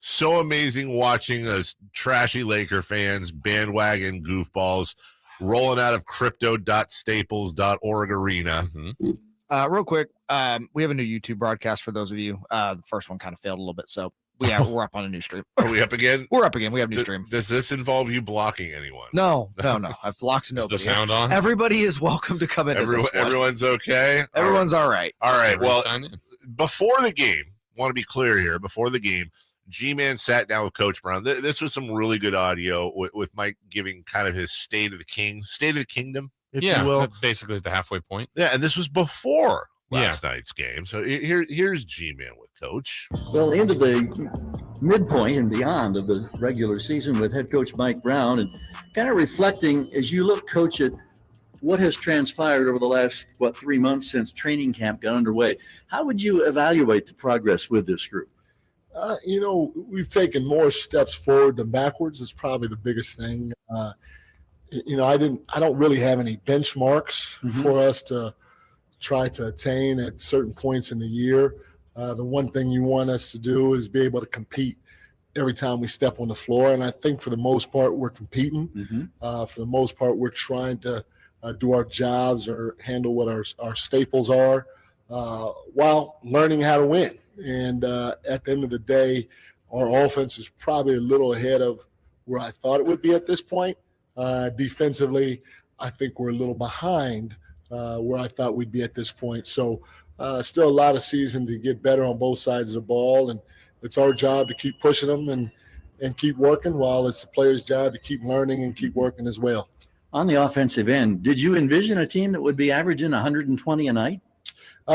so amazing watching us trashy Laker fans, bandwagon goofballs, rolling out of crypto.staples.org arena. Real quick, we have a new YouTube broadcast for those of you. The first one kind of failed a little bit, so we're up on a new stream. Are we up again? We're up again. We have a new stream. Does this involve you blocking anyone? No. I've blocked nobody. Is the sound on? Everybody is welcome to come in. Everyone's okay? Everyone's all right. All right. Well, before the game, want to be clear here, before the game, G-Man sat down with Coach Brown. This was some really good audio with Mike giving kind of his state of the kingdom, if you will. Basically at the halfway point. Yeah, and this was before last night's game. So here's G-Man with Coach. Well, into the midpoint and beyond of the regular season with head coach Mike Brown, and kind of reflecting as you look, Coach, at what has transpired over the last, 3 months since training camp got underway. How would you evaluate the progress with this group? We've taken more steps forward than backwards. It's probably the biggest thing. I don't really have any benchmarks for us to try to attain at certain points in the year. The one thing you want us to do is be able to compete every time we step on the floor. And I think for the most part, we're competing. For the most part, we're trying to do our jobs or handle what our staples are while learning how to win. And at the end of the day, our offense is probably a little ahead of where I thought it would be at this point. Defensively, I think we're a little behind where I thought we'd be at this point. So still a lot of season to get better on both sides of the ball. And it's our job to keep pushing them and keep working, while it's the players' job to keep learning and keep working as well. On the offensive end, did you envision a team that would be averaging 120 a night?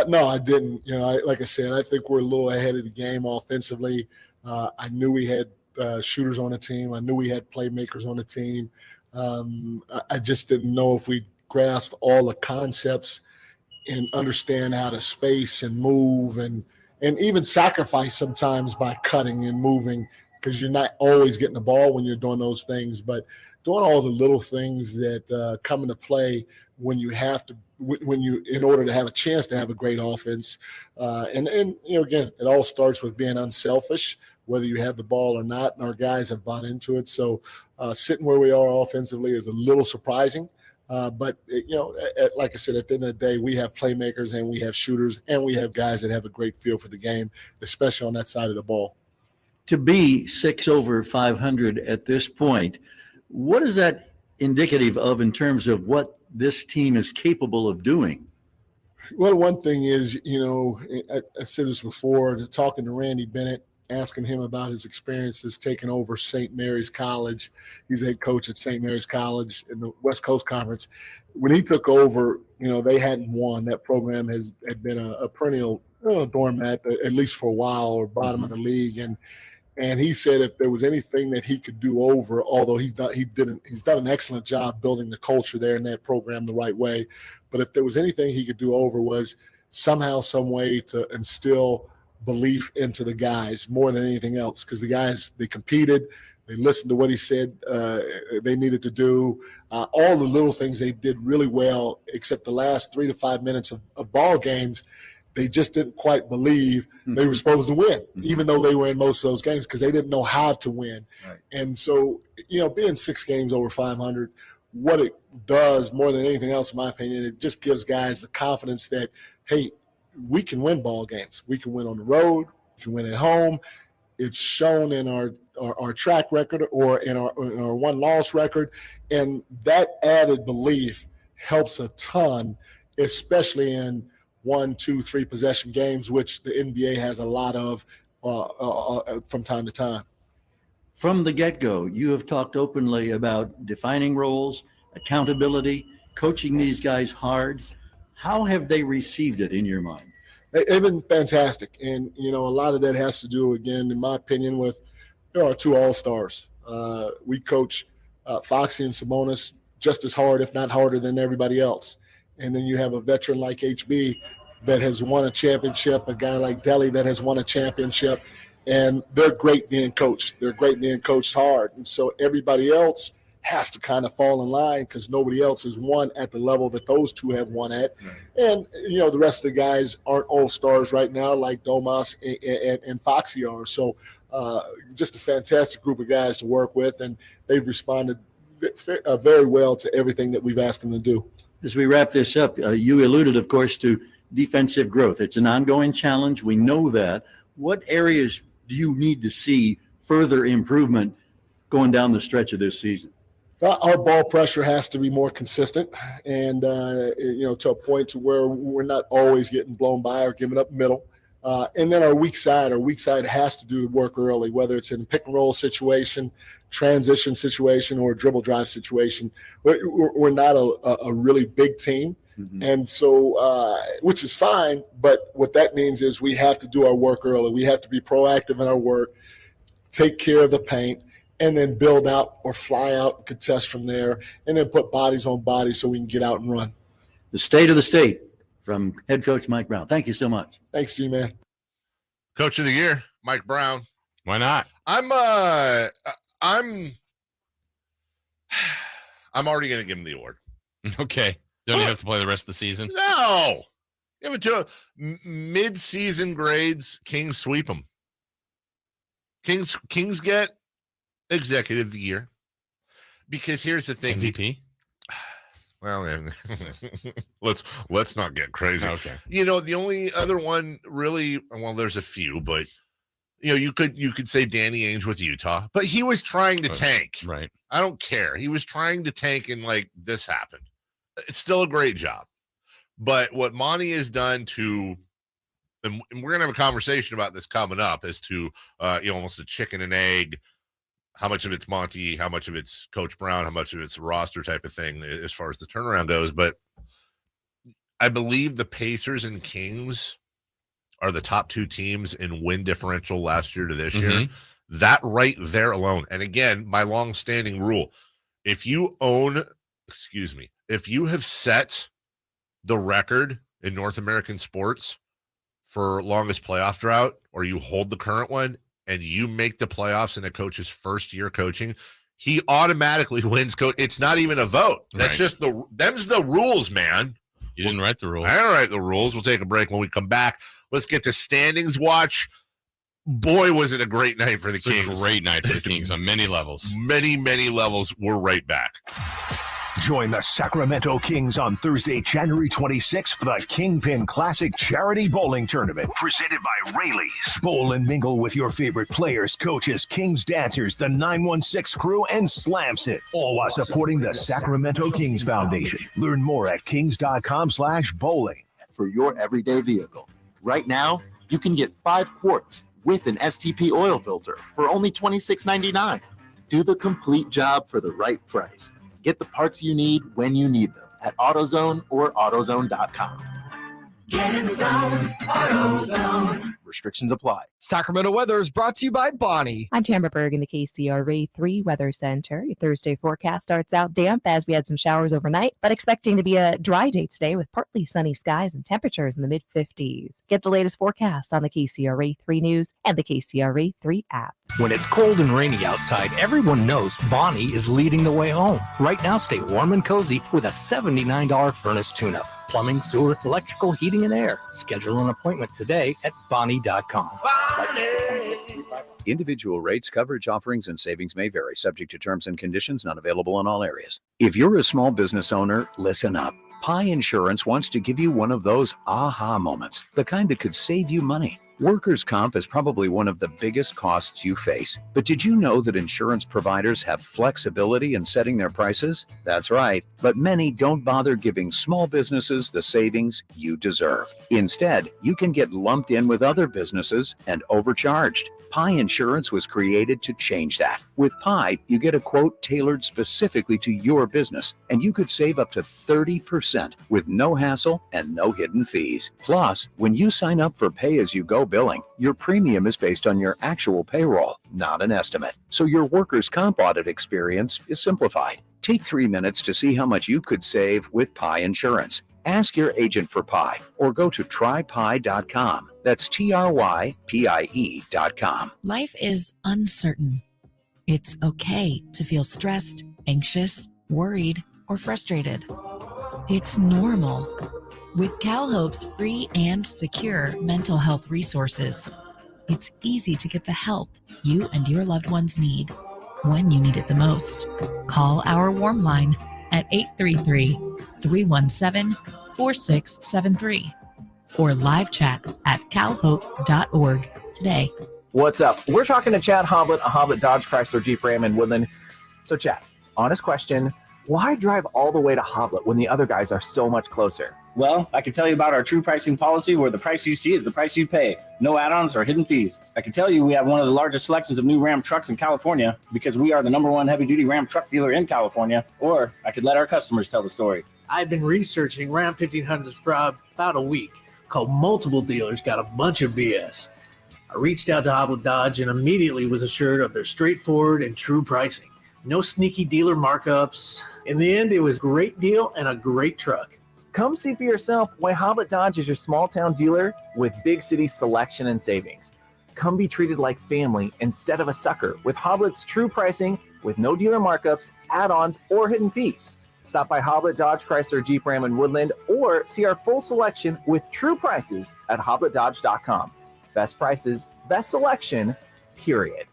No, I didn't. Like I said, I think we're a little ahead of the game offensively. I knew we had shooters on the team. I knew we had playmakers on the team. I just didn't know if we grasped all the concepts and understand how to space and move and even sacrifice sometimes by cutting and moving, because you're not always getting the ball when you're doing those things. But doing all the little things that come into play when you have to, in order to have a chance to have a great offense. And again, it all starts with being unselfish, whether you have the ball or not, and our guys have bought into it. So sitting where we are offensively is a little surprising. But like I said, at the end of the day, we have playmakers and we have shooters and we have guys that have a great feel for the game, especially on that side of the ball. To be 6 over 500 at this point, what is that indicative of in terms of what this team is capable of doing? Well, one thing is, I said this before, talking to Randy Bennett, asking him about his experiences taking over St. Mary's College. He's a head coach at St. Mary's College in the West Coast Conference. When he took over, they hadn't won. That program had been a perennial doormat, at least for a while, or bottom of the league. And he said if there was anything that he could do over, although he's done an excellent job building the culture there in that program the right way, but if there was anything he could do over, was somehow, some way to instill belief into the guys more than anything else. Because the guys, they competed, they listened to what he said they needed to do. All the little things they did really well, except the last 3 to 5 minutes of ball games. They just didn't quite believe they were supposed to win, even though they were in most of those games, because they didn't know how to win. Right. And so, being 6 games over 500, what it does more than anything else, in my opinion, it just gives guys the confidence that, hey, we can win ball games. We can win on the road. We can win at home. It's shown in our track record or in our one-loss record. And that added belief helps a ton, especially in 1, 2, 3 possession games, which the NBA has a lot of from time to time. From the get-go, you have talked openly about defining roles, accountability, coaching these guys hard. How have they received it in your mind? They've been fantastic. And, a lot of that has to do, again, in my opinion, with our 2 all-stars. We coach Foxy and Sabonis just as hard, if not harder, than everybody else. And then you have a veteran like HB that has won a championship, a guy like Deli that has won a championship, and they're great being coached. They're great being coached hard. And so everybody else has to kind of fall in line, because nobody else has won at the level that those 2 have won at. Right. And, the rest of the guys aren't all-stars right now like Domas and Foxy are. So just a fantastic group of guys to work with, and they've responded very well to everything that we've asked them to do. As we wrap this up, you alluded, of course, to defensive growth. It's an ongoing challenge. We know that. What areas do you need to see further improvement going down the stretch of this season? Our ball pressure has to be more consistent, and to a point to where we're not always getting blown by or giving up middle. And then our weak side has to do work early, whether it's in a pick and roll situation, transition situation, or a dribble drive situation. We're not a really big team. Mm-hmm. And so, which is fine, but what that means is we have to do our work early. We have to be proactive in our work, take care of the paint, and then build out or fly out and contest from there, and then put bodies on bodies so we can get out and run. The state of the state from head coach Mike Brown. Thank you so much. Thanks, G-Man. Coach of the year, Mike Brown. Why not? I'm already going to give him the award. Okay. Don't you have to play the rest of the season? No. Give it to him. Mid-season grades, Kings sweep them. Kings get executive of the year. Because here's the thing. MVP? Well, let's not get crazy. Okay. The only other one really, well, there's a few, but you could say Danny Ainge with Utah, but he was trying to tank. Right. I don't care. He was trying to tank, and this happened. It's still a great job. But what Monty has done to, and we're going to have a conversation about this coming up as to, almost a chicken and egg, how much of it's Monty, how much of it's Coach Brown, how much of it's roster type of thing as far as the turnaround goes. But I believe the Pacers and Kings are the top two teams in win differential last year to this year. That right there alone. And again, my long-standing rule, if you have set the record in North American sports for longest playoff drought, or you hold the current one, and you make the playoffs in a coach's first year coaching, he automatically wins. It's not even a vote. That's just them's the rules, man. You didn't write the rules. I didn't write the rules. We'll take a break. When we come back, let's get to standings watch. Boy, was it a great night for the Kings. A great night for the Kings on many levels. Many, many levels. We're right back. Join the Sacramento Kings on Thursday, January 26th for the Kingpin Classic Charity Bowling Tournament. Presented by Rayleigh's. Bowl and mingle with your favorite players, coaches, Kings dancers, the 916 crew, and Slams It. All while supporting the Sacramento Kings Foundation. Learn more at kings.com/bowling. For your everyday vehicle. Right now, you can get 5 quarts with an STP oil filter for only $26.99. Do the complete job for the right price. Get the parts you need when you need them at AutoZone or AutoZone.com. Get in the zone, AutoZone. Restrictions apply. Sacramento weather is brought to you by Bonnie. I'm Tamara Berg in the KCRA 3 Weather Center. Your Thursday forecast starts out damp as we had some showers overnight, but expecting to be a dry day today with partly sunny skies and temperatures in the mid-50s. Get the latest forecast on the KCRA 3 News and the KCRA 3 app. When it's cold and rainy outside, everyone knows Bonnie is leading the way home. Right now, stay warm and cozy with a $79 furnace tune-up. Plumbing, sewer, electrical, heating, and air. Schedule an appointment today at Bonnie.com. Individual rates, coverage, offerings, and savings may vary, subject to terms and conditions, not available in all areas. If you're a small business owner, listen up. Pi Insurance wants to give you one of those aha moments, the kind that could save you money. Workers' comp is probably one of the biggest costs you face. But did you know that insurance providers have flexibility in setting their prices? That's right. But many don't bother giving small businesses the savings you deserve. Instead, you can get lumped in with other businesses and overcharged. Pi Insurance was created to change that. With Pi, you get a quote tailored specifically to your business, and you could save up to 30% with no hassle and no hidden fees. Plus, when you sign up for pay-as-you-go billing, your premium is based on your actual payroll, not an estimate. So your workers' comp audit experience is simplified. Take 3 minutes to see how much you could save with Pi Insurance. Ask your agent for Pi or go to trypi.com. That's TRYPIE.com. Life is uncertain. It's okay to feel stressed, anxious, worried, or frustrated. It's normal. With CalHope's free and secure mental health resources, It's easy to get the help you and your loved ones need when you need it the most. Call our warm line at 833-317-4673 or live chat at calhope.org today. What's up? We're talking to Chad Hoblet, a Hoblet Dodge Chrysler Jeep Ram in Woodland. So Chad, honest question, why drive all the way to Hoblet when the other guys are so much closer? Well, I can tell you about our true pricing policy where the price you see is the price you pay. No add-ons or hidden fees. I can tell you we have one of the largest selections of new Ram trucks in California because we are the #1 heavy-duty Ram truck dealer in California, or I could let our customers tell the story. I've been researching Ram 1500s for about a week. Called multiple dealers, got a bunch of BS. I reached out to Hoblet Dodge and immediately was assured of their straightforward and true pricing. No sneaky dealer markups. In the end, it was a great deal and a great truck. Come see for yourself why Hoblet Dodge is your small town dealer with big city selection and savings. Come be treated like family instead of a sucker with Hoblet's true pricing with no dealer markups, add-ons, or hidden fees. Stop by Hoblet Dodge Chrysler Jeep Ram in Woodland or see our full selection with true prices at hobletdodge.com. Best prices, best selection, period.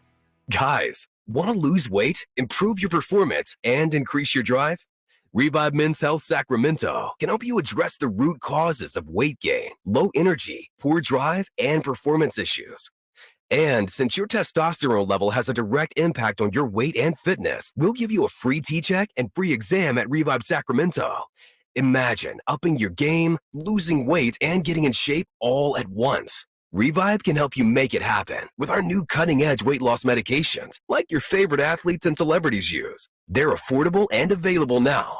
Guys, want to lose weight, improve your performance, and increase your drive? Revive Men's Health Sacramento can help you address the root causes of weight gain, low energy, poor drive, and performance issues. And since your testosterone level has a direct impact on your weight and fitness, we'll give you a free T-check and free exam at Revive Sacramento. Imagine upping your game, losing weight, and getting in shape all at once. Revive can help you make it happen with our new cutting-edge weight loss medications, like your favorite athletes and celebrities use. They're affordable and available now.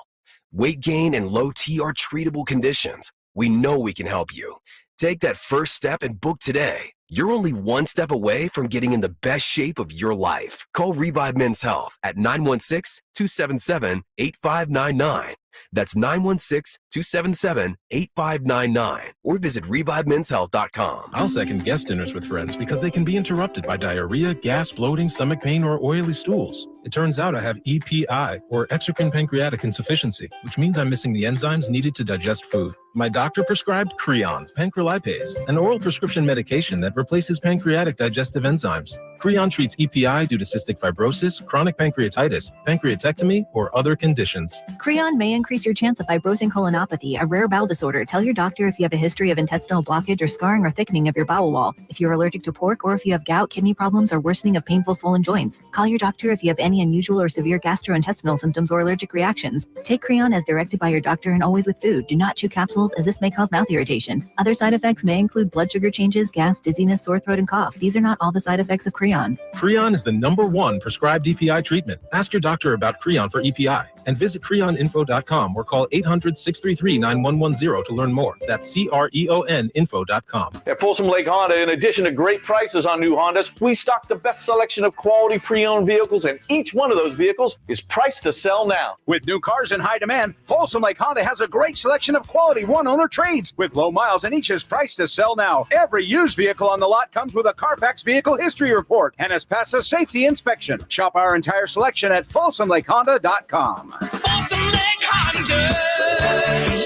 Weight gain and low T are treatable conditions. We know we can help you. Take that first step and book today. You're only one step away from getting in the best shape of your life. Call Revive Men's Health at 916-277-8599. That's 916-277-8599. Or visit ReviveMen'sHealth.com. I'll second guest dinners with friends because they can be interrupted by diarrhea, gas, bloating, stomach pain, or oily stools. It turns out I have EPI, or exocrine pancreatic insufficiency, which means I'm missing the enzymes needed to digest food. My doctor prescribed Creon, pancrelipase, an oral prescription medication that replaces pancreatic digestive enzymes. Creon treats EPI due to cystic fibrosis, chronic pancreatitis, pancreatectomy, or other conditions. Creon may increase your chance of fibrosing colonopathy, a rare bowel disorder. Tell your doctor if you have a history of intestinal blockage or scarring or thickening of your bowel wall, if you're allergic to pork, or if you have gout, kidney problems, or worsening of painful swollen joints. Call your doctor if you have any unusual or severe gastrointestinal symptoms or allergic reactions. Take Creon as directed by your doctor and always with food. Do not chew capsules as this may cause mouth irritation. Other side effects may include blood sugar changes, gas, dizziness, sore throat, and cough. These are not all the side effects of Creon. Creon is the #1 prescribed EPI treatment. Ask your doctor about Creon for EPI and visit creoninfo.com or call 800-633-9110 to learn more. That's CREONinfo.com. At Folsom Lake Honda, in addition to great prices on new Hondas, we stock the best selection of quality pre-owned vehicles, and each one of those vehicles is priced to sell now. With new cars in high demand, Folsom Lake Honda has a great selection of quality one-owner trades with low miles, and each is priced to sell now. Every used vehicle on the lot comes with a Carfax vehicle history report and has passed a safety inspection. Shop our entire selection at FolsomLakeHonda.com. Folsom Lake Honda,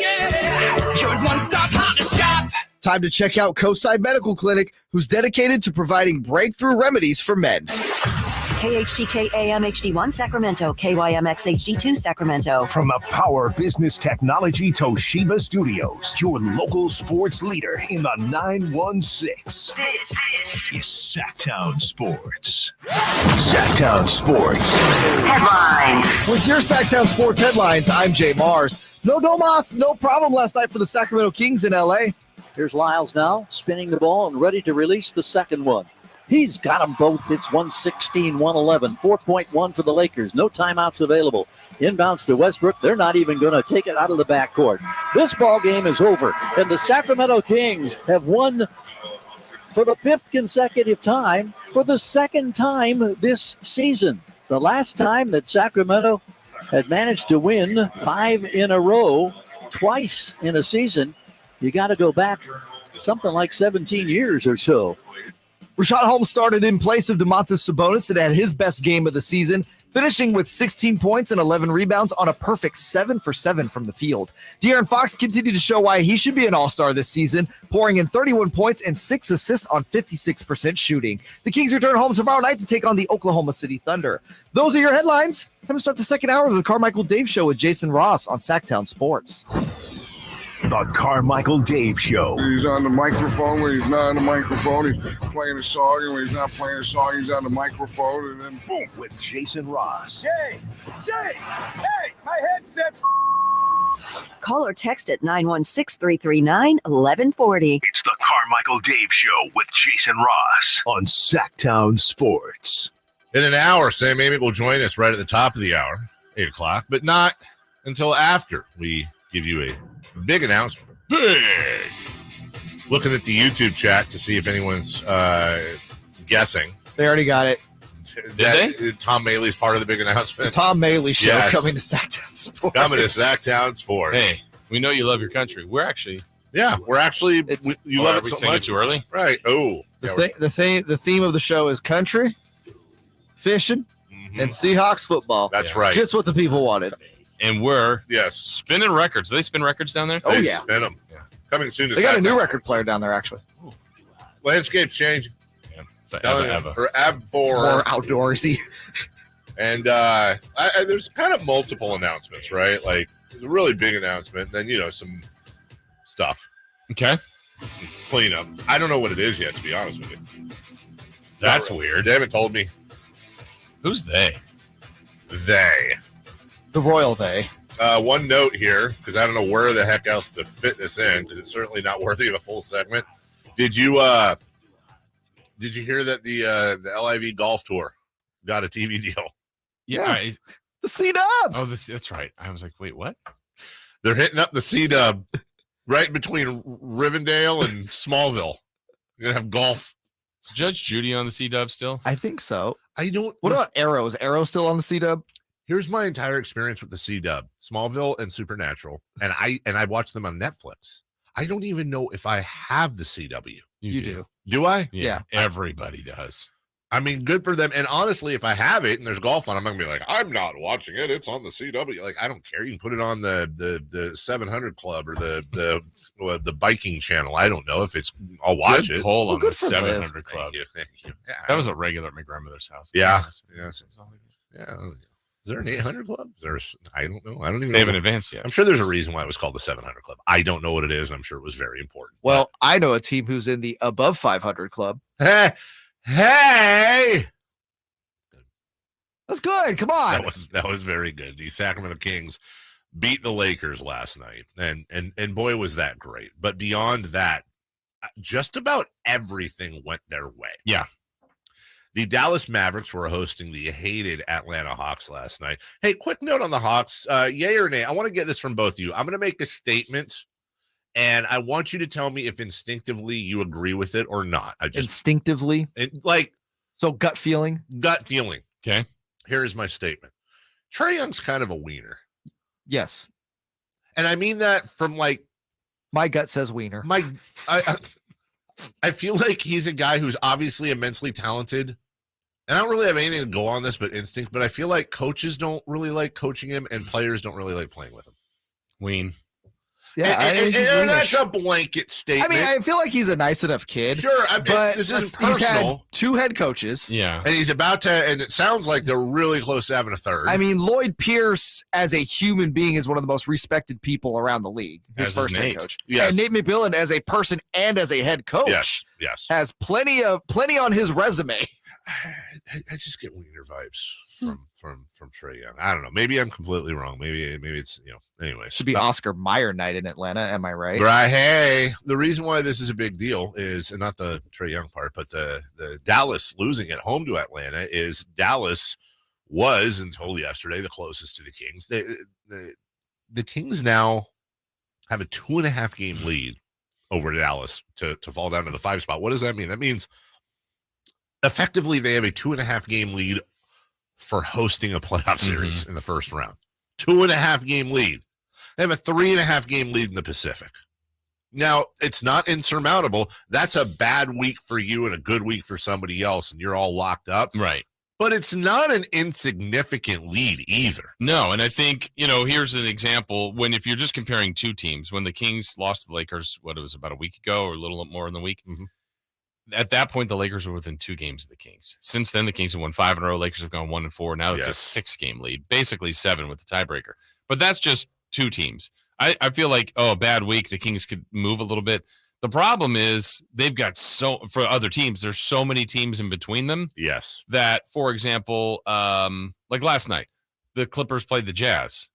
yeah, your one-stop Honda shop. Time to check out Coastside Medical Clinic, who's dedicated to providing breakthrough remedies for men. KHTK AM HD1 Sacramento, KYMX HD2 Sacramento. From the Power Business Technology Toshiba Studios, your local sports leader in the 916. This is Sactown Sports. Sactown Sports. Headlines. With your Sactown Sports headlines, I'm Jay Mars. No Domas, no problem last night for the Sacramento Kings in LA. Here's Lyles now, spinning the ball and ready to release the second one. He's got them both. It's 116-111. 4.1 for the Lakers. No timeouts available. Inbounds to Westbrook. They're not even going to take it out of the backcourt. This ball game is over, and the Sacramento Kings have won for the 5th consecutive time for the 2nd time this season. The last time that Sacramento had managed to win 5 in a row, twice in a season, you got to go back something like 17 years or so. Rashad Holmes started in place of Domantas Sabonis that had his best game of the season, finishing with 16 points and 11 rebounds on a perfect 7 for 7 from the field. De'Aaron Fox continued to show why he should be an all-star this season, pouring in 31 points and 6 assists on 56% shooting. The Kings return home tomorrow night to take on the Oklahoma City Thunder. Those are your headlines. Time to start the second hour of the Carmichael Dave Show with Jason Ross on Sactown Sports. The Carmichael Dave Show. He's on the microphone when he's not on the microphone. He's playing a song, and when he's not playing a song, he's on the microphone, and then boom. With Jason Ross. Jay, hey, my headset's Call or text at 916-339-1140. It's the Carmichael Dave Show with Jason Ross on Sactown Sports. In an hour, Sam Amick will join us right at the top of the hour, 8 o'clock, but not until after we give you a big announcement. Big! Looking at the YouTube chat to see if anyone's guessing. They already got it. Tom Maley's part of the big announcement. The Tom Maley Show Yes. coming to Sactown Sports. Coming to Sactown Sports. Hey, we know you love your country. We're actually. Yeah, we're actually. You love are it we so saying it much. too early? Right. Oh. The theme of the show is country, fishing, and Seahawks football. That's right. Just what the people wanted. And we're spinning records. Do they spin records down there? Oh, They yeah. Spin them. Yeah. Coming soon to They got a Sactown new Sports. record player down there, actually. Landscape's changing. Forever. It's more outdoorsy. And there's kind of multiple announcements, right? Like, there's a really big announcement, then, some stuff. Okay. Some cleanup. I don't know what it is yet, to be honest with you. That's weird. They haven't told me. Who's they? They. The Royal They. One note here, because I don't know where the heck else to fit this in, because it's certainly not worthy of a full segment. Did you hear that the LIV Golf Tour got a TV deal? Yeah. The C-Dub. Oh, that's right. I was like, wait, what? They're hitting up the C-Dub right between Rivendell and Smallville. You're going to have golf. Is Judge Judy on the C-Dub still? I think so. I don't. What about Arrow? Is Arrow still on the C-Dub? Here's my entire experience with the C-Dub, Smallville and Supernatural, and I watched them on Netflix. I don't even know if I have the CW. You do. Do I? Yeah. Everybody does. I mean, good for them. And honestly, if I have it and there's golf on, I'm going to be like, I'm not watching it. It's on the CW. Like, I don't care. You can put it on the 700 Club or the biking channel. I don't know if it's. I'll watch Good it. Poll on the good for 700 Club. Thank you. Yeah, That was a regular at my grandmother's house. Yeah. Yeah. Is there an 800 Club? I don't know. I don't even. They know. haven't advanced yet. I'm sure there's a reason why it was called the 700 Club. I don't know what it is. I'm sure it was very important. Well, I know a team who's in the above 500 club. Hey. That's good. Come on. That was very good. The Sacramento Kings beat the Lakers last night, and boy, was that great. But beyond that, just about everything went their way. Yeah. The Dallas Mavericks were hosting the hated Atlanta Hawks last night. Hey, quick note on the Hawks, yay or nay? I want to get this from both of you. I'm going to make a statement, and I want you to tell me if instinctively you agree with it or not. Instinctively? So gut feeling? Gut feeling. Okay. Here's my statement. Trae Young's kind of a wiener. Yes. And I mean that from like. My gut says wiener. I feel like he's a guy who's obviously immensely talented. And I don't really have anything to go on this but instinct, but I feel like coaches don't really like coaching him and players don't really like playing with him. Ween. Yeah, and that's a blanket statement. I mean, I feel like he's a nice enough kid. Sure, but this is he's had personal. 2 head coaches. Yeah. And he's about to, and it sounds like they're really close to having a third. I mean, Lloyd Pierce, as a human being, is one of the most respected people around the league. His first head coach. Yes. And Nate McMillan, as a person and as a head coach, yes. has plenty on his resume. I just get wiener vibes from Trae Young. I don't know. Maybe I'm completely wrong. Maybe it's anyway. Should be Oscar Mayer night in Atlanta. Am I right? Right. Hey, the reason why this is a big deal is, and not the Trae Young part, but the Dallas losing at home to Atlanta is Dallas was until yesterday the closest to the Kings. The Kings now have a 2.5 game lead over Dallas to fall down to the 5 spot. What does that mean? That means effectively they have a 2.5 game lead for hosting a playoff series in the first round. 2.5 game lead. They have a 3.5 game lead in the Pacific. Now, it's not insurmountable. That's a bad week for you and a good week for somebody else, and you're all locked up. Right. But it's not an insignificant lead either. No, and I think, here's an example. If you're just comparing two teams, when the Kings lost to the Lakers, it was about a week ago or a little more than a week, at that point, the Lakers were within 2 games of the Kings. Since then, the Kings have won 5 in a row. Lakers have gone 1-4. Now it's a 6-game lead, basically 7 with the tiebreaker. But that's just 2 teams. I feel like, a bad week, the Kings could move a little bit. The problem is they've got for other teams, there's so many teams in between them. Yes. That, for example, like last night, the Clippers played the Jazz.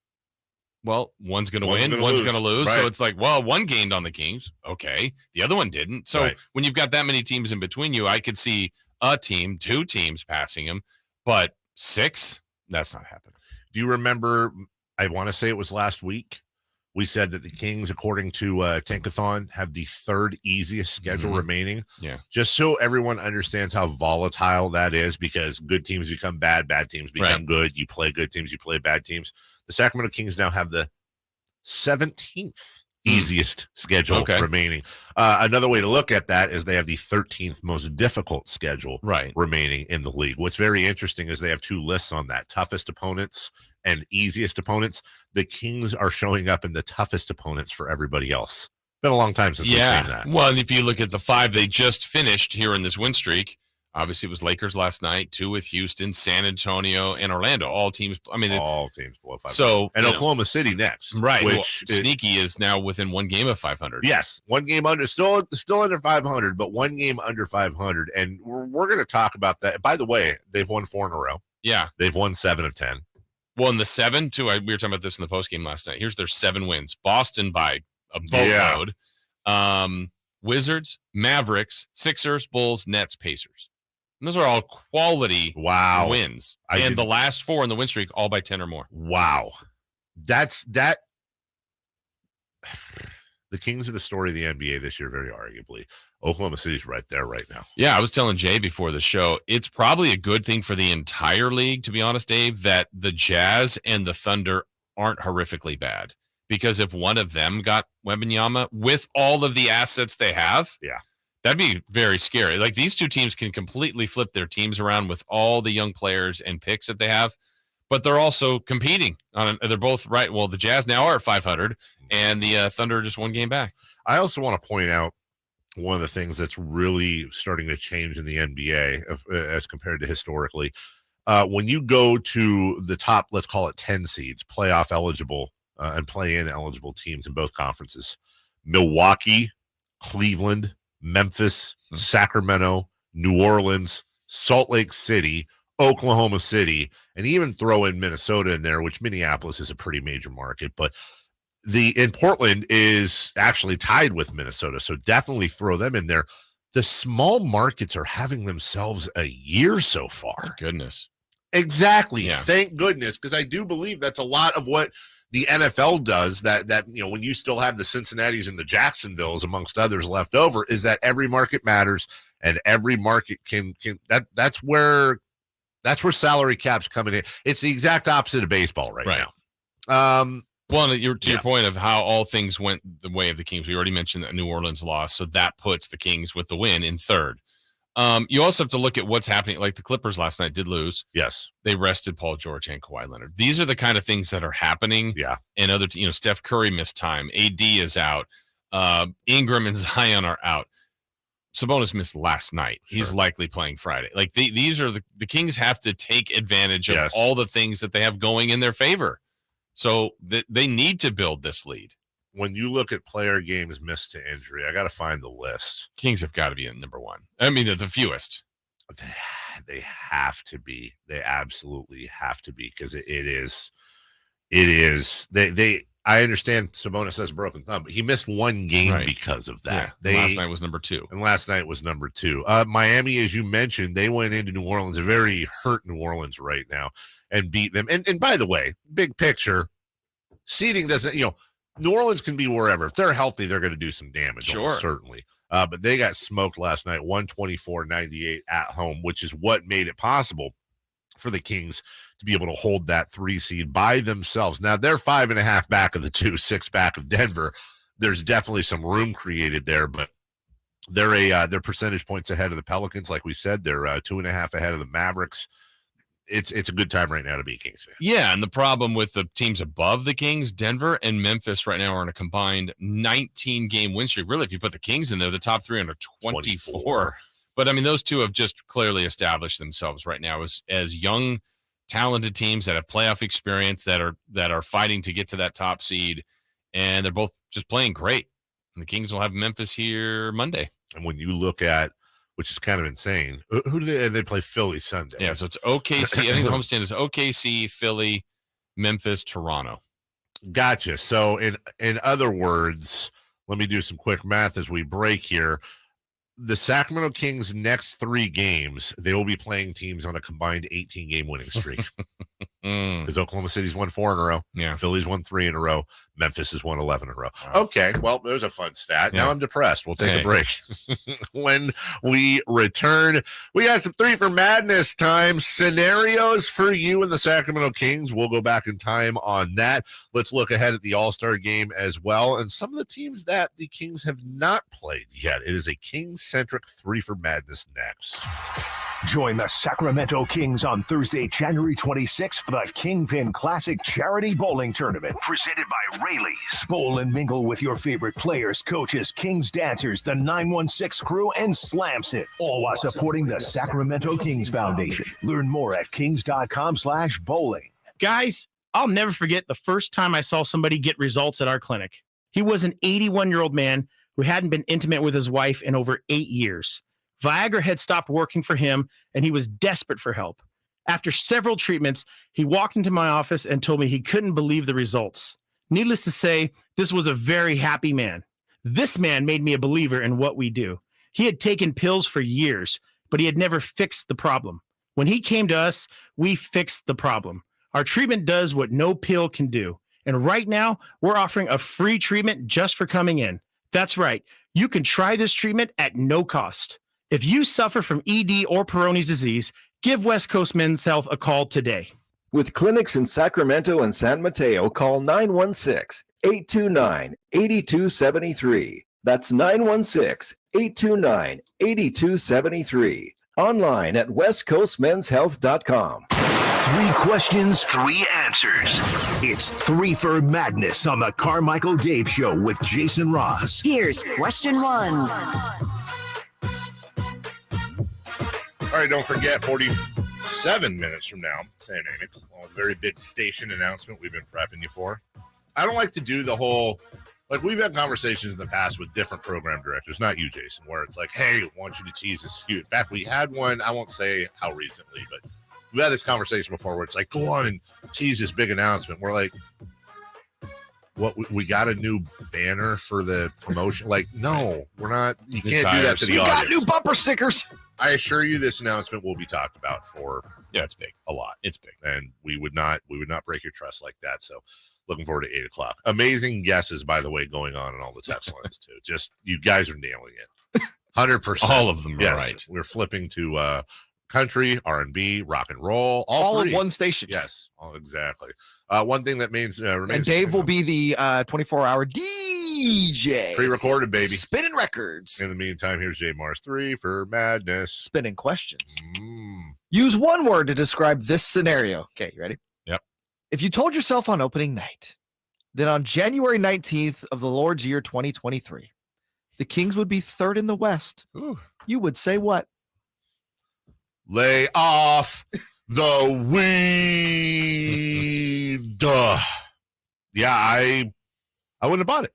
Well, one's going to win, one's going to lose. Right. So it's like, one gained on the Kings. Okay. The other one didn't. So when you've got that many teams in between you, I could see a team, 2 teams passing them, but 6, that's not happening. Do you remember, I want to say it was last week, we said that the Kings, according to Tankathon, have the 3rd easiest schedule remaining. Yeah. Just so everyone understands how volatile that is, because good teams become bad teams become good. You play good teams, you play bad teams. The Sacramento Kings now have the 17th easiest schedule remaining. Another way to look at that is they have the 13th most difficult schedule remaining in the league. What's very interesting is they have 2 lists on that: toughest opponents and easiest opponents. The Kings are showing up in the toughest opponents for everybody else. Been a long time since we've seen that. Well, and if you look at the 5 they just finished here in this win streak, obviously it was Lakers last night, 2 with Houston, San Antonio, and Orlando. All teams. All teams below 500. So, and Oklahoma City next, right? Which sneaky is now within 1 game of 500. Yes, 1 game under, still under 500, but 1 game under 500, and we're going to talk about that. By the way, they've won 4 in a row. Yeah, they've won 7 of 10. Well, in the 7 too. We were talking about this in the postgame last night. Here's their 7 wins: Boston by a boatload, Wizards, Mavericks, Sixers, Bulls, Nets, Pacers. And those are all quality wins. And the last 4 in the win streak, all by 10 or more. Wow. That's that. The Kings are the story of the NBA this year, very arguably. Oklahoma City's right there right now. Yeah, I was telling Jay before the show, it's probably a good thing for the entire league, to be honest, Dave, that the Jazz and the Thunder aren't horrifically bad. Because if one of them got Wembanyama with all of the assets they have, that'd be very scary. Like, these 2 teams can completely flip their teams around with all the young players and picks that they have, but they're also competing they're both right. Well, the Jazz now are at 500 and the Thunder are just 1 game back. I also want to point out one of the things that's really starting to change in the NBA as compared to historically. When you go to the top, let's call it 10 seeds, playoff eligible and play-in eligible teams in both conferences, Milwaukee, Cleveland, Memphis, Sacramento, New Orleans, Salt Lake City, Oklahoma City, and even throw in Minnesota in there, which Minneapolis is a pretty major market, but in Portland is actually tied with Minnesota, so definitely throw them in there. The small markets are having themselves a year so far. Thank goodness. Exactly. Yeah. Thank goodness, because I do believe that's a lot of what the NFL does, that when you still have the Cincinnatis and the Jacksonvilles amongst others left over, is that every market matters and every market can that's where salary cap's coming in. It's the exact opposite of baseball right now. Well, to your point of how all things went the way of the Kings, we already mentioned that New Orleans lost, so that puts the Kings with the win in 3rd. You also have to look at what's happening. Like the Clippers last night did lose. Yes. They rested Paul George and Kawhi Leonard. These are the kind of things that are happening. Yeah. And Steph Curry missed time. AD is out. Ingram and Zion are out. Sabonis missed last night. Sure. He's likely playing Friday. Like these are the Kings have to take advantage of all the things that they have going in their favor. So they need to build this lead. When you look at player games missed to injury, I got to find the list. Kings have got to be at number 1. I mean, the fewest. They have to be. They absolutely have to be, because it is. I understand Sabonis has a broken thumb, but he missed 1 game because of that. Yeah. Last night was number 2. And last night was number 2. Miami, as you mentioned, they went into New Orleans, a very hurt New Orleans right now, and beat them. And by the way, big picture, seeding doesn't, New Orleans can be wherever. If they're healthy, they're going to do some damage. Sure. Certainly. But they got smoked last night, 124-98 at home, which is what made it possible for the Kings to be able to hold that 3 seed by themselves. Now they're 5.5 back of the 2, 6 back of Denver. There's definitely some room created there, but they're percentage points ahead of the Pelicans. Like we said, they're 2.5 ahead of the Mavericks. it's a good time right now to be a Kings fan. Yeah, and the problem with the teams above the Kings, Denver and Memphis right now are on a combined 19-game win streak. Really, if you put the Kings in there, the top three are 24. But, I mean, those two have just clearly established themselves right now as young, talented teams that have playoff experience that are fighting to get to that top seed, and they're both just playing great. And the Kings will have Memphis here Monday. And when you look at, which is kind of insane, who do they play? Philly Sunday. Yeah, so it's OKC. I think the homestand is OKC, Philly, Memphis, Toronto. Gotcha. So in other words, let me do some quick math as we break here. The Sacramento Kings' next 3 games, they will be playing teams on a combined 18-game winning streak. Because Oklahoma City's won 4 in a row. Yeah. Philly's won 3 in a row. Memphis has won 11 in a row. Wow. Okay, well, there's a fun stat. Yeah. Now I'm depressed. We'll take a break. When we return, we got some 3 for Madness time. Scenarios for you and the Sacramento Kings. We'll go back in time on that. Let's look ahead at the All-Star game as well. And some of the teams that the Kings have not played yet. It is a Kings-centric 3 for Madness next. Join the Sacramento Kings on Thursday, January 26th for the Kingpin Classic Charity Bowling Tournament. Presented by Rayleigh's. Bowl and mingle with your favorite players, coaches, Kings dancers, the 916 crew, and Slams It. All while supporting the Sacramento Kings Foundation. Learn more at kings.com/bowling. Guys, I'll never forget the first time I saw somebody get results at our clinic. He was an 81-year-old man who hadn't been intimate with his wife in over 8 years. Viagra had stopped working for him, and he was desperate for help. After several treatments, he walked into my office and told me he couldn't believe the results. Needless to say, this was a very happy man. This man made me a believer in what we do. He had taken pills for years, but he had never fixed the problem. When he came to us, we fixed the problem. Our treatment does what no pill can do. And right now, we're offering a free treatment just for coming in. That's right. You can try this treatment at no cost. If you suffer from ED or Peyronie's disease, give West Coast Men's Health a call today. With clinics in Sacramento and San Mateo, call 916-829-8273. That's 916-829-8273. Online at westcoastmenshealth.com. 3 questions, 3 answers. It's 3 for Madness on the Carmichael Dave Show with Jason Ross. Here's question 1. All right, don't forget, 47 minutes from now, Sam Amick, a very big station announcement we've been prepping you for. I don't like to do the whole, like we've had conversations in the past with different program directors, not you, Jason, where it's like, hey, I want you to tease this. In fact, we had one, I won't say how recently, but we've had this conversation before where it's like, go on and tease this big announcement. We're like, what, we got a new banner for the promotion? Like, no, we're not. You can't do that to the audience. We got new bumper stickers. I assure you this announcement will be talked about for it's big. A lot. It's big. And we would not break your trust like that. So looking forward to 8:00. Amazing guesses, by the way, going on in all the text lines too. Just you guys are nailing it. 100%. All of them are yes, right. We're flipping to country, R&B, rock and roll, all in three. one station. Yes, exactly. One thing that remains and Dave will be the 24-hour DJ. Pre-recorded, baby. Spinning records. In the meantime, here's Jay Mars 3 for Madness. Spinning questions. Use one word to describe this scenario. Okay, you ready? Yep. If you told yourself on opening night that on January 19th of the Lord's year 2023, the Kings would be 3rd in the West, you would say what? Lay off the weed. Yeah, I wouldn't have bought it.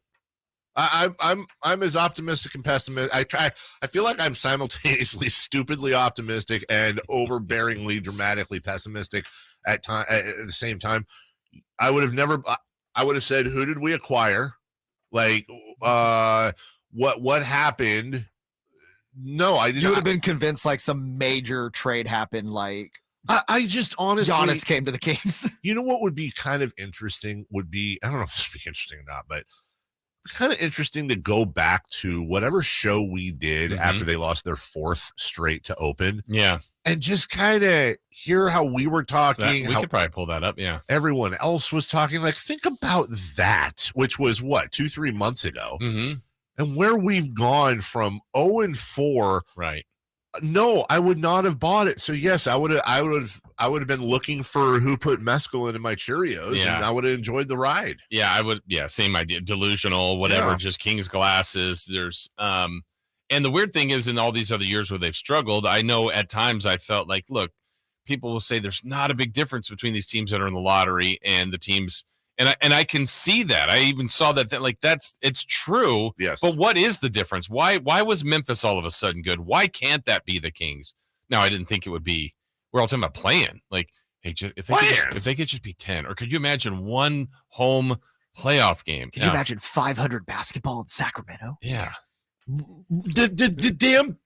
I'm as optimistic and pessimistic. I feel like I'm simultaneously stupidly optimistic and overbearingly dramatically pessimistic at the same time. I would have said, who did we acquire? Like, what happened? No, I didn't. You would have been convinced like some major trade happened. Like I just honestly, Giannis came to the Kings. You know what would be kind of interesting would be, I don't know if this would be interesting or not, but kind of interesting to go back to whatever show we did after they lost their 4th straight to open. Yeah. And just kind of hear how we were talking. We could probably pull that up. Yeah. Everyone else was talking. Like, think about that, which was what, 2-3 months ago. Mm-hmm. And where we've gone from 0-4, right, No, I would not have bought it. So yes, I would have been looking for who put mescaline in my Cheerios, and I would have enjoyed the ride. Yeah, I would. Yeah, same idea. Delusional, whatever. Just King's glasses. There's and the weird thing is, in all these other years where they've struggled, I know at times I felt like, look, people will say there's not a big difference between these teams that are in the lottery and the teams. And I can see that. I even saw that it's true. Yes. But what is the difference? Why was Memphis all of a sudden good? Why can't that be the Kings? Now, I didn't think it would be. We're all talking about playing. Like, hey, if they could just be 10, or could you imagine one home playoff game? Could you imagine 500 basketball in Sacramento? Yeah. The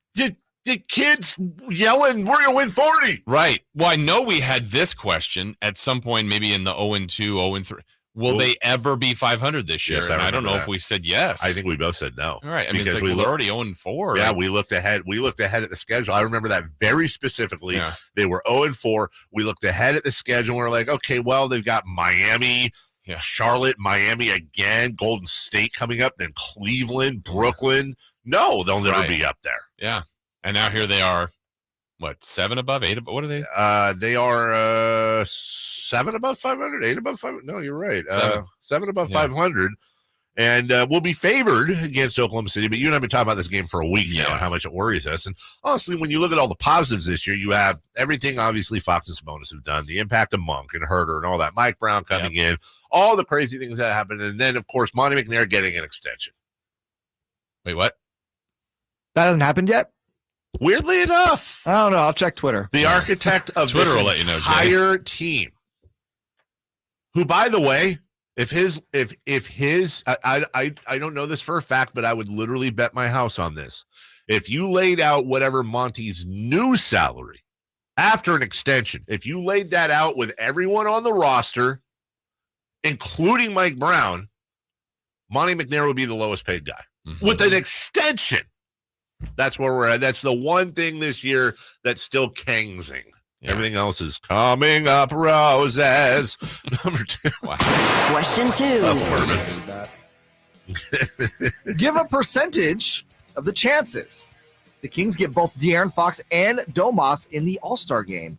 kids yelling, "We're gonna win 40!" Right. Well, I know we had this question at some point, maybe in the 0-2, 0-3. Will they ever be 500 this year? Yes, and I don't know if we said yes. I think we both said no. All right. I mean, it's like we're already 0-4. Yeah, we looked ahead. We looked ahead at the schedule. I remember that very specifically. Yeah. They were 0-4. We looked ahead at the schedule. We're like, okay, well, they've got Miami, Charlotte, Miami again, Golden State coming up, then Cleveland, Brooklyn. No, they'll never be up there. Yeah. And now here they are, what, 7 above, 8 above? What are they? They are 7 above 500, 8 above 500. No, you're right. 7 above 500. And we'll be favored against Oklahoma City. But you and I have been talking about this game for a week now and how much it worries us. And honestly, when you look at all the positives this year, you have everything, obviously, Fox and Sabonis have done, the impact of Monk and Huerter and all that, Mike Brown coming in, all the crazy things that happened. And then, of course, Monty McNair getting an extension. Wait, what? That hasn't happened yet? Weirdly enough. I don't know. I'll check Twitter. The architect of Twitter this will let you know, entire team, who, by the way, I don't know this for a fact, but I would literally bet my house on this. If you laid out whatever Monty's new salary after an extension, if you laid that out with everyone on the roster, including Mike Brown, Monty McNair would be the lowest paid guy with an extension. That's where we're at. That's the one thing this year that's still Kingsing. Yeah. Everything else is coming up roses. Number 2. Wow. Question 2. Give a percentage of the chances the Kings get both De'Aaron Fox and Domas in the All-Star game.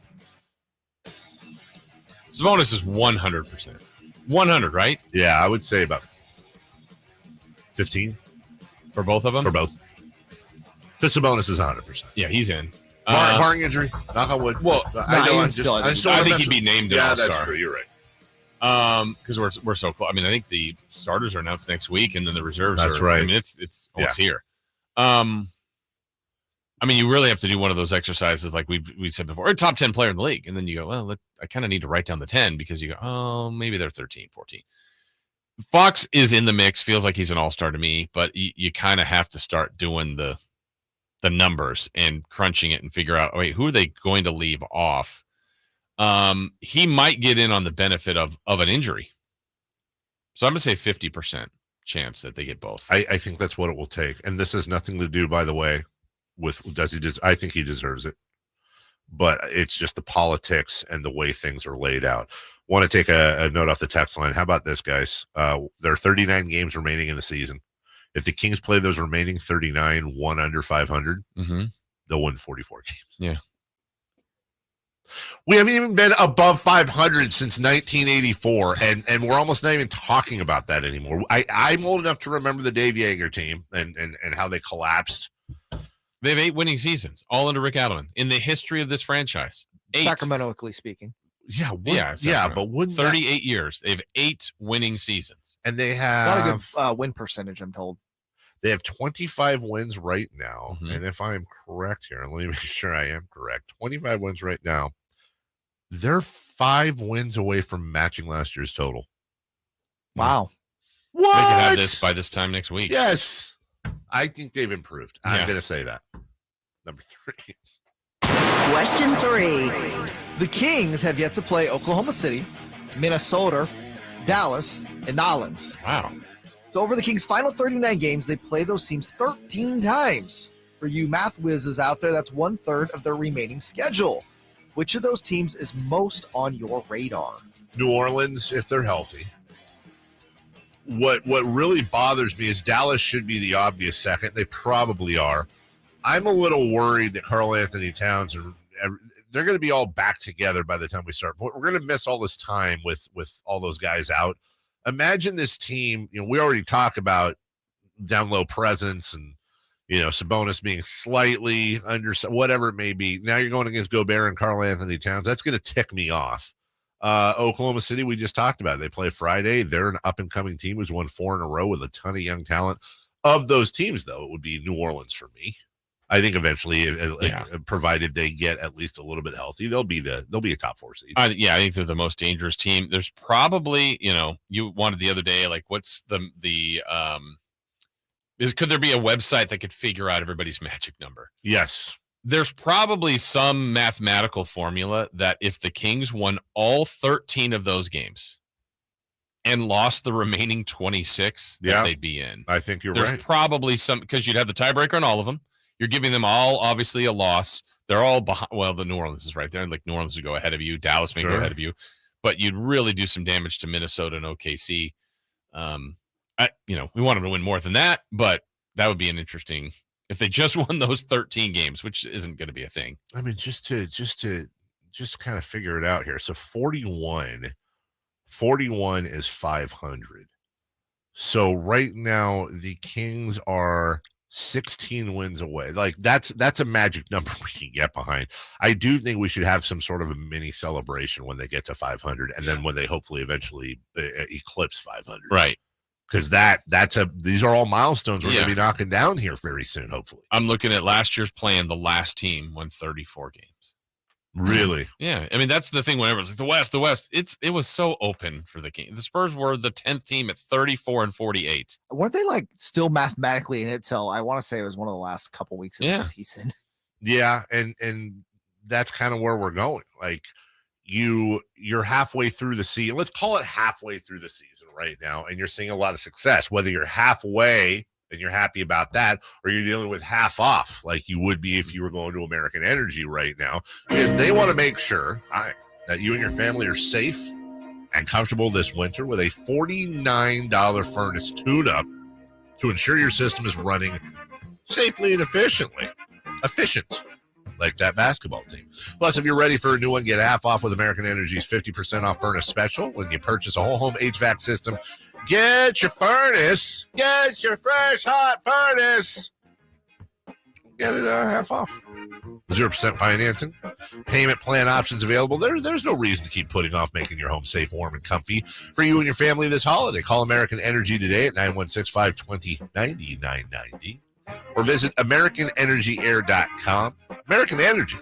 Sabonis is 100%. 100, right? Yeah, I would say about 15. For both of them? For both. Because Sabonis is 100%. Yeah, he's in. Barring injury, knock on wood. Well, I think he'd be named an All-Star. That's true. You're right. Because we're so close. I mean, I think the starters are announced next week, and then the reserves. That's right. I mean, it's almost here. I mean, you really have to do one of those exercises, like we said before, a top 10 player in the league, and then you go, well, I kind of need to write down the 10 because you go, oh, maybe they're 13, 14. Fox is in the mix. Feels like he's an all-star to me, but you kind of have to start doing the numbers and crunching it and figure out, wait, who are they going to leave off? He might get in on the benefit of an injury. So I'm going to say 50% chance that they get both. I think that's what it will take. And this has nothing to do, by the way, with I think he deserves it. But it's just the politics and the way things are laid out. Want to take a note off the text line. How about this, guys? There are 39 games remaining in the season. If the Kings play those remaining 39, one under 500, they'll win 44 games. Yeah. We haven't even been above 500 since 1984, and we're almost not even talking about that anymore. I'm old enough to remember the Dave Yeager team and how they collapsed. They have 8 winning seasons, all under Rick Adelman, in the history of this franchise. 8. Sacramentoically speaking. Yeah, but wouldn't 38 years. They have 8 winning seasons. And they have not a good win percentage, I'm told. They have 25 wins right now. And if I am correct here, let me make sure I am correct. 25 wins right now. They're 5 wins away from matching last year's total. Wow. What? They can have this by this time next week. Yes. I think they've improved. I'm going to say that. Number 3. Question 3. The Kings have yet to play Oklahoma City, Minnesota, Dallas, and Nolens. Wow. So over the Kings' final 39 games, they play those teams 13 times. For you math whizzes out there, that's 1/3 of their remaining schedule. Which of those teams is most on your radar? New Orleans, if they're healthy. What really bothers me is Dallas should be the obvious second. They probably are. I'm a little worried that Karl Anthony Towns they're going to be all back together by the time we start. We're going to miss all this time with all those guys out. Imagine this team. We already talk about down low presence and Sabonis being slightly under, whatever it may be. Now you're going against Gobert and Karl Anthony Towns. That's going to tick me off. Oklahoma City, we just talked about it. They play Friday. They're an up-and-coming team who's won 4 in a row with a ton of young talent. Of those teams, though, it would be New Orleans for me. I think eventually, provided they get at least a little bit healthy, they'll be a top 4 seed. I think they're the most dangerous team. There's probably, you wanted the other day, like what's could there be a website that could figure out everybody's magic number? Yes. There's probably some mathematical formula that if the Kings won all 13 of those games and lost the remaining 26, that they'd be in. I think you're right. There's probably some, because you'd have the tiebreaker on all of them. You're giving them all, obviously, a loss. They're all behind. Well, the New Orleans is right there. Like New Orleans would go ahead of you. Dallas may go ahead of you. But you'd really do some damage to Minnesota and OKC. We want them to win more than that, but that would be an interesting if they just won those 13 games, which isn't going to be a thing. I mean, just to kind of figure it out here. So 41 is 500. So right now the Kings are 16 wins away. Like that's a magic number we can get behind. I do think we should have some sort of a mini celebration when they get to 500, and then when they hopefully eventually eclipse 500. Right. Because these are all milestones we're going to be knocking down here very soon, hopefully. I'm looking at last year's plan. The last team won 34 games. Really? Yeah. I mean, that's the thing. Whenever it's like the West, it was so open for the Kings. The Spurs were the 10th team at 34 and 48. Weren't they like still mathematically in it till I want to say it was one of the last couple weeks of the season? Yeah, and that's kind of where we're going. Like you're halfway through the season. Let's call it halfway through the season right now, and you're seeing a lot of success. Whether you're halfway and you're happy about that, or you're dealing with half off like you would be if you were going to American Energy right now, because they want to make sure that you and your family are safe and comfortable this winter with a $49 furnace tune-up to ensure your system is running safely and efficiently. Efficient. Like that basketball team. Plus, if you're ready for a new one, get half off with American Energy's 50% off furnace special when you purchase a whole home HVAC system. Get your furnace. Get your fresh, hot furnace. Get it half off. 0% financing. Payment plan options available. There's no reason to keep putting off making your home safe, warm, and comfy for you and your family this holiday. Call American Energy today at 916-520-9990. Or visit AmericanEnergyAir.com. American Energy,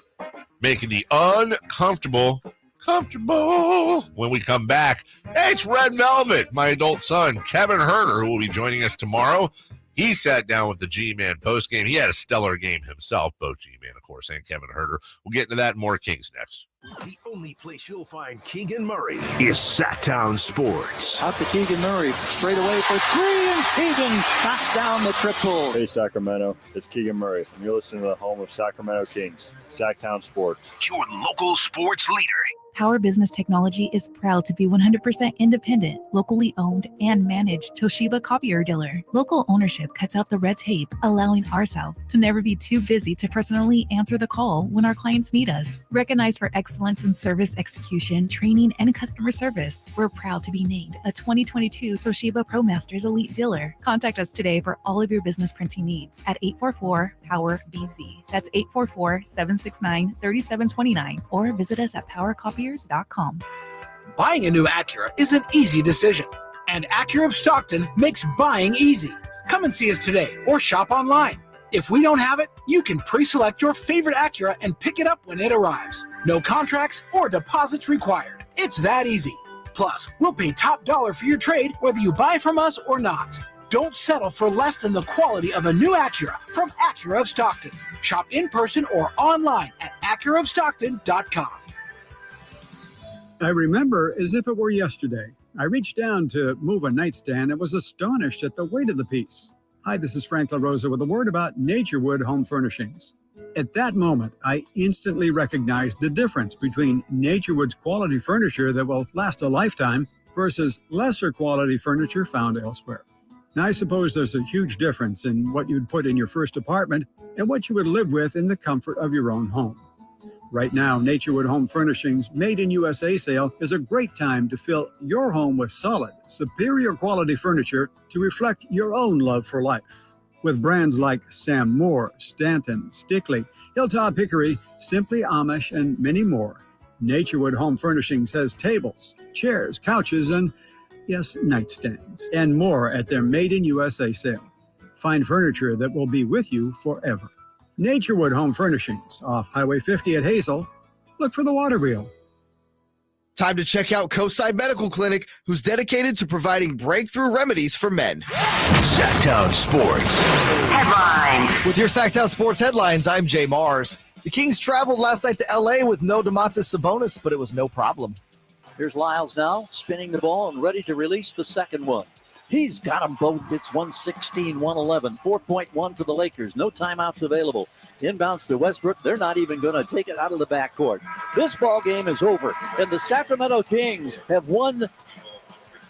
making the uncomfortable comfortable. When we come back, it's Red Velvet, my adult son, Kevin Huerter, who will be joining us tomorrow. He sat down with the G-Man postgame. He had a stellar game himself, both G-Man, of course, and Kevin Huerter. We'll get into that and more Kings next. The only place you'll find Keegan Murray is Sactown Sports. Out to Keegan Murray, straight away for three, and Keegan knocks down the triple. Hey, Sacramento, it's Keegan Murray, and you're listening to the home of Sacramento Kings, Sactown Sports. Your local sports leader. Power Business Technology is proud to be 100% independent, locally owned, and managed Toshiba copier dealer. Local ownership cuts out the red tape, allowing ourselves to never be too busy to personally answer the call when our clients need us. Recognized for excellence in service execution, training, and customer service, we're proud to be named a 2022 Toshiba ProMasters Elite Dealer. Contact us today for all of your business printing needs at 844-POWER-BZ. That's 844-769-3729, or visit us at PowerCopier.com. Buying a new Acura is an easy decision, and Acura of Stockton makes buying easy. Come and see us today or shop online. If we don't have it, you can pre-select your favorite Acura and pick it up when it arrives. No contracts or deposits required. It's that easy. Plus, we'll pay top dollar for your trade whether you buy from us or not. Don't settle for less than the quality of a new Acura from Acura of Stockton. Shop in person or online at AcuraofStockton.com. I remember as if it were yesterday. I reached down to move a nightstand and was astonished at the weight of the piece. Hi, this is Frank LaRosa with a word about Naturewood Home Furnishings. At that moment, I instantly recognized the difference between Naturewood's quality furniture that will last a lifetime versus lesser quality furniture found elsewhere. Now, I suppose there's a huge difference in what you'd put in your first apartment and what you would live with in the comfort of your own home. Right now, Naturewood Home Furnishings Made in USA sale is a great time to fill your home with solid, superior quality furniture to reflect your own love for life. With brands like Sam Moore, Stanton, Stickley, Hilltop Hickory, Simply Amish, and many more, Naturewood Home Furnishings has tables, chairs, couches, and, yes, nightstands, and more at their Made in USA sale. Find furniture that will be with you forever. Naturewood Home Furnishings, off Highway 50 at Hazel. Look for the water wheel. Time to check out Coastside Medical Clinic, who's dedicated to providing breakthrough remedies for men. Sactown Sports Headlines. With your Sactown Sports headlines, I'm Jay Mars. The Kings traveled last night to L.A. with no Domantas Sabonis, but it was no problem. Here's Lyles now, spinning the ball and ready to release the second one. He's got them both. It's 116-111. 4.1 for the Lakers. No timeouts available. Inbounds to Westbrook. They're not even going to take it out of the backcourt. This ball game is over, and the Sacramento Kings have won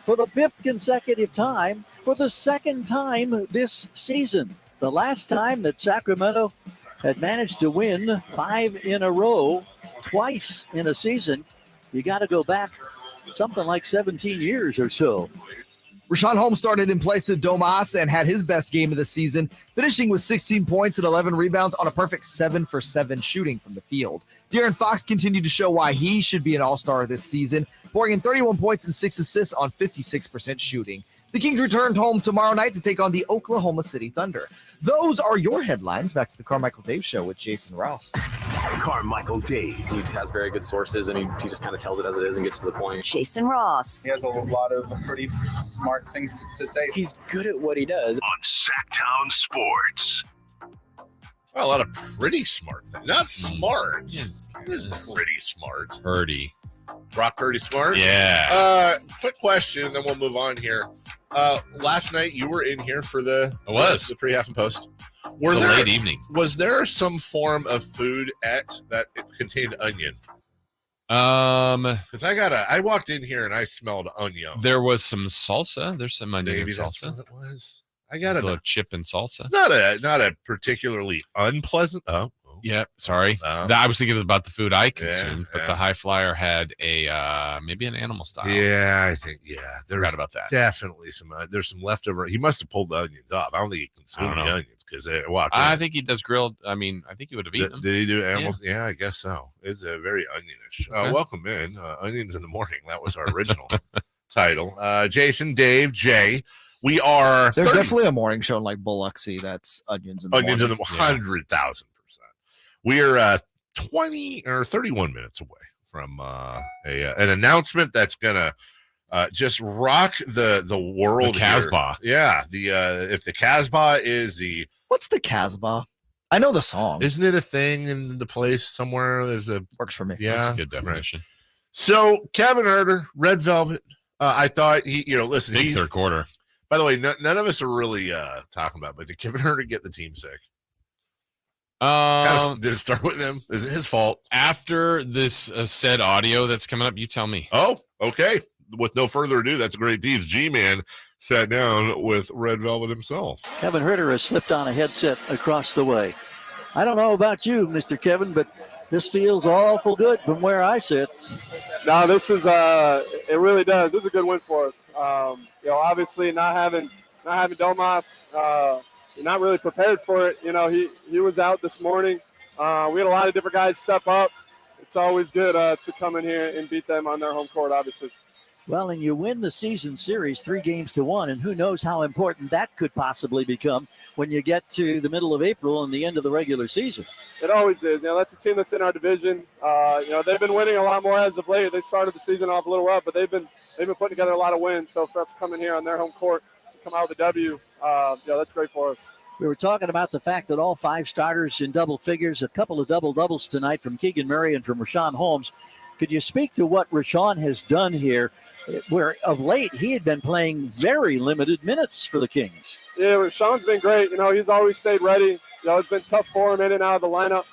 for the 5th consecutive time for the 2nd time this season. The last time that Sacramento had managed to win 5 in a row, twice in a season, you got to go back something like 17 years or so. Richaun Holmes started in place of Domas and had his best game of the season, finishing with 16 points and 11 rebounds on a perfect 7 for 7 shooting from the field. De'Aaron Fox continued to show why he should be an all-star this season, pouring in 31 points and 6 assists on 56% shooting. The Kings returned home tomorrow night to take on the Oklahoma City Thunder. Those are your headlines. Back to the Carmichael Dave Show with Jason Ross. Carmichael Dave. He has very good sources, and he just kind of tells it as it is and gets to the point. Jason Ross. He has a lot of pretty smart things to say. He's good at what he does. On Sactown Sports. Well, a lot of pretty smart things. Not smart. He's pretty smart. Purdy. Brock Purdy smart? Yeah. Quick question, and then we'll move on here. Last night you were in here for the pre-half and post. Was a late evening. Was there some form of food that it contained onion? Because I walked in here and I smelled onion. There was some salsa. There's some onion and Maybe salsa. That's what it was. I got a little chip and salsa. Not a particularly unpleasant. Yeah, sorry. I was thinking about the food I consumed, but the High Flyer had a maybe an animal style. Yeah, I think Forgot about that. Definitely some. There's some leftover. He must have pulled the onions off. I don't think he consumed the onions because they walked. I think he does grilled. I mean, I think he would have eaten them. Did he do animals? Yeah, I guess so. It's a very onionish. Okay. Welcome in, Onions in the Morning. That was our original title. Jason, Dave, Jay. We are. There's definitely a morning show in like Biloxi that's onions in the morning. 100,000%. We are 20 or 31 minutes away from an announcement that's gonna just rock the world. The Casbah. Yeah. If the Casbah is the what's the Casbah? I know the song. Isn't it a thing in the place somewhere? There's a works for me. Yeah, that's a good definition. Right. So Kevin Huerter, Red Velvet. I thought listen, big third quarter. By the way, none of us are really talking about, but did Kevin Huerter get the team sick? Did it start with him? Is it his fault? After this said audio that's coming up, you tell me. Oh, okay. With no further ado, that's great deeds. G-Man sat down with Red Velvet himself. Kevin Huerter has slipped on a headset across the way. I don't know about you, Mr. Kevin, but this feels awful good from where I sit. No, this is it really does. This is a good win for us. Obviously not having Domas, you're not really prepared for it. He was out this morning. We had a lot of different guys step up. It's always good to come in here and beat them on their home court, obviously. Well, and you win the season series 3-1, and who knows how important that could possibly become when you get to the middle of April and the end of the regular season. It always is. That's a team that's in our division. They've been winning a lot more as of late. They started the season off a little rough, but they've been putting together a lot of wins. So for us to come in here on their home court, come out with a W, that's great for us. We were talking about the fact that all 5 starters in double figures, a couple of double-doubles tonight from Keegan Murray and from Richaun Holmes. Could you speak to what Richaun has done here, where of late he had been playing very limited minutes for the Kings? Yeah, Richaun's been great. He's always stayed ready. It's been tough for him in and out of the lineup.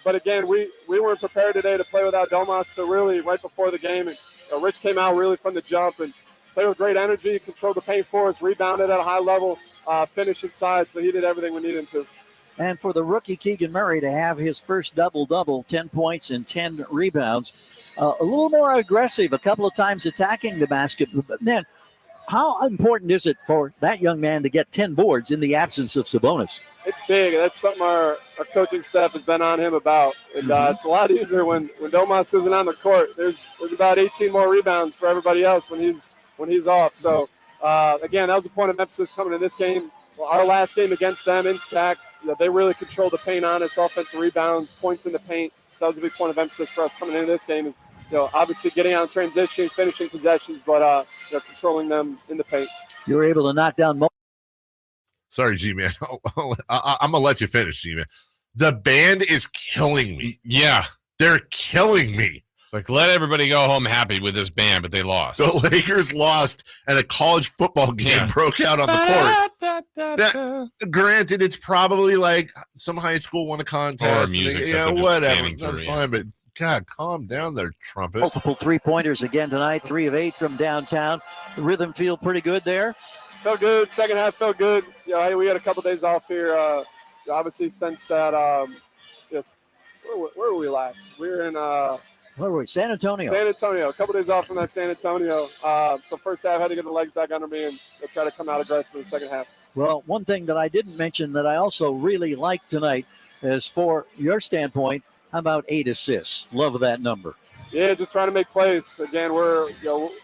But again, we weren't prepared today to play without Domas. So really, right before the game, and Rich came out really from the jump, and played with great energy, controlled the paint for us, rebounded at a high level, finished inside. So he did everything we needed him to. And for the rookie Keegan Murray to have his first double-double, 10 points and 10 rebounds, a little more aggressive, a couple of times attacking the basket. But man, how important is it for that young man to get 10 boards in the absence of Sabonis? It's big. That's something our coaching staff has been on him about. And it's a lot easier when Domas isn't on the court. There's about 18 more rebounds for everybody else when he's off. So, again, that was a point of emphasis coming in this game. Well, our last game against them in Sac, they really controlled the paint on us, offensive rebounds, points in the paint. So that was a big point of emphasis for us coming into this game. Is, obviously getting on transition, finishing possessions, but controlling them in the paint. You were able to knock down. Sorry, G-Man. I'm going to let you finish, G-Man. The band is killing me. Yeah. They're killing me. It's like, let everybody go home happy with this band, but they lost. The Lakers lost, and a college football game broke out on the court. Now, granted, it's probably like some high school won a contest. Or music. Yeah, whatever. That's fine, but God, calm down there, Trumpet. Multiple three-pointers again tonight, 3 of 8 from downtown. The rhythm feel pretty good there? Felt good. Second half felt good. We had a couple days off here. Obviously, since that, where were we last? We were in where were we? San Antonio. San Antonio. A couple days off from that San Antonio. So first half, I had to get the legs back under me and try to come out aggressive in the second half. Well, one thing that I didn't mention that I also really liked tonight is, for your standpoint, how about 8 assists? Love that number. Yeah, just trying to make plays. Again, we're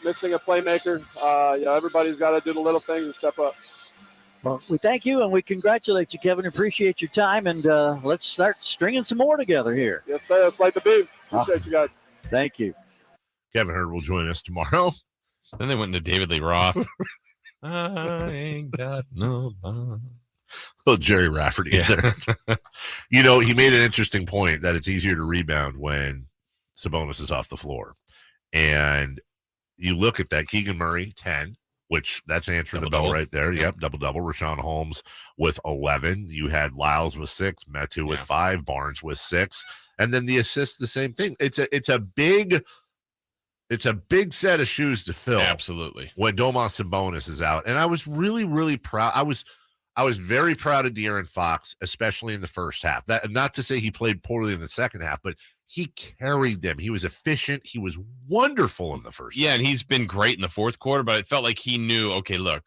missing a playmaker. Everybody's got to do the little things and step up. Well, we thank you and we congratulate you, Kevin. Appreciate your time, and let's start stringing some more together here. Yes, sir. Let's light the beam. Appreciate you guys. Thank you. Kevin Huerter will join us tomorrow. Then they went into David Lee Roth. I ain't got no bond. Little Jerry Rafferty in there. He made an interesting point that it's easier to rebound when Sabonis is off the floor. And you look at that, Keegan Murray, 10, which that's answering the bell right there. Yep, double-double. Rashawn Holmes with 11. You had Lyles with 6, Metu with 5, Barnes with 6. And then the assists, the same thing. It's a big set of shoes to fill. Absolutely. When Domantas Sabonis is out. And I was really, really proud. I was very proud of De'Aaron Fox, especially in the first half. That, not to say he played poorly in the second half, but he carried them. He was efficient. He was wonderful in the first half. And he's been great in the fourth quarter, but it felt like he knew, okay, look,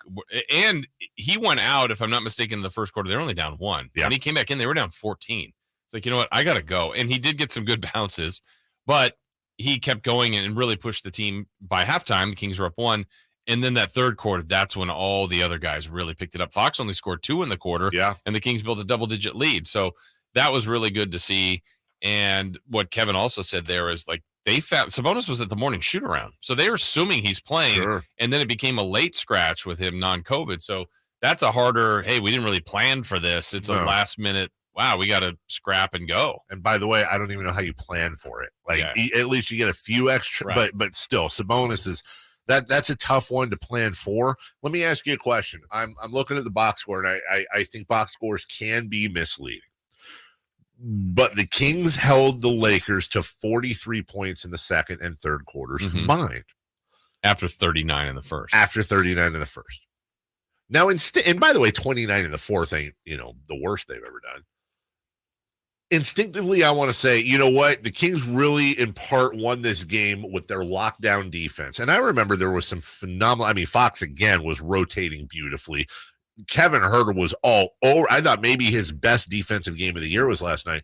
and he went out, if I'm not mistaken, in the first quarter. They were only down 1. Yeah. When he came back in, they were down 14. It's like, you know what? I got to go. And he did get some good bounces, but he kept going and really pushed the team. By halftime, the Kings were up 1. And then that third quarter, that's when all the other guys really picked it up. Fox only scored 2 in the quarter, and the Kings built a double-digit lead. So that was really good to see. And what Kevin also said there is, like, they found Sabonis was at the morning shoot around, so they were assuming he's playing, and then it became a late scratch with him non-COVID. So that's a harder. Hey, we didn't really plan for this. It's a last minute. Wow, we got to scrap and go. And by the way, I don't even know how you plan for it. Like at least you get a few extra, but still, Sabonis is. That's a tough one to plan for. Let me ask you a question. I'm looking at the box score, and I think box scores can be misleading. But the Kings held the Lakers to 43 points in the second and third quarters combined. After 39 in the first. Now, and by the way, 29 in the fourth ain't, the worst they've ever done. Instinctively, I want to say, you know what? The Kings really, in part, won this game with their lockdown defense. And I remember there was some phenomenal. Fox, again, was rotating beautifully. Kevin Huerter was all over. I thought maybe his best defensive game of the year was last night.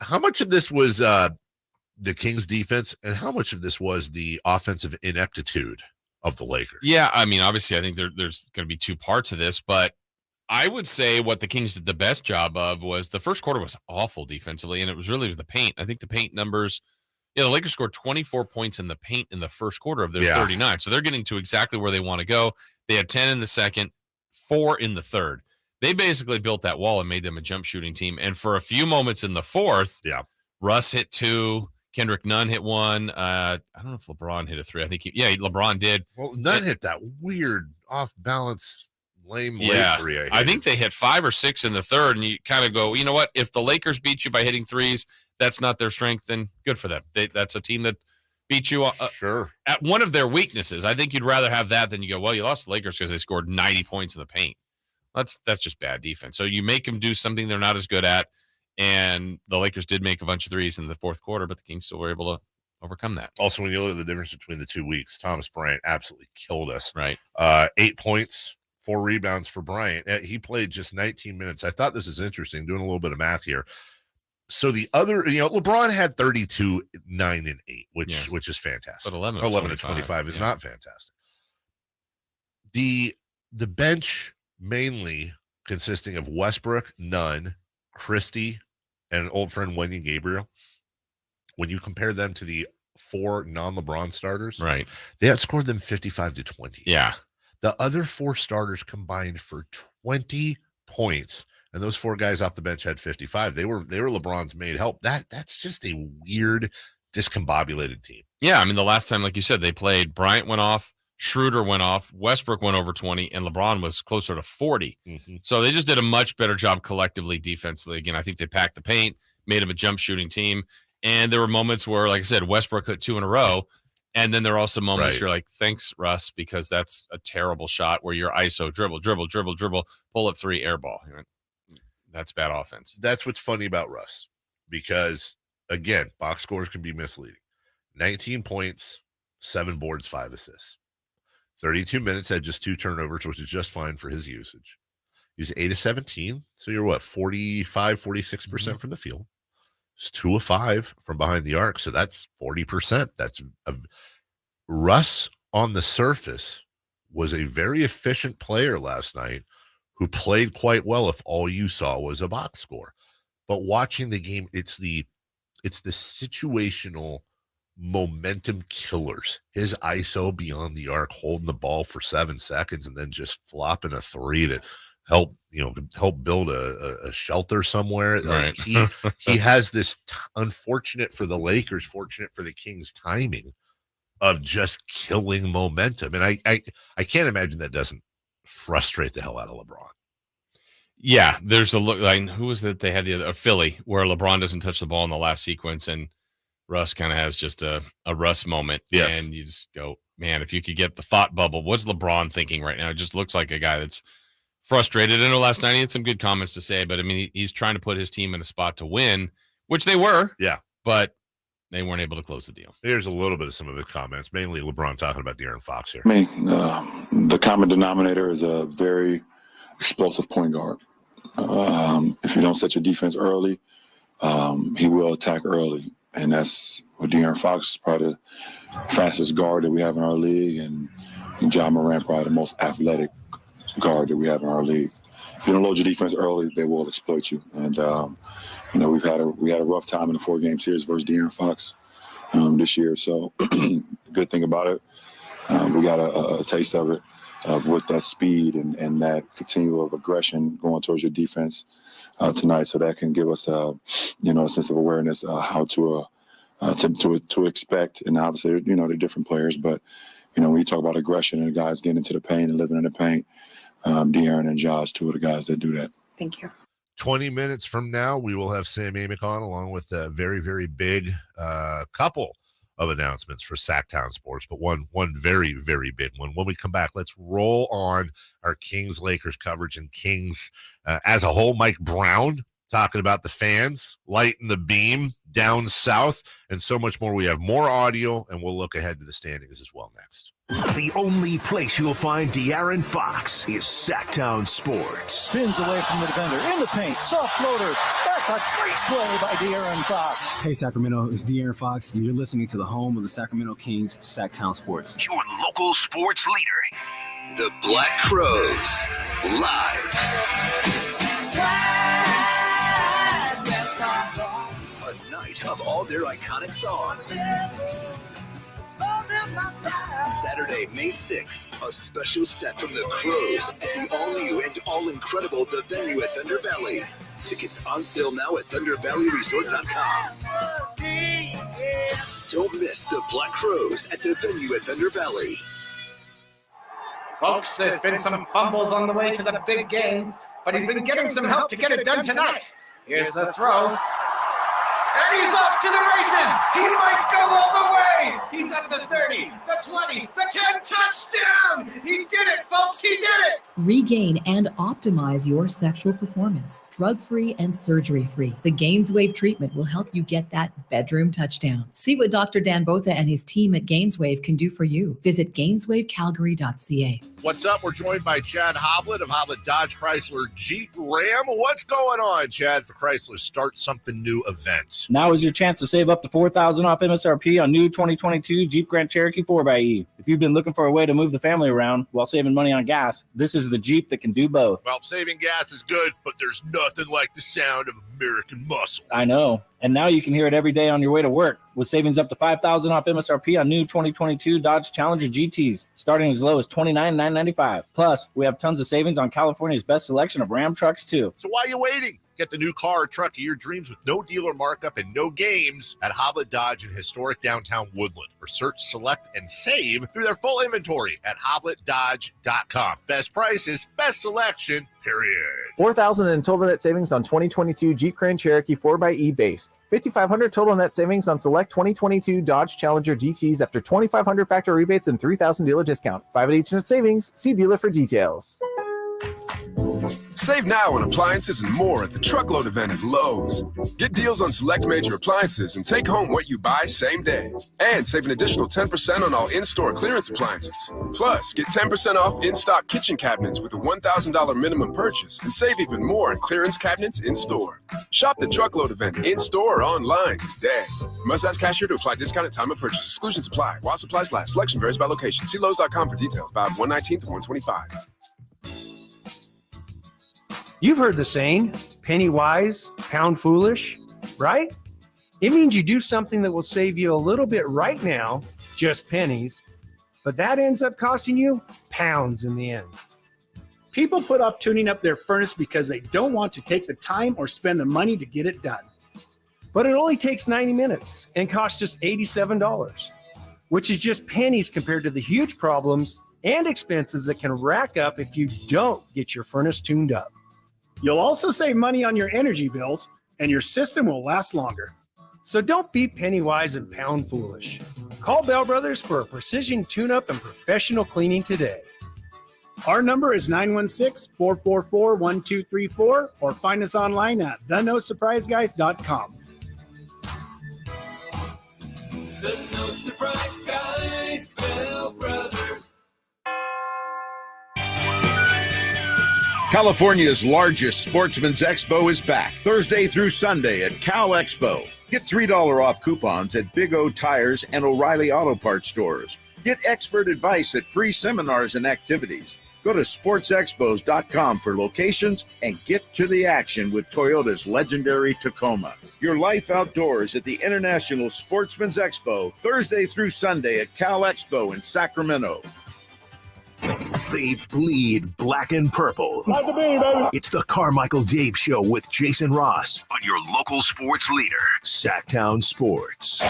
How much of this was the Kings defense, and how much of this was the offensive ineptitude of the Lakers? Yeah, obviously, I think there's going to be 2 parts of this, but I would say what the Kings did the best job of was the first quarter was awful defensively, and it was really with the paint. I think the paint numbers, the Lakers scored 24 points in the paint in the first quarter of their 39. So they're getting to exactly where they want to go. They had 10 in the second, 4 in the third. They basically built that wall and made them a jump shooting team. And for a few moments in the fourth, Russ hit 2, Kendrick Nunn hit 1. I don't know if LeBron hit a 3. I think LeBron did. Well, Nunn hit that weird off balance lame late 3. I think they hit 5 or 6 in the third, and you kind of go, you know what? If the Lakers beat you by hitting 3s, that's not their strength, then good for them. That's a team that beat you sure at one of their weaknesses. I think you'd rather have that than you go, well, you lost the Lakers because they scored 90 points in the paint. That's just bad defense. So you make them do something they're not as good at, and the Lakers did make a bunch of threes in the fourth quarter, but the Kings still were able to overcome that. Also, when you look at the difference between the 2 weeks, Thomas Bryant absolutely killed us. Right. 8 points, 4 rebounds for Bryant. He played just 19 minutes. I thought this is interesting, doing a little bit of math here. So the other, LeBron had 32, 9, and 8, which is fantastic. But 11 to 25 is not fantastic. The bench mainly consisting of Westbrook, Nunn, Christie, and old friend Wendy Gabriel. When you compare them to the 4 non-LeBron starters, right, they outscored them 55-20. Yeah. The other 4 starters combined for 20 points. And those 4 guys off the bench had 55. They were LeBron's made help. That's just a weird, discombobulated team. Yeah, I mean, the last time, like you said, they played, Bryant went off, Schroeder went off, Westbrook went over 20, and LeBron was closer to 40. Mm-hmm. So they just did a much better job collectively defensively. Again, I think they packed the paint, made them a jump shooting team. And there were moments where, like I said, Westbrook hit 2 in a row. And then there are also moments right. You're like, thanks, Russ, because that's a terrible shot where you're ISO, dribble, pull up 3, air ball. That's bad offense. That's what's funny about Russ, because, again, box scores can be misleading. 19 points, 7 boards, 5 assists. 32 minutes, had just 2 turnovers, which is just fine for his usage. He's 8 of 17, so you're what, 45, 46% from the field. It's 2 of 5 from behind the arc, so that's 40%. Russ on the surface was a very efficient player last night, who played quite well if all you saw was a box score. But watching the game, it's the situational momentum killers. His ISO beyond the arc, holding the ball for 7 seconds and then just flopping a 3 to help build a shelter somewhere. Right. He has this unfortunate for the Lakers, fortunate for the Kings timing of just killing momentum. And I can't imagine that doesn't frustrate the hell out of LeBron. Yeah, there's a look like, who was that they had the other Philly where LeBron doesn't touch the ball in the last sequence and Russ kind of has just a Russ moment. Yes. And you just go, man, if you could get the thought bubble, what's LeBron thinking right now? It just looks like a guy that's frustrated. I know last night he had some good comments to say, but I mean, he's trying to put his team in a spot to win, which they were. Yeah. But they weren't able to close the deal. Here's a little bit of some of the comments, mainly LeBron talking about De'Aaron Fox here. I mean, the common denominator is a very explosive point guard. If you don't set your defense early, he will attack early. And that's what De'Aaron Fox is probably the fastest guard that we have in our league. And John Morant probably the most athletic guard that we have in our league. If you don't load your defense early, they will exploit you. And, we had a rough time in the 4-game series versus De'Aaron Fox this year. So the good thing about it, we got a taste of it, with that speed and that continual of aggression going towards your defense tonight. So that can give us a sense of awareness how to expect. And obviously, they're different players, but when you talk about aggression and guys getting into the paint and living in the paint, De'Aaron and Josh, 2 of the guys that do that. Thank you. 20 minutes from now, we will have Sam Amick on, along with a very, very big couple of announcements for Sactown Sports, but one very, very big one. When we come back, let's roll on our Kings-Lakers coverage and Kings as a whole. Mike Brown talking about the fans, lighting the beam down south, and so much more. We have more audio, and we'll look ahead to the standings as well next. The only place you'll find De'Aaron Fox is Sactown Sports. Spins away from the defender, in the paint, soft floater. That's a great play by De'Aaron Fox. Hey, Sacramento, it's De'Aaron Fox, and you're listening to the home of the Sacramento Kings, Sactown Sports. Your local sports leader. The Black Crows, live. A night of all their iconic songs. Saturday, May 6th, a special set from the Crows at the all-new and all-incredible The Venue at Thunder Valley. Tickets on sale now at ThunderValleyResort.com. Don't miss the Black Crows at The Venue at Thunder Valley. Folks, there's been some fumbles on the way to the big game, but he's been getting some help to get it done tonight. Here's the throw. And he's off to the races. He might go all the way. He's at the 30, the 20, the 10. Touchdown. He did it, folks. He did it. Regain and optimize your sexual performance, drug-free and surgery-free. The Gainswave treatment will help you get that bedroom touchdown. See what Dr. Dan Botha and his team at Gainswave can do for you. Visit GainswaveCalgary.ca. What's up? We're joined by Chad Hoblet of Hoblet Dodge Chrysler Jeep Ram. What's going on, Chad, for Chrysler's Start Something New event? Now is your chance to save up to $4,000 off MSRP on new 2022 Jeep Grand Cherokee 4xE. If you've been looking for a way to move the family around while saving money on gas, this is the Jeep that can do both. Well, saving gas is good, but there's nothing like the sound of American muscle. I know. And now you can hear it every day on your way to work with savings up to $5,000 off MSRP on new 2022 Dodge Challenger GTs, starting as low as $29,995. Plus, we have tons of savings on California's best selection of Ram trucks, too. So why are you waiting? Get the new car or truck of your dreams with no dealer markup and no games at Hoblet Dodge in historic downtown Woodland. Or search, select, and save through their full inventory at HobletDodge.com. Best prices, best selection, period. $4,000 in total net savings on 2022 Jeep Grand Cherokee 4xE base. $5,500 total net savings on select 2022 Dodge Challenger GTs after $2,500 factor rebates and $3,000 dealer discount. 5 at each net savings. See dealer for details. Save now on appliances and more at the Truckload event at Lowe's. Get deals on select major appliances and take home what you buy same day. And save an additional 10% on all in-store clearance appliances. Plus, get 10% off in-stock kitchen cabinets with a $1,000 minimum purchase and save even more on clearance cabinets in-store. Shop the Truckload event in-store or online today. Must ask cashier to apply discount at time of purchase. Exclusions apply. While supplies last. Selection varies by location. See Lowe's.com for details. About 119 to 125. You've heard the saying, penny wise, pound foolish, right? It means you do something that will save you a little bit right now, just pennies, but that ends up costing you pounds in the end. People put off tuning up their furnace because they don't want to take the time or spend the money to get it done. But it only takes 90 minutes and costs just $87, which is just pennies compared to the huge problems and expenses that can rack up if you don't get your furnace tuned up. You'll also save money on your energy bills, and your system will last longer. So don't be penny wise and pound foolish. Call Bell Brothers for a precision tune-up and professional cleaning today. Our number is 916-444-1234, or find us online at thenosurpriseguys.com. The No Surprise Guys, Bell Brothers. California's largest sportsman's expo is back Thursday through Sunday at Cal Expo. Get $3 off coupons at Big O Tires and O'Reilly Auto Parts stores. Get expert advice at free seminars and activities. Go to sportsexpos.com for locations and get to the action with Toyota's legendary Tacoma. Your life outdoors at the International Sportsman's Expo, Thursday through Sunday at Cal Expo in Sacramento. They bleed black and purple. Like a bee, baby. It's the Carmichael Dave Show with Jason Ross on your local sports leader, Sactown Sports.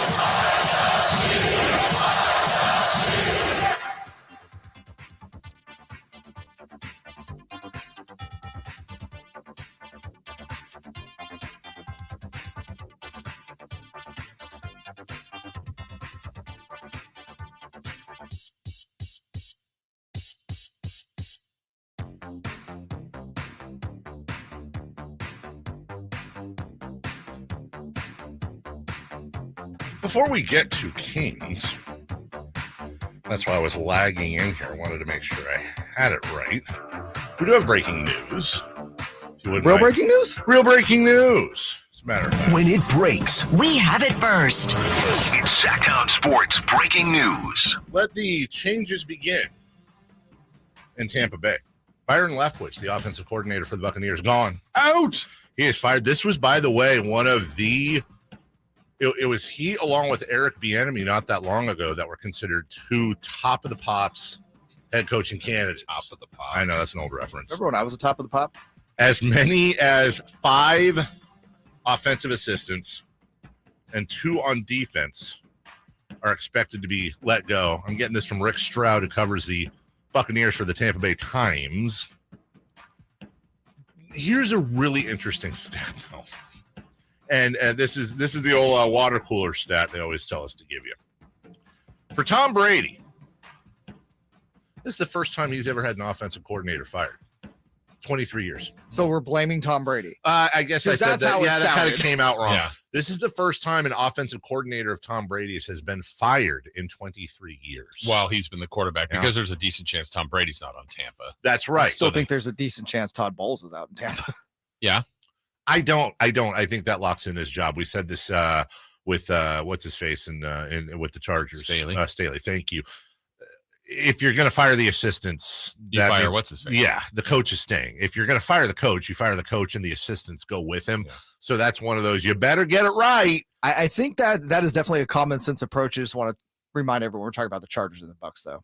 Before we get to Kings, that's why I was lagging in here. I wanted to make sure I had it right. We do have breaking news. Real breaking news? Real breaking news. As a matter of fact. When it breaks, we have it first. It's Sactown Sports breaking news. Let the changes begin in Tampa Bay. Byron Leftwich, the offensive coordinator for the Buccaneers, gone. Out! He is fired. This was, by the way, one of the... It was he, along with Eric Bieniemy, not that long ago, that were considered two top of the pops head coaching candidates. Top of the pops. I know, that's an old reference. Remember when I was the top of the pop? As many as 5 offensive assistants and 2 on defense are expected to be let go. I'm getting this from Rick Stroud, who covers the Buccaneers for the Tampa Bay Times. Here's a really interesting stat, though. And this is the old water cooler stat they always tell us to give you. For Tom Brady, this is the first time he's ever had an offensive coordinator fired. 23 years. So we're blaming Tom Brady. I guess I said that. Yeah, that kind of came out wrong. Yeah. This is the first time an offensive coordinator of Tom Brady's has been fired in 23 years. While he's been the quarterback, because there's a decent chance Tom Brady's not on Tampa. That's right. I still think there's a decent chance Todd Bowles is out in Tampa. Yeah. I don't. I think that locks in his job. We said this with what's his face and with the Chargers. Staley. Staley. Thank you. If you're going to fire the assistants, you fire what's his face. Yeah, the coach is staying. If you're going to fire the coach, you fire the coach and the assistants go with him. Yeah. So that's one of those. You better get it right. I think that is definitely a common sense approach. I just want to remind everyone we're talking about the Chargers and the Bucs, though.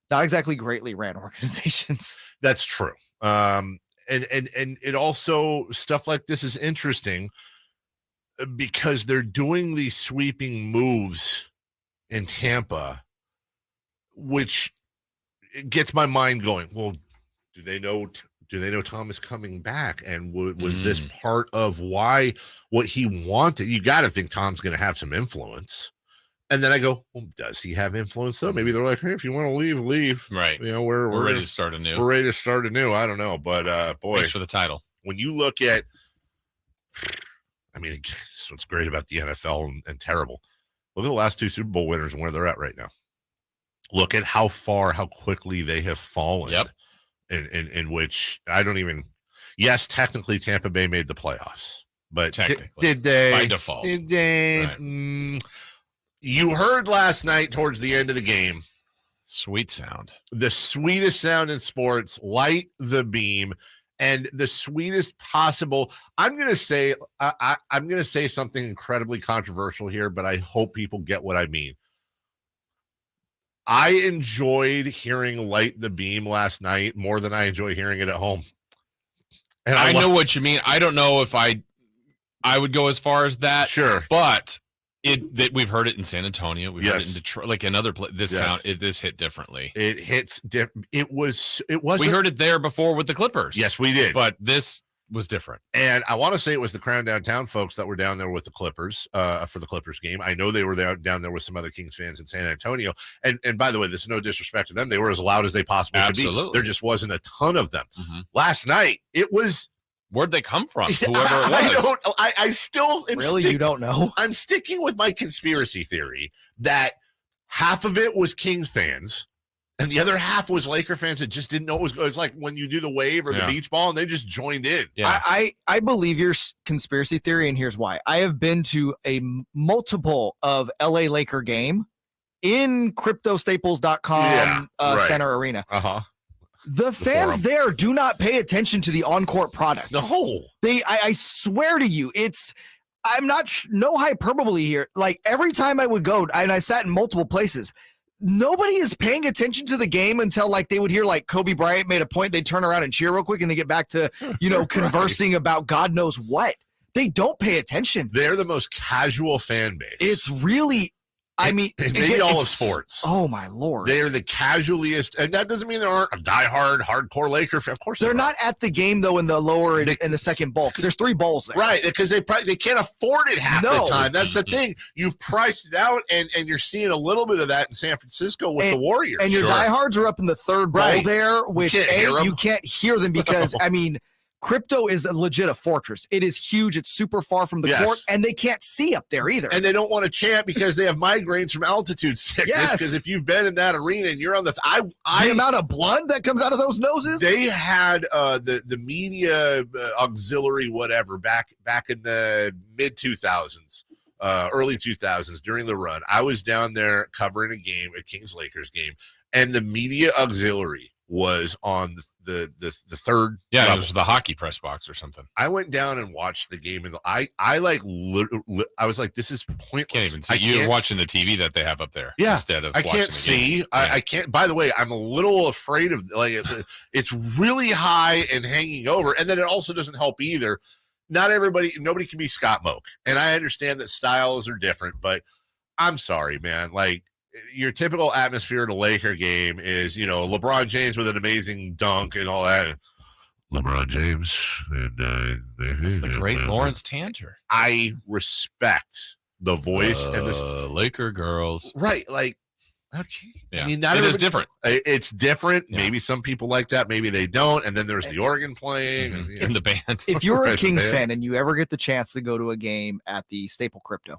Not exactly greatly ran organizations. That's true. And it also, stuff like this is interesting because they're doing these sweeping moves in Tampa, which gets my mind going. Well, do they know Tom is coming back? And was this part of what he wanted? You got to think Tom's going to have some influence. And then I go, well, does he have influence though? Maybe they're like, hey, if you want to leave, leave. Right. You know, we're ready to start anew. We're ready to start anew. I don't know, but boy, thanks for the title. When you look at, I mean, it's what's great about the NFL and terrible. Look at the last two Super Bowl winners and where they're at right now. Look at how quickly they have fallen. Yep. In which I don't even. Yes, technically Tampa Bay made the playoffs, but did they? By default. Did they? Right. You heard last night towards the end of the game. Sweet sound. The sweetest sound in sports. Light the beam, and the sweetest possible. I'm gonna say something incredibly controversial here, but I hope people get what I mean. I enjoyed hearing Light the Beam last night more than I enjoy hearing it at home. And I know what you mean. I don't know if I would go as far as that. Sure. But we've heard it in San Antonio. We've heard it in Detroit, like another place. This hit differently. It hits different. It was. We heard it there before with the Clippers. Yes, we did. But this was different. And I want to say it was the Crown Downtown folks that were down there with the Clippers for the Clippers game. I know they were down there with some other Kings fans in San Antonio. And by the way, this is no disrespect to them. They were as loud as they possibly could be. There just wasn't a ton of them. Mm-hmm. Last night, it was. Where'd they come from? Whoever it was. I still am you don't know? I'm sticking with my conspiracy theory that half of it was Kings fans and the other half was Laker fans that just didn't know it was. It's like when you do the wave or the beach ball and they just joined in. Yeah. I believe your conspiracy theory, and here's why. I have been to a multiple of LA Laker game in cryptostaples.com center arena. Uh-huh. The fans there do not pay attention to the on-court product. No. I swear to you, I'm not, no hyperbole here. Like every time I would go, and I sat in multiple places, nobody is paying attention to the game until like they would hear like Kobe Bryant made a point. They turn around and cheer real quick and they get back to, conversing about God knows what. They don't pay attention. They're the most casual fan base. It's really, maybe all of sports. Oh my Lord. They're the casualest. And that doesn't mean there aren't a diehard, hardcore Laker fan. Of course they're not at the game though in the lower in the second bowl because there's 3 bowls there. Right. Because they can't afford it half the time. That's the thing. You've priced it out and you're seeing a little bit of that in San Francisco with the Warriors. And your diehards are up in the 3rd bowl there, which you can't hear them because crypto is legit a fortress. It is huge. It's super far from the court, and they can't see up there either. And they don't want to chant because they have migraines from altitude sickness. Because if you've been in that arena and you're on the amount of blood that comes out of those noses. They had the media auxiliary whatever back in the mid 2000s, early 2000s during the run. I was down there covering a game, a Kings Lakers game, and the media auxiliary was on the 3rd level. It was the hockey press box or something. I went down and watched the game, and I was like, this is pointless. Can't even see. You're watching the TV that they have up there instead of I can't see. I can't. By the way, I'm a little afraid of it's really high and hanging over, and then it also doesn't help either. Nobody can be Scott Moak, and I understand that styles are different, but I'm sorry, man. Like, your typical atmosphere at a Laker game is, LeBron James with an amazing dunk and all that. LeBron James and It's the great Lawrence Tanter. I respect the voice and this Laker girls. Right, like okay. Yeah. I mean, not it is everybody- different. It's different. Yeah. Maybe some people like that. Maybe they don't. And then there's the organ playing In the band. If you're a Right, Kings man. fan and you ever get the chance to go to a game at the Staple Crypto,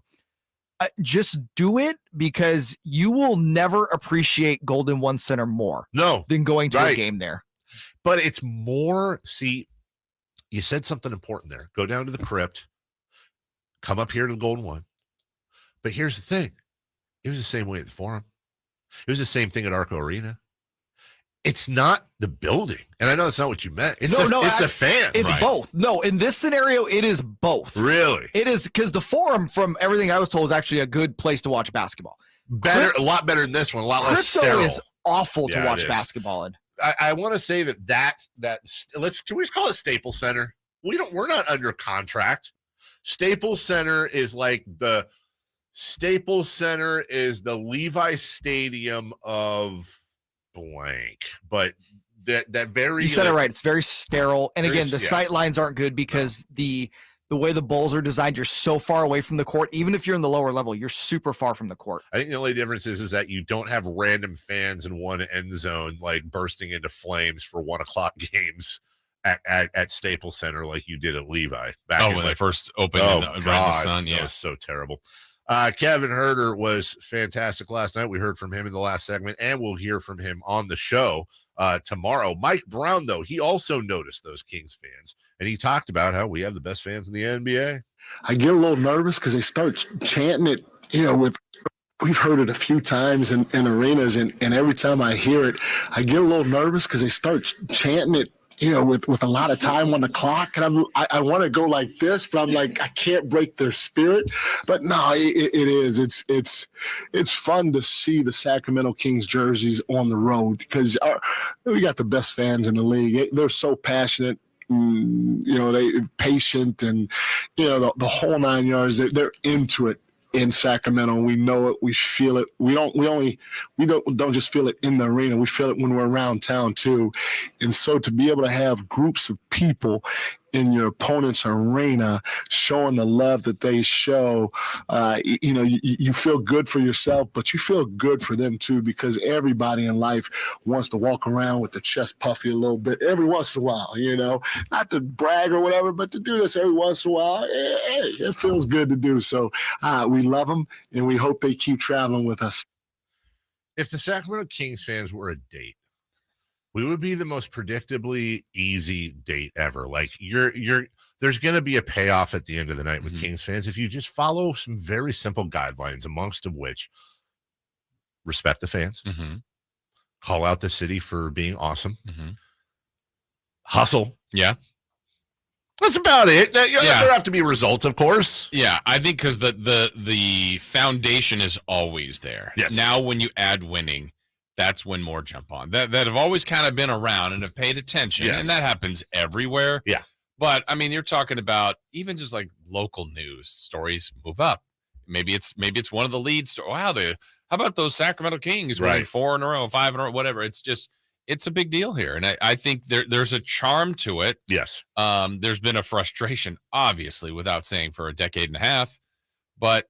just do it because you will never appreciate Golden One Center more than going to a right. game there. But it's more. See, you said something important there. Go down to the crypt. Come up here to the Golden One. But here's the thing. It was the same way at the Forum. It was the same thing at Arco Arena. It's not the building. And I know that's not what you meant. It's the fans. It's both. No, in this scenario, it is both. Really? It is because the Forum, from everything I was told, is actually a good place to watch basketball. A lot better than this one. A lot less Crypto sterile. is awful to Yeah, it watch is. basketball in. I want to say that can we just call it Staples Center? We're not under contract. Staples Center is like the Levi Stadium of blank, but that very You said it right. It's very sterile. And Very- again, the yeah. sight lines aren't good because the way the bowls are designed, you're so far away from the court. Even if you're in the lower level, you're super far from the court. I think the only difference is that you don't have random fans in one end zone like bursting into flames for 1:00 games at Staples Center like you did at Levi back in when like, they first opened in the God, sun. that Yeah. was so terrible. Kevin Huerter was fantastic last night. We heard from him in the last segment, and we'll hear from him on the show tomorrow. Mike Brown, though, he also noticed those Kings fans, and he talked about how we have the best fans in the NBA. I get a little nervous because they start chanting it, we've heard it a few times in arenas, and every time I hear it, I get a little nervous because they start chanting it, with a lot of time on the clock. And I want to go like this, but I'm like, I can't break their spirit. But no, it is. It's fun to see the Sacramento Kings jerseys on the road because we got the best fans in the league. They're so passionate. They patient and the whole 9 yards. They're into it in Sacramento. We know it. We feel it. We don't just feel it in the arena. We feel it when we're around town too. And so to be able to have groups of people in your opponent's arena showing the love that they show, you feel good for yourself, but you feel good for them too, because everybody in life wants to walk around with their chest puffy a little bit every once in a while, not to brag or whatever, but to do this every once in a while, it feels good to do. So we love them and we hope they keep traveling with us. If the Sacramento Kings fans were a date, we would be the most predictably easy date ever. Like there's going to be a payoff at the end of the night with Kings fans if you just follow some very simple guidelines, amongst of which respect the fans, call out the city for being awesome, hustle. Yeah. That's about it. There have to be results, of course. Yeah, I think because the foundation is always there. Yes. Now when you add winning, that's when more jump on that have always kind of been around and have paid attention. Yes. And that happens everywhere. Yeah. But I mean, you're talking about even just like local news stories move up. Maybe it's one of the lead stories. Wow, how about those Sacramento Kings winning 4 in a row, 5 in a row, whatever. It's a big deal here. And I think there's a charm to it. Yes. There's been a frustration, obviously, without saying, for a decade and a half. But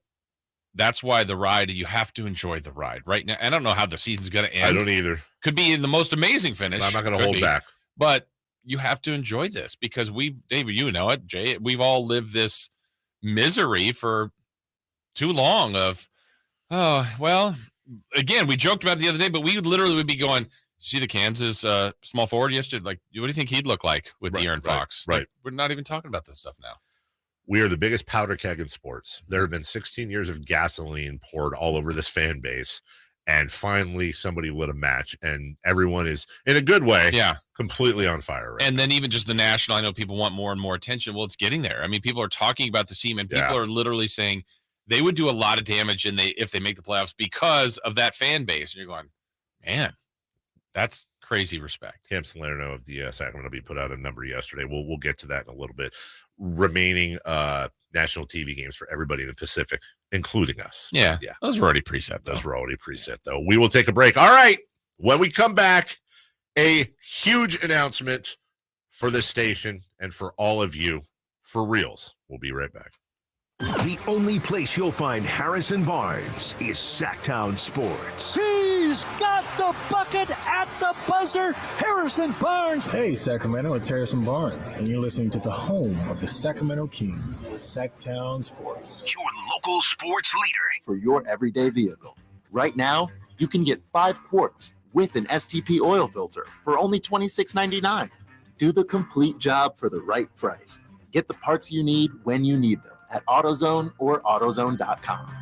that's why the ride, you have to enjoy the ride right now. I don't know how the season's going to end. I don't either. Could be the most amazing finish. I'm not going to hold back. But you have to enjoy this because David, you know it, Jay, we've all lived this misery for too long of, again, we joked about it the other day, but we literally would be going, see the Kansas small forward yesterday? Like, what do you think he'd look like with De'Aaron Fox? Right. Like, we're not even talking about this stuff now. We are the biggest powder keg in sports. There have been 16 years of gasoline poured all over this fan base, and finally somebody lit a match, and everyone is, in a good way, completely on fire right And now. then even just the national, I know people want more and more attention. Well, it's getting there. I mean, people are talking about the team, and people are literally saying they would do a lot of damage if they make the playoffs because of that fan base. And you're going, man, that's crazy respect. Cam Salerno of the Sacramento Bee put out a number yesterday. We'll get to that in a little bit. Remaining national TV games for everybody in the Pacific, including us. Yeah. Those were already preset, though. We will take a break. All right. When we come back, a huge announcement for this station and for all of you. For reals. We'll be right back. The only place you'll find Harrison Barnes is Sactown Sports. He's got the bucket at the buzzer. Harrison Barnes. Hey, Sacramento, it's Harrison Barnes, and you're listening to the home of the Sacramento Kings, Sactown Sports. Your local sports leader. For your everyday vehicle. Right now, you can get 5 quarts with an STP oil filter for only $26.99. Do the complete job for the right price. Get the parts you need when you need them at AutoZone or AutoZone.com.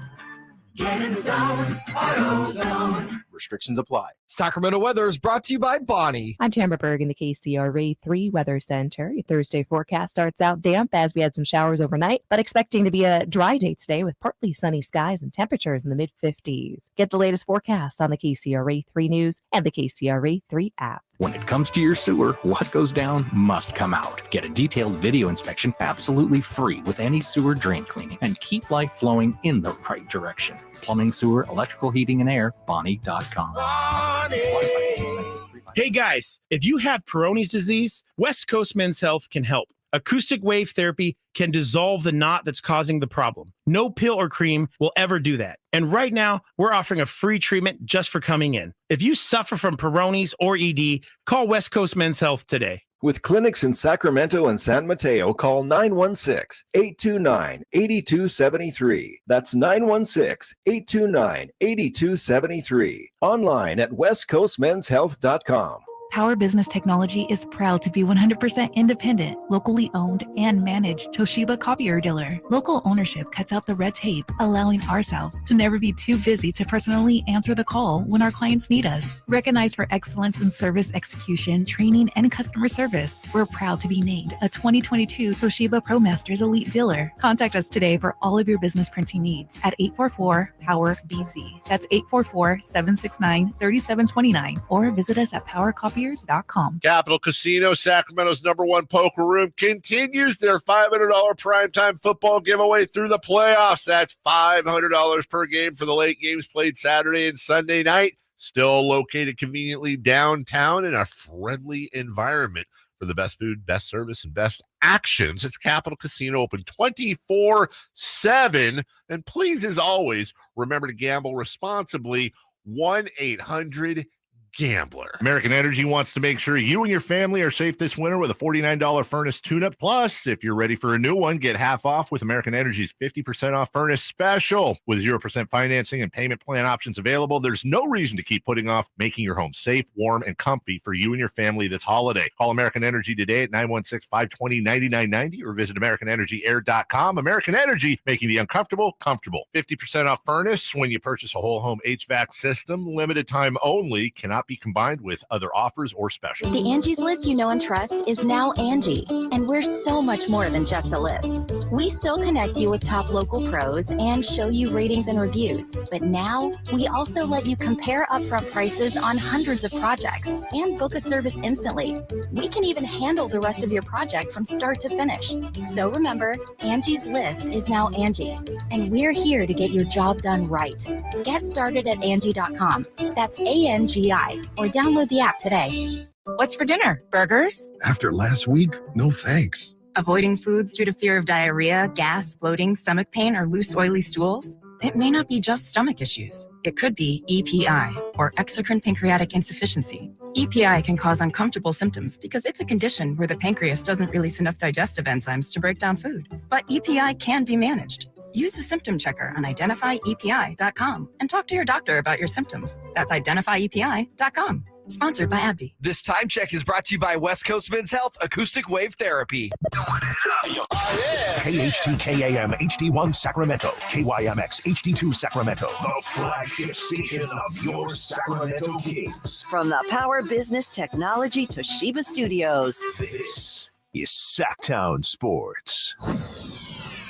Get in the zone, AutoZone. Restrictions apply. Sacramento weather is brought to you by Bonnie. I'm Tamara Berg in the KCRA 3 Weather Center. Your Thursday forecast starts out damp as we had some showers overnight, but expecting to be a dry day today with partly sunny skies and temperatures in the mid-50s. Get the latest forecast on the KCRA 3 News and the KCRA 3 app. When it comes to your sewer, what goes down must come out. Get a detailed video inspection absolutely free with any sewer drain cleaning and keep life flowing in the right direction. Plumbing, sewer, electrical, heating, and air, Bonnie.com. Hey guys, if you have Peyronie's disease, West Coast Men's Health can help. Acoustic wave therapy can dissolve the knot that's causing the problem. No pill or cream will ever do that. And right now, we're offering a free treatment just for coming in. If you suffer from Peyronie's or ED, call West Coast Men's Health today. With clinics in Sacramento and San Mateo, call 916-829-8273. That's 916-829-8273. Online at westcoastmenshealth.com. Power Business Technology is proud to be 100% independent, locally owned, and managed Toshiba copier dealer. Local ownership cuts out the red tape, allowing ourselves to never be too busy to personally answer the call when our clients need us. Recognized for excellence in service execution, training, and customer service, we're proud to be named a 2022 Toshiba ProMasters Elite Dealer. Contact us today for all of your business printing needs at 844-POWER-BZ. That's 844-769-3729, or visit us at PowerCopy. Capital Casino, Sacramento's #1 poker room, continues their $500 primetime football giveaway through the playoffs. That's $500 per game for the late games played Saturday and Sunday night. Still located conveniently downtown in a friendly environment for the best food, best service, and best actions. It's Capital Casino, open 24/7. And please, as always, remember to gamble responsibly. 1-800-GAMBLER. American Energy wants to make sure you and your family are safe this winter with a $49 furnace tune-up. Plus, if you're ready for a new one, get half off with American Energy's 50% off furnace special. With 0% financing and payment plan options available, there's no reason to keep putting off making your home safe, warm, and comfy for you and your family this holiday. Call American Energy today at 916-520-9990 or visit AmericanEnergyAir.com. American Energy, making the uncomfortable comfortable. 50% off furnace when you purchase a whole home HVAC system. Limited time only. Cannot be combined with other offers or specials. The Angie's List you know and trust is now Angie, and we're so much more than just a list. We still connect you with top local pros and show you ratings and reviews, but now we also let you compare upfront prices on hundreds of projects and book a service instantly. We can even handle the rest of your project from start to finish. So remember, Angie's List is now Angie, and we're here to get your job done right. Get started at Angie.com. That's ANGI. Or download the app today. What's for dinner? Burgers? After last week, no thanks. Avoiding foods due to fear of diarrhea, gas, bloating, stomach pain, or loose, oily stools? It may not be just stomach issues. It could be EPI, or exocrine pancreatic insufficiency. EPI can cause uncomfortable symptoms because it's a condition where the pancreas doesn't release enough digestive enzymes to break down food. But EPI can be managed. Use the symptom checker on identifyepi.com and talk to your doctor about your symptoms. That's identifyepi.com. Sponsored by AbbVie. This time check is brought to you by West Coast Men's Health Acoustic Wave Therapy. KHTKAM HD1 Sacramento, KYMX HD2 Sacramento, the flagship station of your Sacramento Kings. From the Power Business Technology Toshiba Studios. This is Sactown Sports.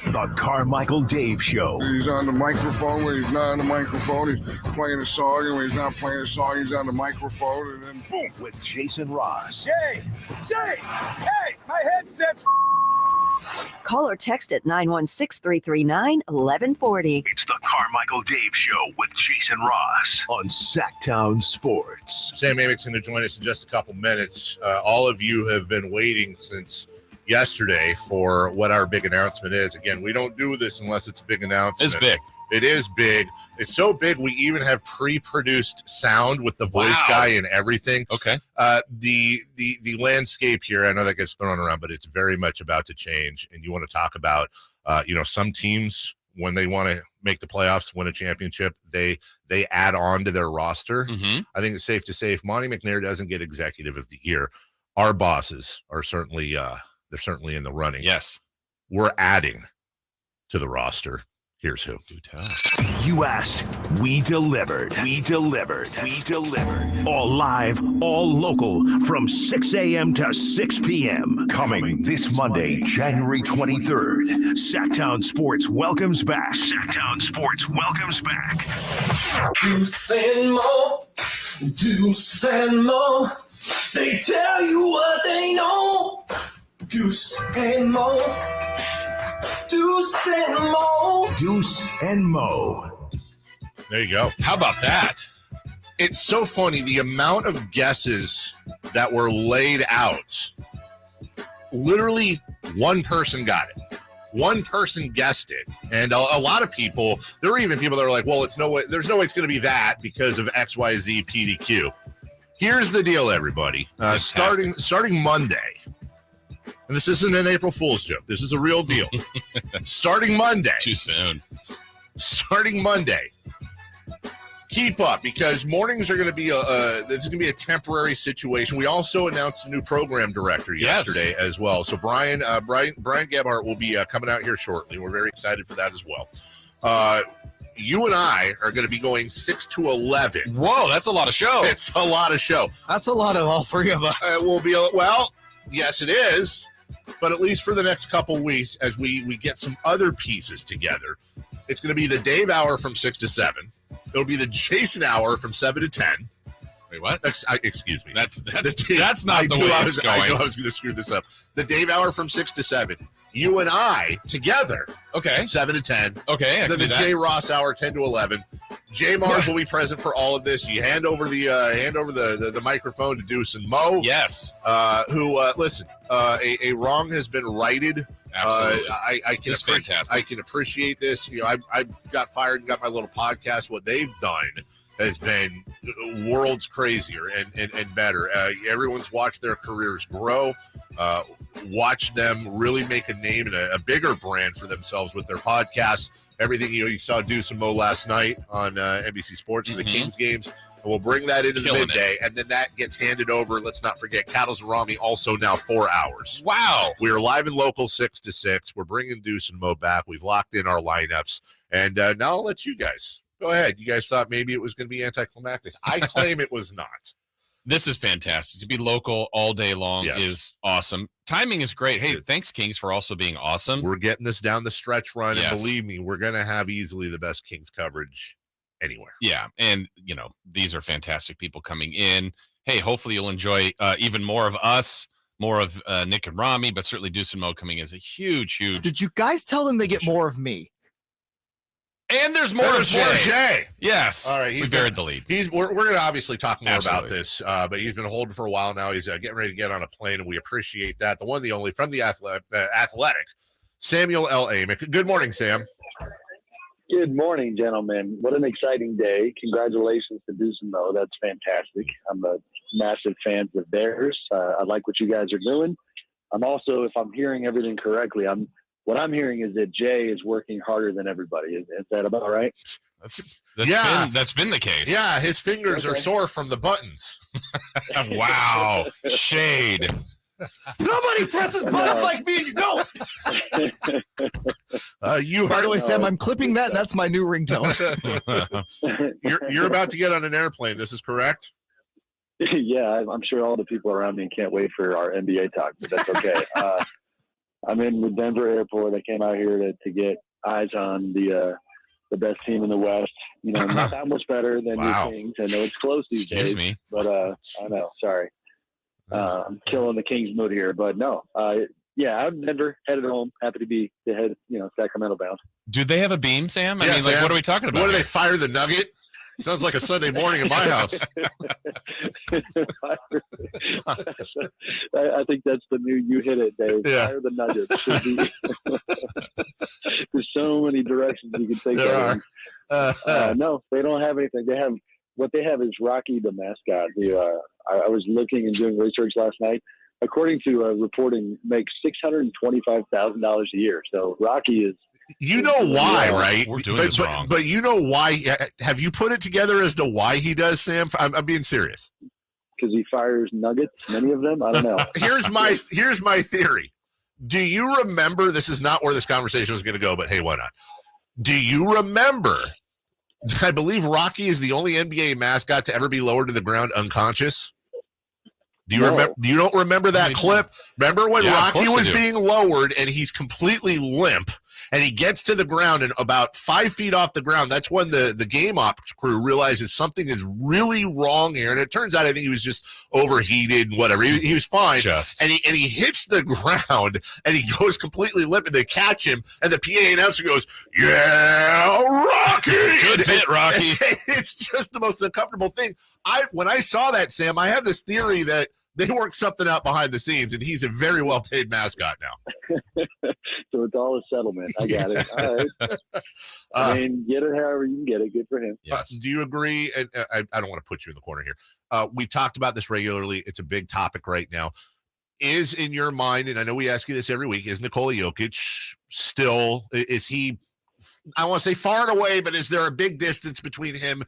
The Carmichael Dave Show. He's on the microphone when he's not on the microphone. He's playing a song, and when he's not playing a song, he's on the microphone, and then boom. With Jason Ross. Jay, hey, my headset's Call or text at 916-339-1140. It's the Carmichael Dave Show with Jason Ross on Sactown Sports. Sam Amick's going to join us in just a couple minutes. All of you have been waiting since yesterday for what our big announcement is. Again, we don't do this unless it's a big announcement. It's big. It is big. It's so big we even have pre-produced sound with the voice guy and everything. Okay. The landscape here, I know that gets thrown around, but it's very much about to change. And you want to talk about, some teams when they want to make the playoffs, win a championship, they add on to their roster. Mm-hmm. I think it's safe to say if Monty McNair doesn't get Executive of the Year, our bosses are certainly they're certainly in the running. Yes, we're adding to the roster. Here's who. Do tell. You asked, we delivered. We delivered. We delivered. All live, all local, from 6 a.m. to 6 p.m. Coming this Monday, January 23rd. Sactown Sports welcomes back. Sactown Sports welcomes back. Deuce and Mo, Deuce and Mo, they tell you what they know. Deuce and Mo, Deuce and Mo. Deuce and Mo. There you go. How about that? It's so funny, the amount of guesses that were laid out. Literally one person got it. One person guessed it. And a lot of people, there were even people that were like, well, there's no way it's going to be that because of XYZ PDQ. Here's the deal, everybody. Starting Monday, and this isn't an April Fool's joke. This is a real deal. Starting Monday. Too soon. Starting Monday. Keep up because mornings are going to be this is going to be a temporary situation. We also announced a new program director yesterday as well. So Brian Gebhardt will be coming out here shortly. We're very excited for that as well. You and I are going to be going 6 to 11. Whoa, that's a lot of show. It's a lot of show. That's a lot of all three of us. We'll be yes, it is. But at least for the next couple weeks, as we get some other pieces together, it's going to be the Dave Hour from 6 to 7. It'll be the Jason Hour from 7 to 10. Wait, what? Excuse me. That's not the way it's going. I knew I was going to screw this up. The Dave Hour from 6 to 7. You and I together. Okay. 7 to 10. Okay. Then the J Ross Hour 10 to 11. Jay Mars will be present for all of this. You hand over the microphone to Deuce and Mo. Yes. Listen, a wrong has been righted. Absolutely. It's fantastic. I can appreciate this. I got fired and got my little podcast. What they've done has been worlds crazier and better. Everyone's watched their careers grow. Watch them really make a name and a bigger brand for themselves with their podcasts. Everything you saw Deuce and Mo last night on NBC Sports for the Kings games. And we'll bring that into the midday, and then that gets handed over. Let's not forget Cattles and Rami also now 4 hours. Wow. We are live and local 6 to 6. We're bringing Deuce and Mo back. We've locked in our lineups, and now I'll let you guys go ahead. You guys thought maybe it was going to be anticlimactic. I claim it was not. This is fantastic. To be local all day long is awesome. Timing is great. Hey, thanks, Kings, for also being awesome. We're getting this down the stretch run, and believe me, we're going to have easily the best Kings coverage anywhere. Yeah, and, these are fantastic people coming in. Hey, hopefully you'll enjoy even more of us, more of Nick and Rami, but certainly Deuce and Mo coming is a huge. Did you guys tell them they get more of me? And there's more of Jay. Yes. All right. We buried the lead. We're going to obviously talk more about this, but he's been holding for a while now. He's getting ready to get on a plane, and we appreciate that. The one, the only, from the Athletic, Samuel L. Amick. Good morning, Sam. Good morning, gentlemen. What an exciting day. Congratulations to Deuce and Mo. That's fantastic. I'm a massive fan of theirs. I like what you guys are doing. I'm also, if I'm hearing everything correctly, what I'm hearing is that Jay is working harder than everybody. Is that about right? That's been the case. Yeah, his fingers are sore from the buttons. Wow. Shade. Nobody presses buttons like me. No. By the way, Sam, I'm clipping that. That's my new ringtone. You're about to get on an airplane. This is correct? Yeah, I'm sure all the people around me can't wait for our NBA talk, but that's okay. I'm in the Denver airport. I came out here to get eyes on the best team in the West. Not that much better than your Kings. I know it's close these days. Me. But I know. Sorry. I'm killing the Kings mood here. But no, Yeah, I'm Denver, headed home. Happy to be to head, Sacramento bound. Do they have a beam, Sam? I mean, Sam, what are we talking about? What do here? they fire the Nugget? Sounds like a Sunday morning in my house. I think that's the new you hit it, Dave. Yeah. Fire the Nuggets. Should be. There's so many directions you can take There that in. No, they don't have anything. What they have is Rocky the mascot, who I was looking and doing research last night. According to reporting, makes $625,000 a year. So Rocky is. You know why, right? We're doing this wrong. But you know why? Have you put it together as to why he does, Sam? I'm being serious. Because he fires nuggets, many of them. I don't know. Here's my theory. Do you remember? This is not where this conversation was going to go, but hey, why not? Do you remember? I believe Rocky is the only NBA mascot to ever be lowered to the ground unconscious. Do you remember? You don't remember that clip? Remember when Rocky was being lowered and he's completely limp and he gets to the ground and about 5 feet off the ground? That's when the game ops crew realizes something is really wrong here. And it turns out I think he was just overheated and whatever. He was fine. And he hits the ground and he goes completely limp and they catch him and the PA announcer goes, "Yeah, Rocky!" Good bit, Rocky. It's just the most uncomfortable thing. When I saw that, Sam, I have this theory that they worked something out behind the scenes, and he's a very well-paid mascot now. So it's all a settlement. I got it. All right. I mean, get it however you can get it. Good for him. Yes. Do you agree? And I don't want to put you in the corner here. We've talked about this regularly. It's a big topic right now. Is in your mind, and I know we ask you this every week, is Nikola Jokic still, is he, I want to say far and away, but is there a big distance between him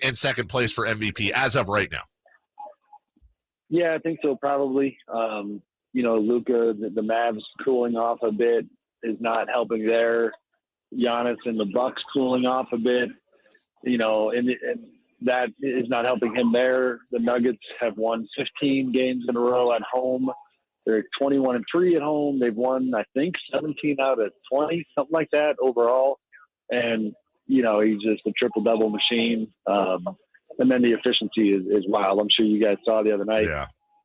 and second place for MVP as of right now? Yeah, I think so, probably. Luka, the Mavs cooling off a bit is not helping there. Giannis and the Bucks cooling off a bit, and that is not helping him there. The Nuggets have won 15 games in a row at home. They're 21-3 at home. They've won, I think, 17 out of 20, something like that overall. And, he's just a triple-double machine. And then the efficiency is wild. I'm sure you guys saw the other night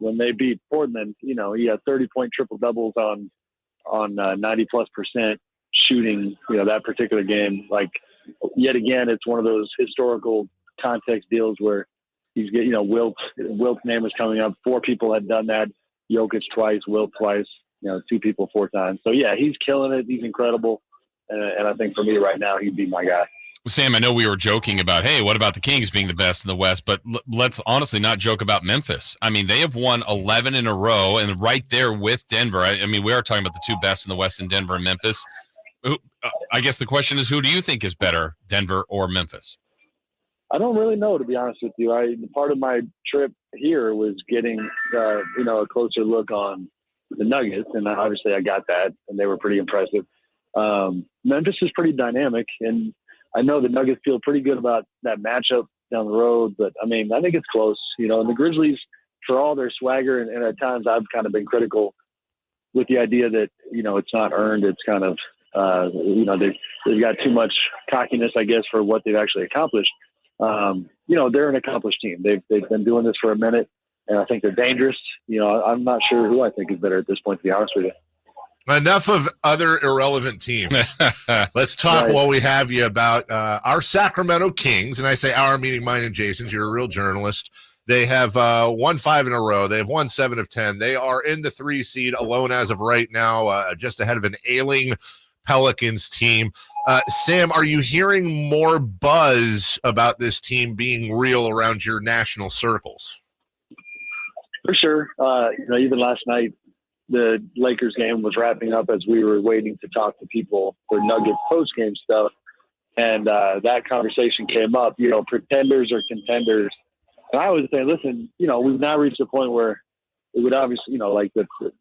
when they beat Portland. He had 30-point triple doubles on 90+% shooting. That particular game. Like yet again, it's one of those historical context deals where he's getting. Wilt's name was coming up. 4 people had done that. Jokic twice, Wilt twice. 2 people 4 times. So yeah, he's killing it. He's incredible. And I think for me right now, he'd be my guy. Sam, I know we were joking about, hey, what about the Kings being the best in the West? But let's honestly not joke about Memphis. I mean, they have won 11 in a row and right there with Denver. I mean, we are talking about the 2 best in the West in Denver and Memphis. I guess the question is, who do you think is better, Denver or Memphis? I don't really know, to be honest with you. Part of my trip here was getting, a closer look on the Nuggets, and obviously I got that, and they were pretty impressive. Memphis is pretty dynamic, and I know the Nuggets feel pretty good about that matchup down the road, but I mean, I think it's close, and the Grizzlies, for all their swagger, and at times I've kind of been critical with the idea that, it's not earned. It's kind of, they've got too much cockiness, I guess, for what they've actually accomplished. They're an accomplished team. They've been doing this for a minute, and I think they're dangerous. I'm not sure who I think is better at this point, to be honest with you. Enough of other irrelevant teams. Let's talk while we have you about our Sacramento Kings. And I say our, meaning mine and Jason's. You're a real journalist. They have won 5 in a row. They have won 7 of 10. They are in the 3 seed alone as of right now, just ahead of an ailing Pelicans team. Sam, are you hearing more buzz about this team being real around your national circles? For sure. Even last night, the Lakers game was wrapping up as we were waiting to talk to people for Nuggets post-game stuff. And that conversation came up, pretenders or contenders. And I always say, listen, we've now reached a point where it would obviously, like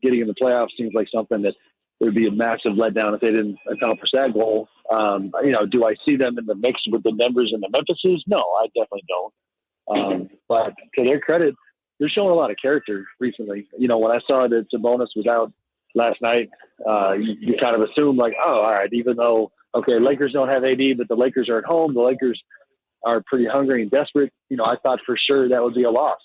getting in the playoffs seems like something that would be a massive letdown if they didn't accomplish that goal. Do I see them in the mix with the Denvers and the Memphises? No, I definitely don't. But to their credit, they're showing a lot of character recently. When I saw that Sabonis was out last night, you kind of assume like, oh, all right, even though, okay, Lakers don't have AD, but the Lakers are at home. The Lakers are pretty hungry and desperate. I thought for sure that would be a loss.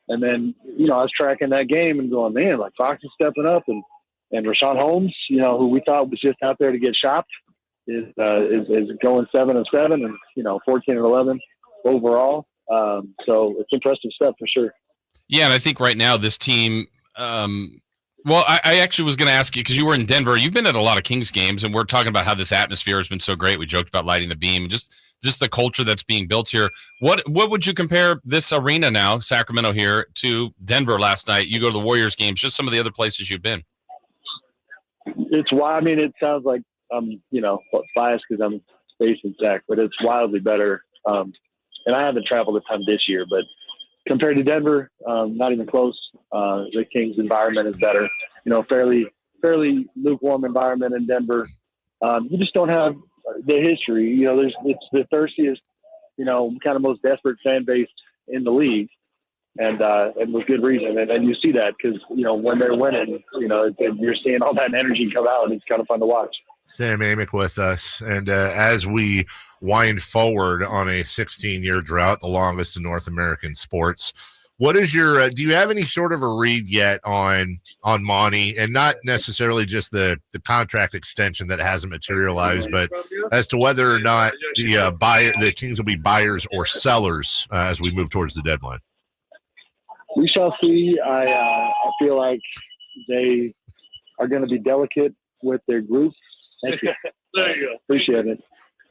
And then, I was tracking that game and going, man, like Fox is stepping up and And Rashawn Holmes, who we thought was just out there to get shopped, is going 7-7 and 14-11 overall. So it's impressive stuff for sure. Yeah, and I think right now this team. Well, I actually was going to ask you, because you were in Denver. You've been at a lot of Kings games, and we're talking about how this atmosphere has been so great. We joked about lighting the beam, just the culture that's being built here. What would you compare this arena now, Sacramento here, to Denver last night? You go to the Warriors games, just some of the other places you've been. It's why, I mean, it sounds like I'm, biased because I'm based in Sac, but it's wildly better. And I haven't traveled a ton this year, but compared to Denver, not even close. The Kings environment is better. Fairly lukewarm environment in Denver. You just don't have the history. It's the thirstiest, kind of most desperate fan base in the league, and with good reason. And you see that because when they're winning, you're seeing all that energy come out, and it's kind of fun to watch. Sam Amick with us, and as we wind forward on a 16-year drought, the longest in North American sports, what is your do you have any sort of a read yet on Monty, and not necessarily just the contract extension that hasn't materialized, but as to whether or not the Kings will be buyers or sellers as we move towards the deadline? We shall see. I feel like they are going to be delicate with their group. Thank you. There you go. Appreciate it.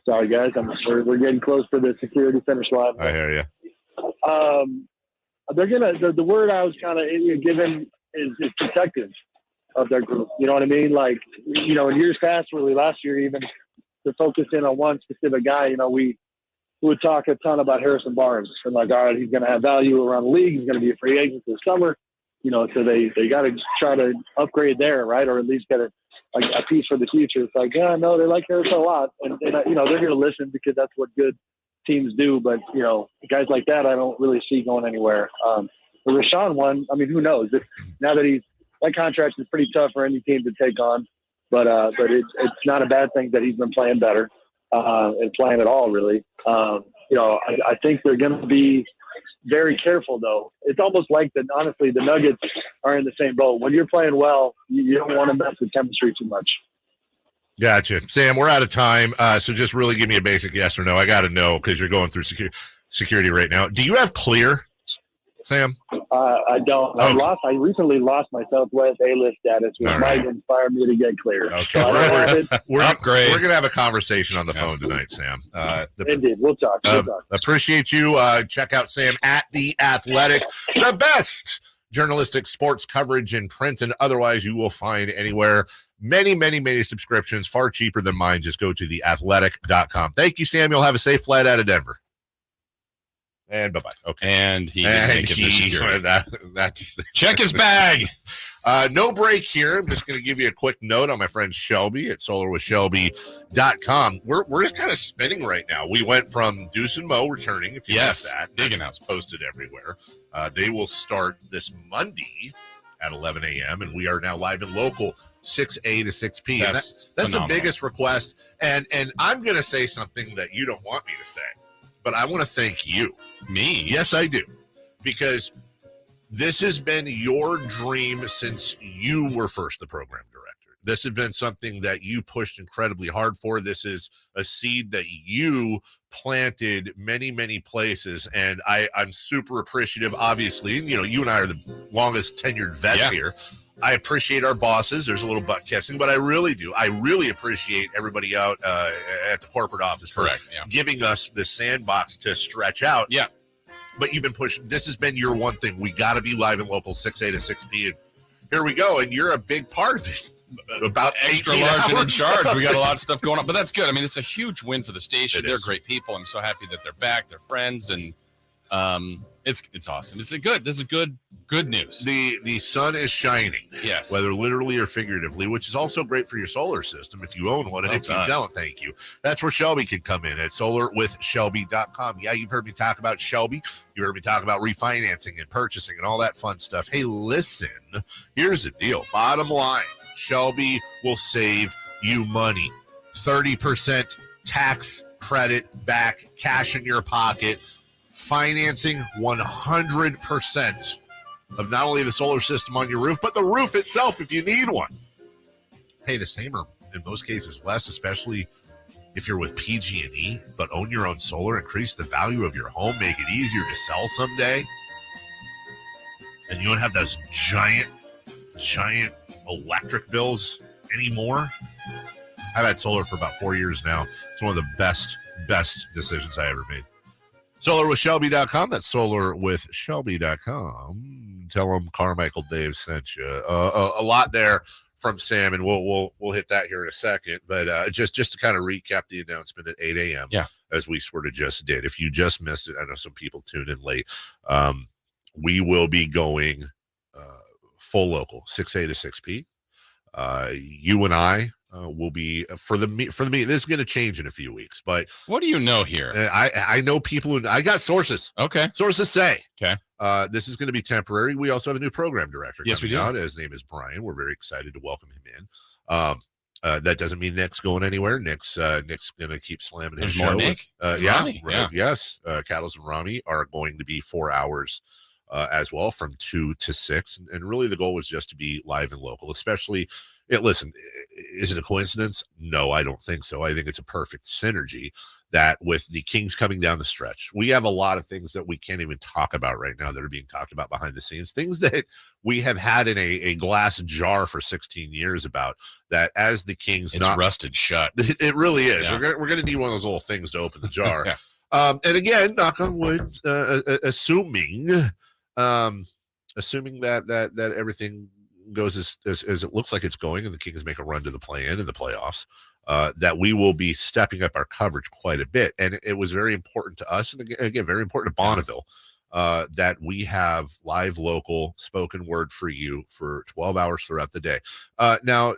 Sorry, guys. We're getting close to the security finish line. I hear you. They're gonna. The word I was kind of given is protective of their group. You know what I mean? Like, in years past, really last year even, to focus in on one specific guy. We would talk a ton about Harrison Barnes and like, all right, he's going to have value around the league. He's going to be a free agent this summer. So they got to try to upgrade there, right? Or at least get a piece for the future. It's like, yeah, no, they like Harrison a lot, and they're going to listen because that's what good teams do. But guys like that, I don't really see going anywhere. The Rashawn one, I mean, who knows? Now that that contract is pretty tough for any team to take on, but it's not a bad thing that he's been playing better and playing at all, really. I think they're going to be very careful, though. It's almost like honestly, the Nuggets are in the same boat. When you're playing well, you don't want to mess with chemistry too much. Gotcha. Sam, we're out of time, so just really give me a basic yes or no. I got to know because you're going through security right now. Do you have clear, Sam? I don't. Okay. I recently lost my Southwest A-list status, which might inspire me to get clear. Okay. So we're going to have a conversation on the phone tonight, Sam. Indeed. We'll talk. Appreciate you. Check out Sam at The Athletic, the best journalistic sports coverage in print and otherwise you will find anywhere. Many, many, many subscriptions, far cheaper than mine. Just go to theathletic.com. Thank you, Sam. You'll have a safe flight out of Denver. And bye-bye. Okay. And he didn't make it to security. That's check his bag. No break here. I'm just going to give you a quick note on my friend Shelby at solarwithshelby.com. We're just kind of spinning right now. We went from Deuce and Mo returning, if you missed that. Big announcement posted everywhere. They will start this Monday at 11 a.m. and we are now live and local 6A to 6P. That's the biggest request. And I'm going to say something that you don't want me to say, but I want to thank you. Me? Yes, I do. Because this has been your dream since you were first the program director. This has been something that you pushed incredibly hard for. This is a seed that you planted many, many places. And I'm super appreciative, obviously. And, you and I are the longest tenured vets here. I appreciate our bosses. There's a little butt kissing, but I really do. I really appreciate everybody out at the corporate office for giving us the sandbox to stretch out. Yeah. But you've been pushing. This has been your one thing. We got to be live and local 6A to 6P. And here we go. And you're a big part of it. About extra large and in charge. We got a lot of stuff going on, but that's good. I mean, it's a huge win for the station. They're great people. I'm so happy that they're back. They're friends, and it's awesome. This is good news. The sun is shining. Yes, whether literally or figuratively, which is also great for your solar system if you own one, and if you don't, thank you. That's where Shelby can come in at solarwithshelby.com. Yeah, you've heard me talk about Shelby. You heard me talk about refinancing and purchasing and all that fun stuff. Hey, listen, here's the deal. Bottom line. Shelby will save you money. 30% tax credit back, cash in your pocket, financing 100% of not only the solar system on your roof, but the roof itself if you need one. pay the same or in most cases less, especially if you're with PG&E, but own your own solar, increase the value of your home, make it easier to sell someday. And you don't have those giant electric bills anymore. I've had solar for about 4 years now. It's one of the best decisions I ever made. SolarWithShelby.com. That's SolarWithShelby.com. Tell them Carmichael Dave sent you. A lot there from Sam, and we'll hit that here in a second. But just to kind of recap the announcement at 8 a.m. Yeah. As we sort of just did. If you just missed it, I know some people tuned in late. We will be going full local, 6A to 6P. You and I will be for the meet. This is going to change in a few weeks, but what do you know here? I know people who I got sources. Okay, sources say okay. This is going to be temporary. We also have a new program director. Yes, we do. Out. His name is Brian. We're very excited to welcome him in. That doesn't mean Nick's going anywhere. Nick's going to keep slamming his show. More Nick? Rami, right, yeah. Yes. Cattles and Rami are going to be 4 hours as well, from 2 to 6. And really the goal was just to be live and local, especially, listen, is it a coincidence? No, I don't think so. I think it's a perfect synergy that with the Kings coming down the stretch, we have a lot of things that we can't even talk about right now that are being talked about behind the scenes, things that we have had in a glass jar for 16 years about that as the Kings. It's rusted shut. It really is. Yeah. We're going to need one of those little things to open the jar. Yeah. And again, knock on wood, assuming that everything goes as it looks like it's going and the Kings make a run to the play-in and the playoffs, that we will be stepping up our coverage quite a bit. And it was very important to us, and again very important to Bonneville, that we have live local spoken word for you for 12 hours throughout the day. Now,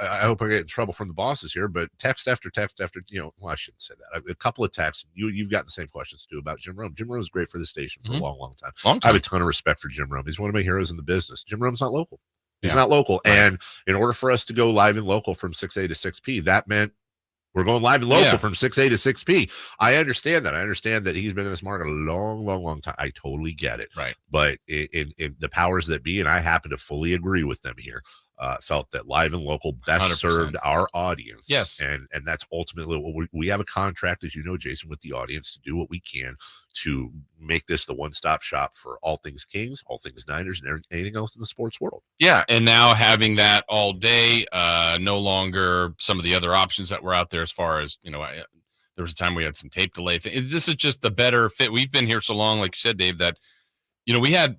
I hope I get in trouble from the bosses here, but text after text after, I shouldn't say that. A couple of texts. You've gotten the same questions too about Jim Rome. Jim Rome is great for the station for a long time. I have a ton of respect for Jim Rome. He's one of my heroes in the business. Jim Rome's not local. He's not local. Right. And in order for us to go live and local from 6A to 6P, that meant we're going live and local from 6A to 6P. I understand that. I understand that he's been in this market a long time. I totally get it. Right. But in the powers that be, and I happen to fully agree with them here, felt that live and local best 100%. Served our audience. Yes. And that's ultimately what we have a contract, as you know, Jason, with the audience to do what we can to make this the one-stop shop for all things Kings, all things Niners, and anything else in the sports world. Yeah. And now having that all day, no longer some of the other options that were out there as far as, there was a time we had some tape delay. This is just the better fit. We've been here so long, like you said, Dave, that, we had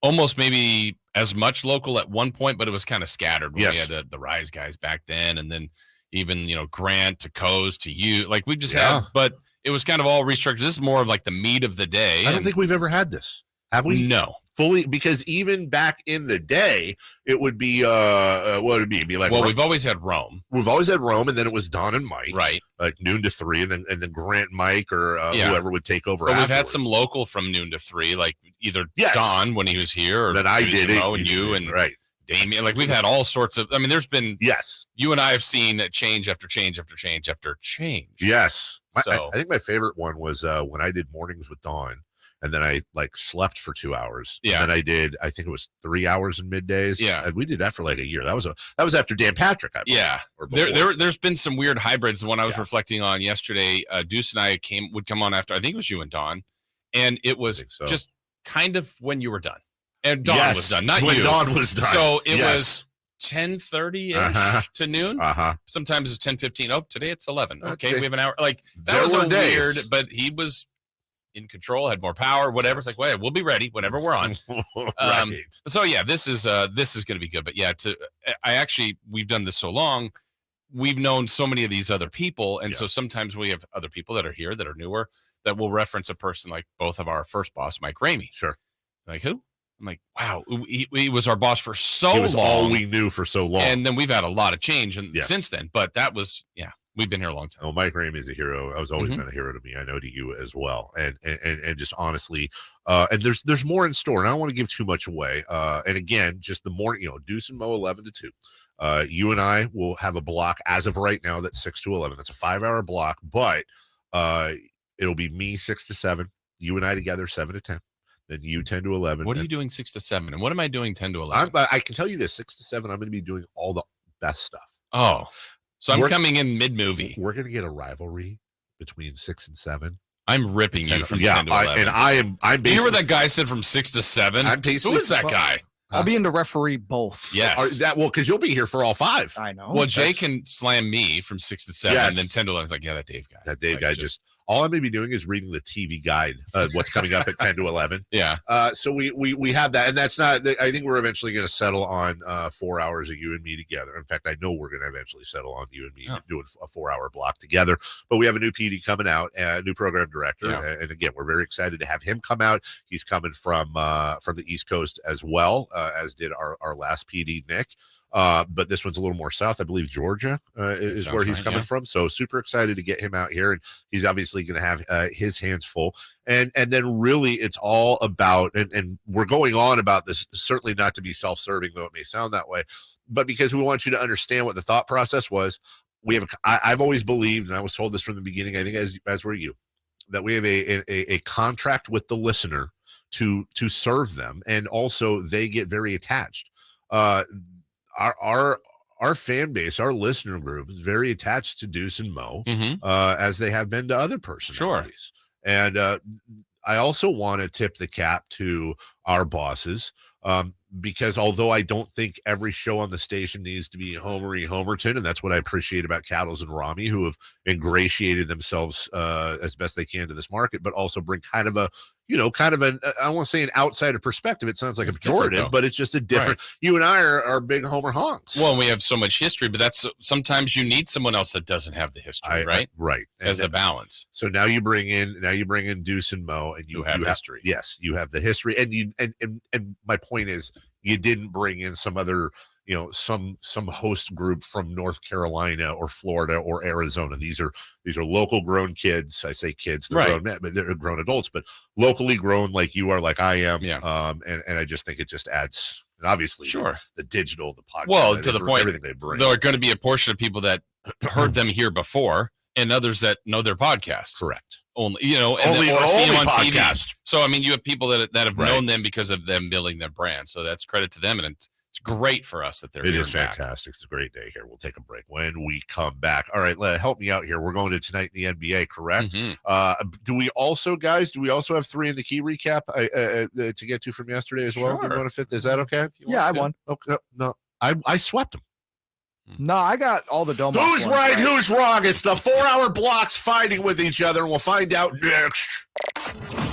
almost maybe as much local at one point, but it was kind of scattered. We had the Rise guys back then, and then even, Grant to Coase to you. Like we just had, but it was kind of all restructured. This is more of like the meat of the day. I don't think we've ever had this. Have we? No. Fully, because even back in the day, it would be what would it be? It'd be like, well, we've always had Rome. We've always had Rome, and then it was Don and Mike, right? Like noon to 3, and then Grant, Mike, or whoever would take over. But we've had some local from noon to 3, like either Don when he was here, or then I did it, and you and right. Damien. Like we've had all sorts of. I mean, there's been you and I have seen change after change after change after change. Yes, so I think my favorite one was when I did mornings with Dawn. And then I slept for 2 hours. Yeah. And then I did, I think it was 3 hours in middays. Yeah. And we did that for like a year. That was after Dan Patrick. I believe, Yeah. There's been some weird hybrids. The one I was reflecting on yesterday, Deuce and I would come on after, I think it was you and Don. And it was just kind of when you were done. And Dawn was done, not when you. Dawn was done. So it was 10:30-ish to noon. Sometimes it's 10:15. Oh, today it's 11. Okay, we have an hour. Like that was a weird, but he was in control, had more power, whatever. It's like, well, we'll be ready whenever we're on. Right. So yeah, this is going to be good. But yeah, we've done this so long, we've known so many of these other people, and so sometimes we have other people that are here that are newer that will reference a person like both of our first boss, Mike Ramey. Sure. Like who? I'm like, wow, he was our boss for so long. He was all we knew for so long, and then we've had a lot of change since then. But that was we've been here a long time. Oh, Mike Ramey is a hero. I was always been a hero to me. I know to you as well. And just honestly, and there's more in store. And I don't want to give too much away. And again, just the morning, Deuce and Mo 11 to 2. You and I will have a block as of right now that's 6 to 11. That's a 5-hour block, but it'll be me 6 to 7. You and I together 7 to 10. Then you 10 to 11. What are you doing 6 to 7? And what am I doing 10 to 11? I can tell you this: 6 to 7. I'm going to be doing all the best stuff. Oh, so I'm coming in mid-movie. We're going to get a rivalry between 6 and 7. I'm ripping you from 10 to 11. I'm basically. You hear what that guy said from 6 to 7? I'm basically. Who is that guy? I'll be in to referee both. Yes. Because you'll be here for all 5. I know. Well, Jay can slam me from 6 to 7, and then 10 to 11 is like, yeah, that Dave guy. That Dave guy just. All I'm going to be doing is reading the TV guide, what's coming up at 10 to 11. Yeah. So we have that, and that's not. I think we're eventually going to settle on 4 hours of you and me together. In fact, I know we're going to eventually settle on you and me doing a 4-hour block together. But we have a new PD coming out, a new program director, and again, we're very excited to have him come out. He's coming from the East Coast as well, as did our last PD, Nick. But this one's a little more south. I believe Georgia is where he's coming from. So super excited to get him out here. And he's obviously going to have his hands full. And then really it's all about, and we're going on about this, certainly not to be self-serving, though it may sound that way, but because we want you to understand what the thought process was. I've always believed, and I was told this from the beginning, I think as were you, that we have a contract with the listener to serve them. And also they get very attached. Our fan base, our listener group is very attached to Deuce and Mo, as they have been to other personalities. Sure. And I also want to tip the cap to our bosses, because although I don't think every show on the station needs to be Homerton, and that's what I appreciate about Cattles and Rami, who have ingratiated themselves as best they can to this market, but also bring kind of an, I won't say an outsider perspective. It sounds like a pejorative, but it's just a different. Right. You and I are big Homer honks. Well, we have so much history, but that's sometimes you need someone else that doesn't have the history, right? Right. As a balance. So now you bring in Deuce and Mo, and you have history. Yes, you have the history, and my point is, you didn't bring in some other, some host group from North Carolina or Florida or Arizona. These are local grown kids. I say kids, they're grown men, but they're grown adults, but locally grown like you are, like I am. Yeah. And I just think it just adds, and obviously the digital, the podcast. Well, to the point, everything they bring. There are going to be a portion of people that heard them here before, and others that know their podcast. Correct. Only, and only see them on podcast. TV. So, I mean, you have people that have known them because of them building their brand. So that's credit to them. And it's great for us that they're here. It is fantastic. It's a great day here. We'll take a break when we come back. All right, help me out here. We're going to tonight in the NBA, correct? Do we also have 3 in the key recap to get to from yesterday as well? Sure. We want to fit. Is that okay? Yeah, I won. Okay, no, I swept them. No, I got all the Domantas. Who's right? Who's wrong? It's the 4-hour blocks fighting with each other. We'll find out next.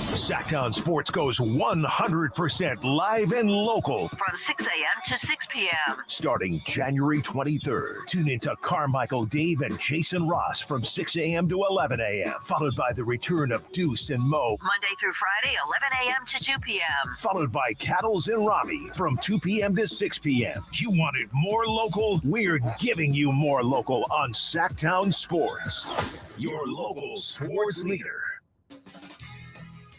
Sactown Sports goes 100% live and local from 6 a.m. to 6 p.m. starting January 23rd. Tune into Carmichael Dave and Jason Ross from 6 a.m. to 11 a.m. Followed by the return of Deuce and Mo Monday through Friday, 11 a.m. to 2 p.m. Followed by Cattles and Rami from 2 p.m. to 6 p.m. You wanted more local? We're giving you more local on Sactown Sports, your local sports leader.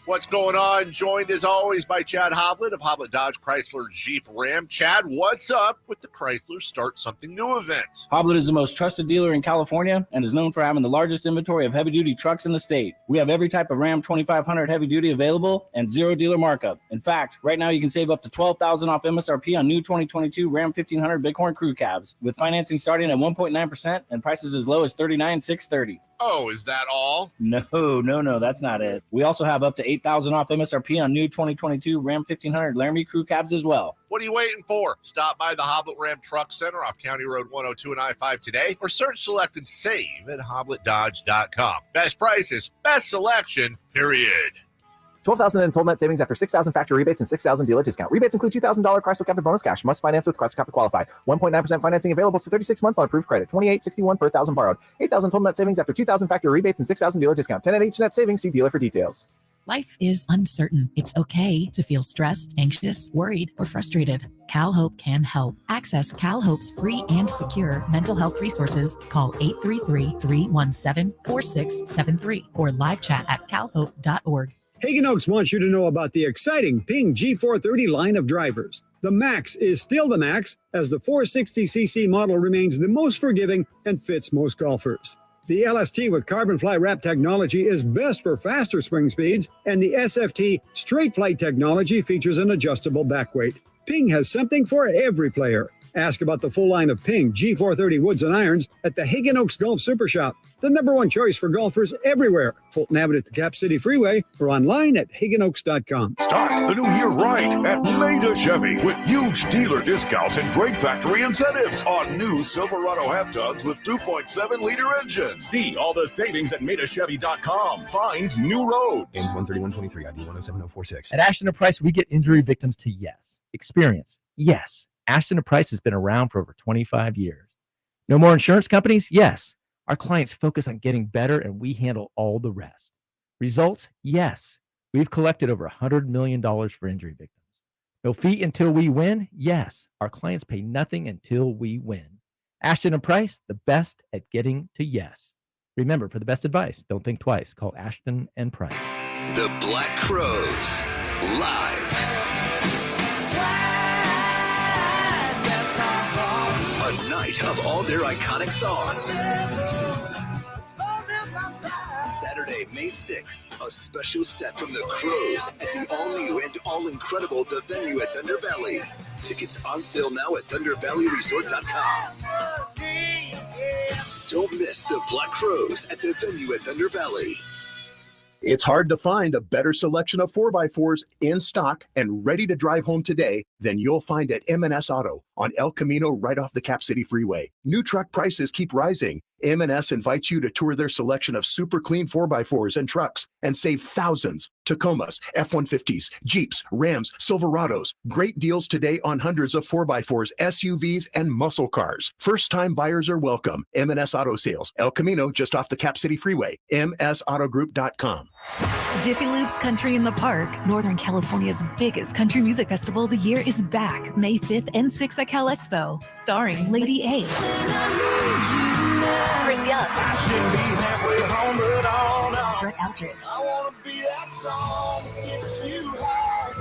What's going on? Joined as always by Chad Hoblet of Hoblet Dodge Chrysler Jeep Ram. Chad, what's up with the Chrysler Start Something New event? Hoblet is the most trusted dealer in California and is known for having the largest inventory of heavy-duty trucks in the state. We have every type of Ram 2500 heavy-duty available and zero dealer markup. In fact, right now you can save up to $12,000 off MSRP on new 2022 Ram 1500 Bighorn Crew Cabs, with financing starting at 1.9% and prices as low as $39,630. Oh, is that all? No, that's not it. We also have up to $8,000 off MSRP on new 2022 Ram 1500 Laramie Crew Cabs as well. What are you waiting for? Stop by the Hoblet Ram Truck Center off County Road 102 and I-5 today, or search, select, and save at HobletDodge.com. Best prices, best selection, period. $12,000 in total net savings after $6,000 factory rebates and $6,000 dealer discount. Rebates include $2,000 Chrysler Captive bonus cash. Must finance with Chrysler Captive qualify. 1.9% financing available for 36 months on approved credit. $28.61 per $1,000 borrowed. $8,000 total net savings after $2,000 factory rebates and $6,000 dealer discount. 10 at each net savings. See dealer for details. Life is uncertain. It's okay to feel stressed, anxious, worried, or frustrated. CalHope can help. Access CalHope's free and secure mental health resources. Call 833-317-4673 or live chat at calhope.org. Hagen Oaks wants you to know about the exciting Ping G430 line of drivers. The Max is still the Max, as the 460cc model remains the most forgiving and fits most golfers. The LST with carbon fly wrap technology is best for faster swing speeds, and the SFT straight flight technology features an adjustable back weight. Ping has something for every player. Ask about the full line of Ping G430 woods and irons at the Hagen Oaks Golf Super Shop, the #1 choice for golfers everywhere. Fulton Avenue at the Cap City Freeway or online at hagenoaks.com. Start the new year right at Maida Chevy with huge dealer discounts and great factory incentives on new Silverado half-tons with 2.7-liter engines. See all the savings at MaidaChevy.com. Find new roads. Ends 13123 ID 107046. At Ashton & Price, we get injury victims to yes. Experience, yes. Ashton & Price has been around for over 25 years. No more insurance companies? Yes. Our clients focus on getting better and we handle all the rest. Results? Yes. We've collected over $100 million for injury victims. No fee until we win? Yes. Our clients pay nothing until we win. Ashton & Price, the best at getting to yes. Remember, for the best advice, don't think twice. Call Ashton & Price. The Black Crowes, live. A night of all their iconic songs. Saturday, May 6th, a special set from the Crowes at the all-new and all-incredible The Venue at Thunder Valley. Tickets on sale now at ThunderValleyResort.com. Don't miss the Black Crowes at The Venue at Thunder Valley. It's hard to find a better selection of 4x4s in stock and ready to drive home today than you'll find at M&S Auto on El Camino right off the Cap City Freeway. New truck prices keep rising. M&S invites you to tour their selection of super clean 4x4s and trucks and save thousands. Tacomas, F-150s, Jeeps, Rams, Silverados. Great deals today on hundreds of 4x4s, SUVs, and muscle cars. First-time buyers are welcome. M&S Auto Sales, El Camino, just off the Cap City Freeway. MSAutogroup.com. Jiffy Lube's Country in the Park, Northern California's biggest country music festival of the year, is back May 5th and 6th at Cal Expo, starring Lady A, Chris Young, Brett Eldridge,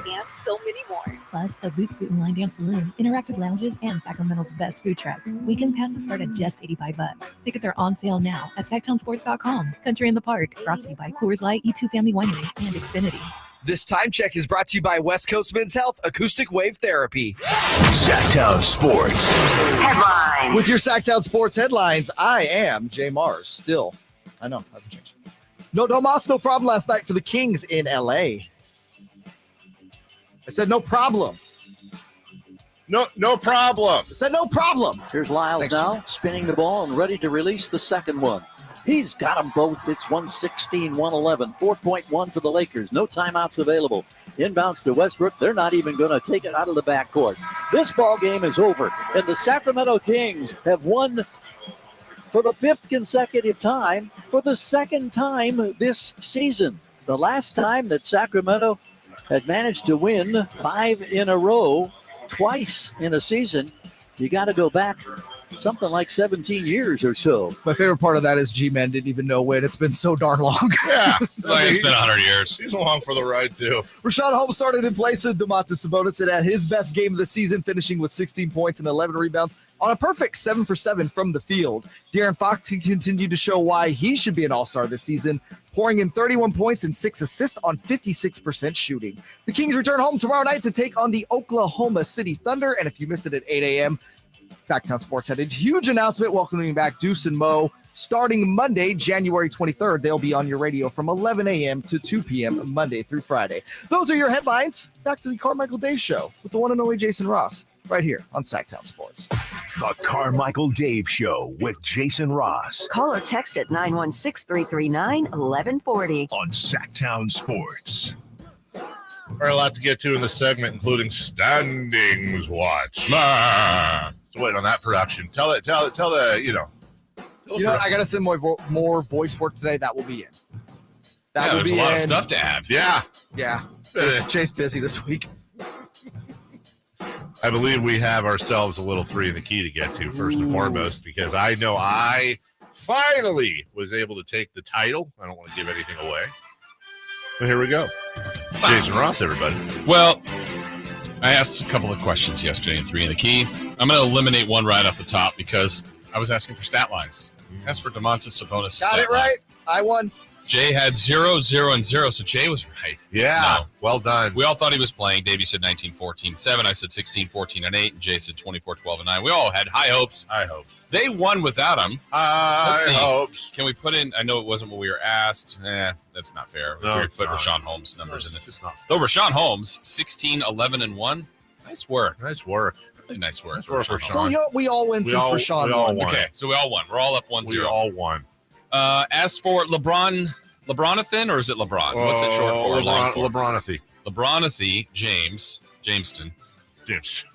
and so many more. Plus, a Boots Boot and Line Dance Saloon, interactive lounges, and Sacramento's best food trucks. Weekend passes start at just $85. Tickets are on sale now at SactownSports.com. Country in the Park, brought to you by Coors Light, E2 Family Winery, and Xfinity. This time check is brought to you by West Coast Men's Health Acoustic Wave Therapy. Sactown Sports Headlines. With your Sactown Sports headlines, I am Jay Mars. Still, I know, hasn't changed. No Domantas, no problem last night for the Kings in LA. I said no problem. No problem. I said no problem. Here's Lyles now, spinning the ball and ready to release the second one. He's got them both. It's 116-111. 4.1 for the Lakers. No timeouts available. Inbounds to Westbrook. They're not even going to take it out of the backcourt. This ball game is over, and the Sacramento Kings have won for the 5th consecutive time for the 2nd time this season. The last time that Sacramento had managed to win 5 in a row, twice in a season, you got to go back something like 17 years or so. My favorite part of that is G-Man didn't even know when. It's been so darn long. Yeah. It's been 100 years. He's along for the ride, too. Rashawn Holmes started in place of Domantas Sabonis and had his best game of the season, finishing with 16 points and 11 rebounds on a perfect 7 for 7 from the field. De'Aaron Fox continued to show why he should be an all-star this season, pouring in 31 points and 6 assists on 56% shooting. The Kings return home tomorrow night to take on the Oklahoma City Thunder, and if you missed it at 8 a.m., Sactown Sports had a huge announcement welcoming back Deuce and Mo. Starting Monday, January 23rd, they'll be on your radio from 11 a.m. to 2 p.m. Monday through Friday. Those are your headlines. Back to the Carmichael Dave Show with the one and only Jason Ross right here on Sactown Sports. The Carmichael Dave Show with Jason Ross. Call or text at 916-339-1140. On Sactown Sports. All right, a lot to get to in the segment, including Standings Watch. So wait on that production. Tell the, You know what? I got to send more voice work today. That will be in. There's a lot of stuff to add. Yeah. Chase busy this week. I believe we have ourselves a little 3 in the key to get to, first and foremost, because I know I finally was able to take the title. I don't want to give anything away. But here we go. Jason Ross, everybody. Well, I asked a couple of questions yesterday in 3 in the key. I'm going to eliminate one right off the top because I was asking for stat lines. As for Domantas Sabonis. Got it right. I won. Jay had 0, 0, and 0, so Jay was right. Yeah, No. well done. We all thought he was playing. Davey said 19, 14, 7. I said 16, 14, and 8. And Jay said 24, 12, and 9. We all had high hopes. High hopes. They won without him. High hopes. Can we put in? I know it wasn't what we were asked. That's not fair. No, we it's put not. Rashawn Holmes numbers in it. It's just not Though Rashawn Holmes, 16, 11, and 1. Nice work. Nice work. Really nice work. Nice work, Rashawn Rashawn. So you know, we all win We since all- Rashawn we all won. won. Okay, so we all won. We're all up 1-0. We all won. As for LeBronathan, or is it LeBron? What's it short for? Long for? LeBronathy. LeBronathy, Jameston. James.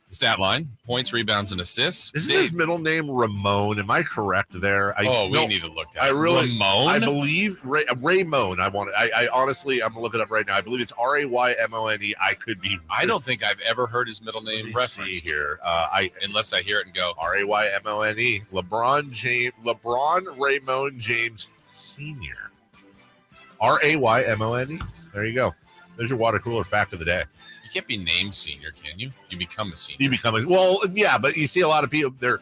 Stat line: points, rebounds, and assists. Isn't his middle name Ramon? Am I correct there? We need to look that. I really, Ramon? I believe Raymone. I honestly, I'm gonna look it up right now. I believe it's Raymone. I could be. I don't think I've ever heard his middle name referenced here. Unless I hear it and go Raymone. LeBron Raymond James Sr. Raymone. There you go. There's your water cooler fact of the day. You can't be named senior, can you? You become a senior. You become yeah, but you see a lot of people. I've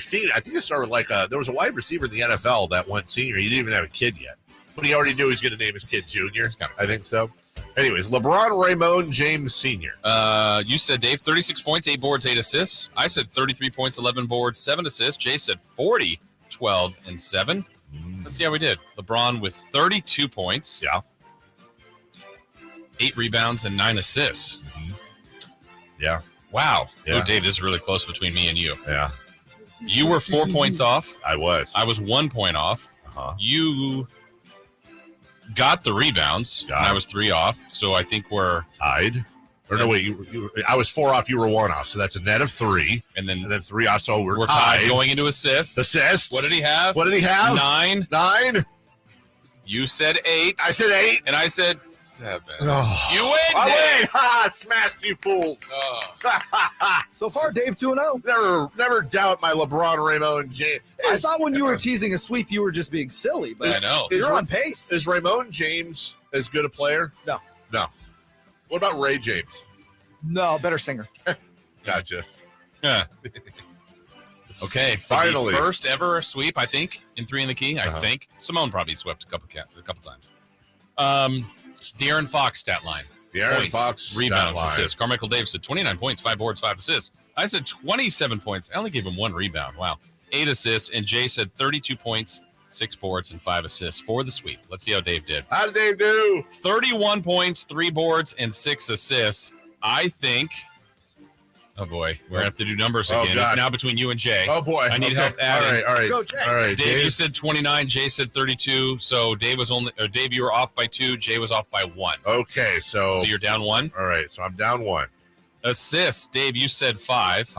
seen it. I think it started with there was a wide receiver in the NFL that went senior. He didn't even have a kid yet, but he already knew he was going to name his kid Junior. I think so. Anyways, LeBron Raymond James Sr. You said, Dave, 36 points, 8 boards, 8 assists. I said 33 points, 11 boards, 7 assists. Jay said 40, 12, and 7. Let's see how we did. LeBron with 32 points. Yeah. 8 rebounds and 9 assists. Mm-hmm. Yeah. Wow. Yeah. Oh, Dave, this is really close between me and you. Yeah. You were 4 points off. I was 1 point off. Uh-huh. You got the rebounds. And I was 3 off. So I think we're tied. Or no, wait, I was 4 off. You were 1 off. So that's a net of 3. And then 3 off. So we're tied. Going into assists. Assists. What did he have? 9. 9. You said 8. I said 8. And I said 7. Oh. You win, Dave. I win. Ha! Smashed you fools. Oh. So far, Dave 2-0. Never doubt my LeBron Raymond James. I thought when you were teasing a sweep, you were just being silly. But I know. You're on pace. Is Raymond James as good a player? No. What about Ray James? No, better singer. Gotcha. Yeah. Okay, Finally. the first ever sweep, I think, in 3 in the Key. I think Simone probably swept a couple times. De'Aaron Fox stat line. De'Aaron Points, Fox rebounds, stat line. assists. Carmichael Dave said 29 points, 5 boards, 5 assists. I said 27 points. I only gave him 1 rebound. Wow, 8 assists, and Jay said 32 points, 6 boards, and 5 assists for the sweep. Let's see how Dave did. How did Dave do? 31 points, 3 boards, and 6 assists. I think. Oh boy, we're gonna have to do numbers again. God. It's now between you and Jay. Oh boy, I need help All adding. right. Go, Jay. All right, Dave, you said 29. Jay said 32. So Dave, you were off by 2. Jay was off by 1. Okay, so you're down 1. All right, so I'm down 1. Assists. Dave, you said 5.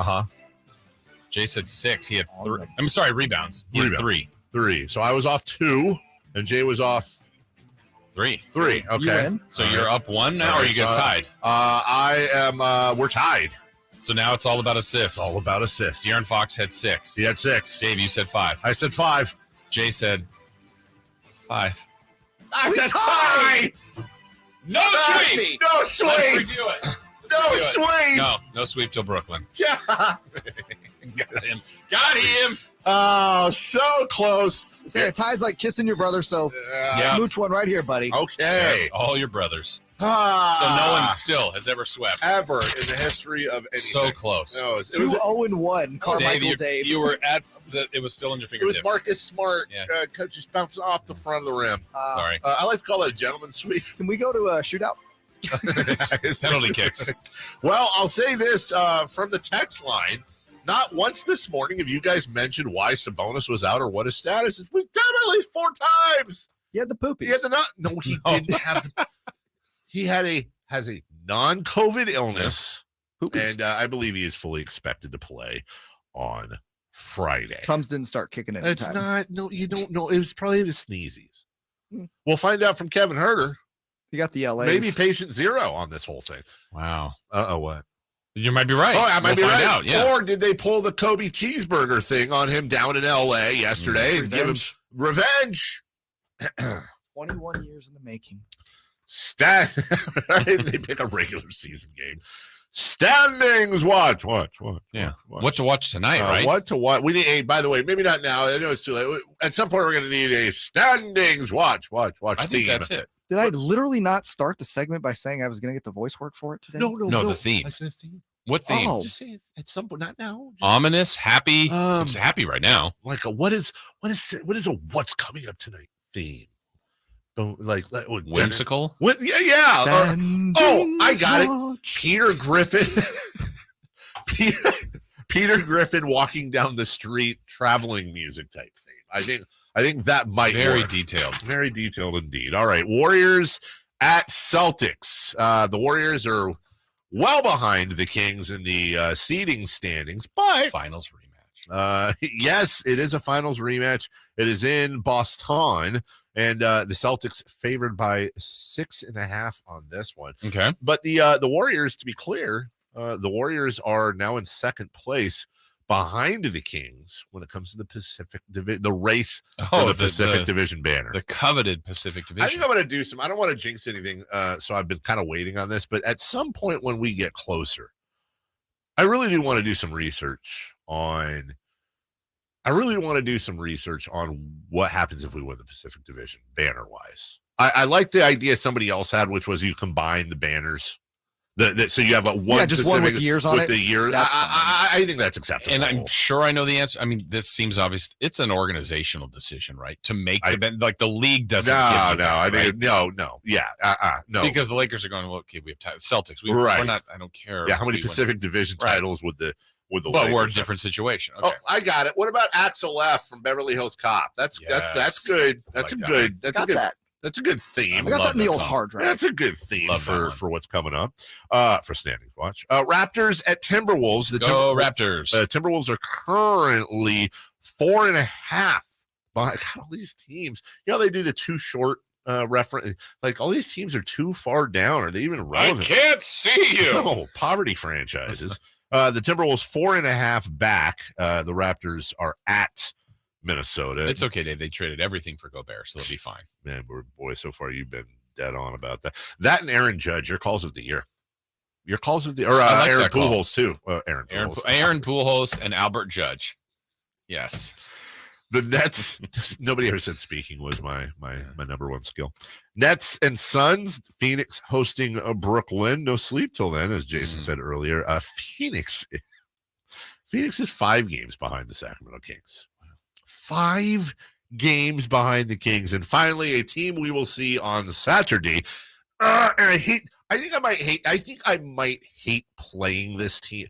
Jay said 6. He had 3. I'm sorry, rebounds. He had 3. 3. So I was off 2, and Jay was off 3. 3. Okay. So you're up 1 now, or are you guys tied? I am. We're tied. So now it's all about assists. All about assists. De'Aaron Fox had 6. He had 6. Dave, you said 5. I said 5. Jay said 5. I said tie. No sweep. No Let's sweep. redo it. No sweep. No sweep till Brooklyn. Yeah. Got him. Oh, so close. Say a tie's like kissing your brother, so smooch one right here, buddy. Okay. Yes, all your brothers. So no one still has ever swept. Ever in the history of anything. So close. No, it 2-0-1. Carmichael Dave. You were at it was still in your It fingertips. was Marcus Smart. Yeah. Coach just bouncing off the front of the rim. Sorry. I like to call that a gentleman's sweep. Can we go to a shootout? Penalty kicks. Well, I'll say this from the text line. Not once this morning have you guys mentioned why Sabonis was out or what his status is. We've done it at least 4 times. He had the poopies. He had the No, he didn't have the. He has a non-COVID illness, and I believe he is fully expected to play on Friday. Tums didn't start kicking it. It's not. No, you don't know. It was probably the sneezies. We'll find out from Kevin Huerter. You got the LA. Maybe patient 0 on this whole thing. Wow. What? You might be right. Oh, I might be right. Out, yeah. Or did they pull the Kobe cheeseburger thing on him down in LA yesterday and give him revenge? 21 years in the making. They pick a regular season game. Standings watch. Yeah. What to watch tonight, right? What to watch. We need by the way, maybe not now. I know it's too late. At some point, we're going to need a standings watch I theme. think that's it. Did I literally not start the segment by saying I was going to get the voice work for it today? No, the theme. I said theme. What theme? Oh. Just say it at some point, not now. Ominous, happy. It's happy right now. Like what is a what's coming up tonight theme? Whimsical. Yeah. I got it. Peter Griffin. Peter Griffin walking down the street, traveling music type theme. I think that might very work. detailed. Very detailed indeed. All right, Warriors at Celtics. The Warriors are well behind the Kings in the seeding standings, but finals rematch. Yes, it is a finals rematch. It is in Boston, and the Celtics favored by 6.5 on this one. Okay, but the Warriors, to be clear, the Warriors are now in second place behind the Kings when it comes to the Pacific Division, the race for the Pacific Division banner, the coveted Pacific Division. I think I'm going to do some. I don't want to jinx anything, so I've been kind of waiting on this. But at some point when we get closer, I really do want to do some research on. I really want to do some research on what happens if we win the Pacific Division banner wise. I like the idea somebody else had, which was you combine the banners. So you have just one with years on it. The year, I think that's acceptable, and I'm sure I know the answer. I mean, this seems obvious. It's an organizational decision, right? To make the league doesn't. No. Because the Lakers are going, well, okay, we have Celtics. We're not. I don't care. Yeah, how many Pacific Division titles would the But Lakers we're a different situation. Okay. Oh, I got it. What about Axel F from Beverly Hills Cop? That's good. That's a good theme. I got that in the old hard drive. That's a good theme for what's coming up. For standings watch. Raptors at Timberwolves. Raptors. Timberwolves are currently 4.5. God, all these teams. You know they do the too short reference. Like all these teams are too far down. Are they even relevant? I can't see you. No, poverty franchises. The Timberwolves 4.5 back. The Raptors are at Minnesota. It's okay, Dave. They traded everything for Gobert, so they'll be fine. Man, boy, so far you've been dead on about that. That and Aaron Judge, your calls of the year. Your calls of the Aaron Pujols too. Aaron Pujols and Albert Judge. Yes. The Nets. Nobody ever said speaking was my number one skill. Nets and Suns. Phoenix hosting Brooklyn. No sleep till then, as Jason said earlier. Phoenix is 5 games behind the Sacramento Kings. 5 games behind the Kings, and finally a team we will see on Saturday. And I think I might hate playing this team.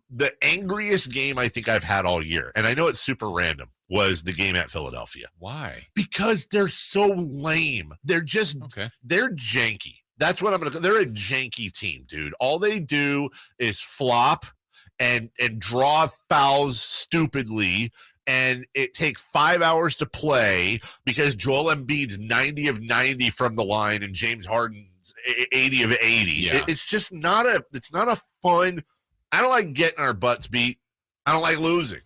The angriest game I think I've had all year, and I know it's super random, was the game at Philadelphia. Why? Because they're so lame. They're just they're janky. That's what they're a janky team, dude. All they do is flop and draw fouls stupidly. And it takes 5 hours to play because Joel Embiid's 90 of 90 from the line and James Harden's 80 of 80. Yeah. It's just not a fun. I don't like getting our butts beat. I don't like losing.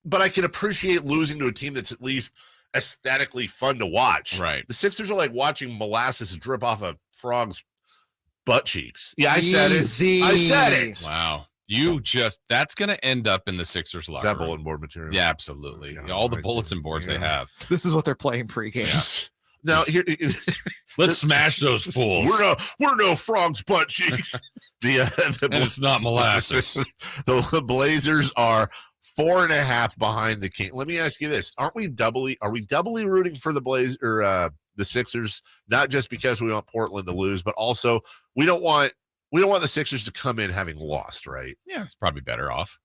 But I can appreciate losing to a team that's at least aesthetically fun to watch. Right. The Sixers are like watching molasses drip off a frog's butt cheeks. Yeah, I said it. Wow. That's going to end up in the Sixers locker room. Is that bulletin board material? Yeah, absolutely. All the bulletin boards they have. This is what they're playing pregame. Yeah. Now here, let's smash those fools. We're no frogs butt cheeks. And it's not molasses. The Blazers are 4.5 behind the King. Let me ask you this: Are we doubly rooting for the Blazers or the Sixers? Not just because we want Portland to lose, but also we don't want the Sixers to come in having lost, right? Yeah, it's probably better off.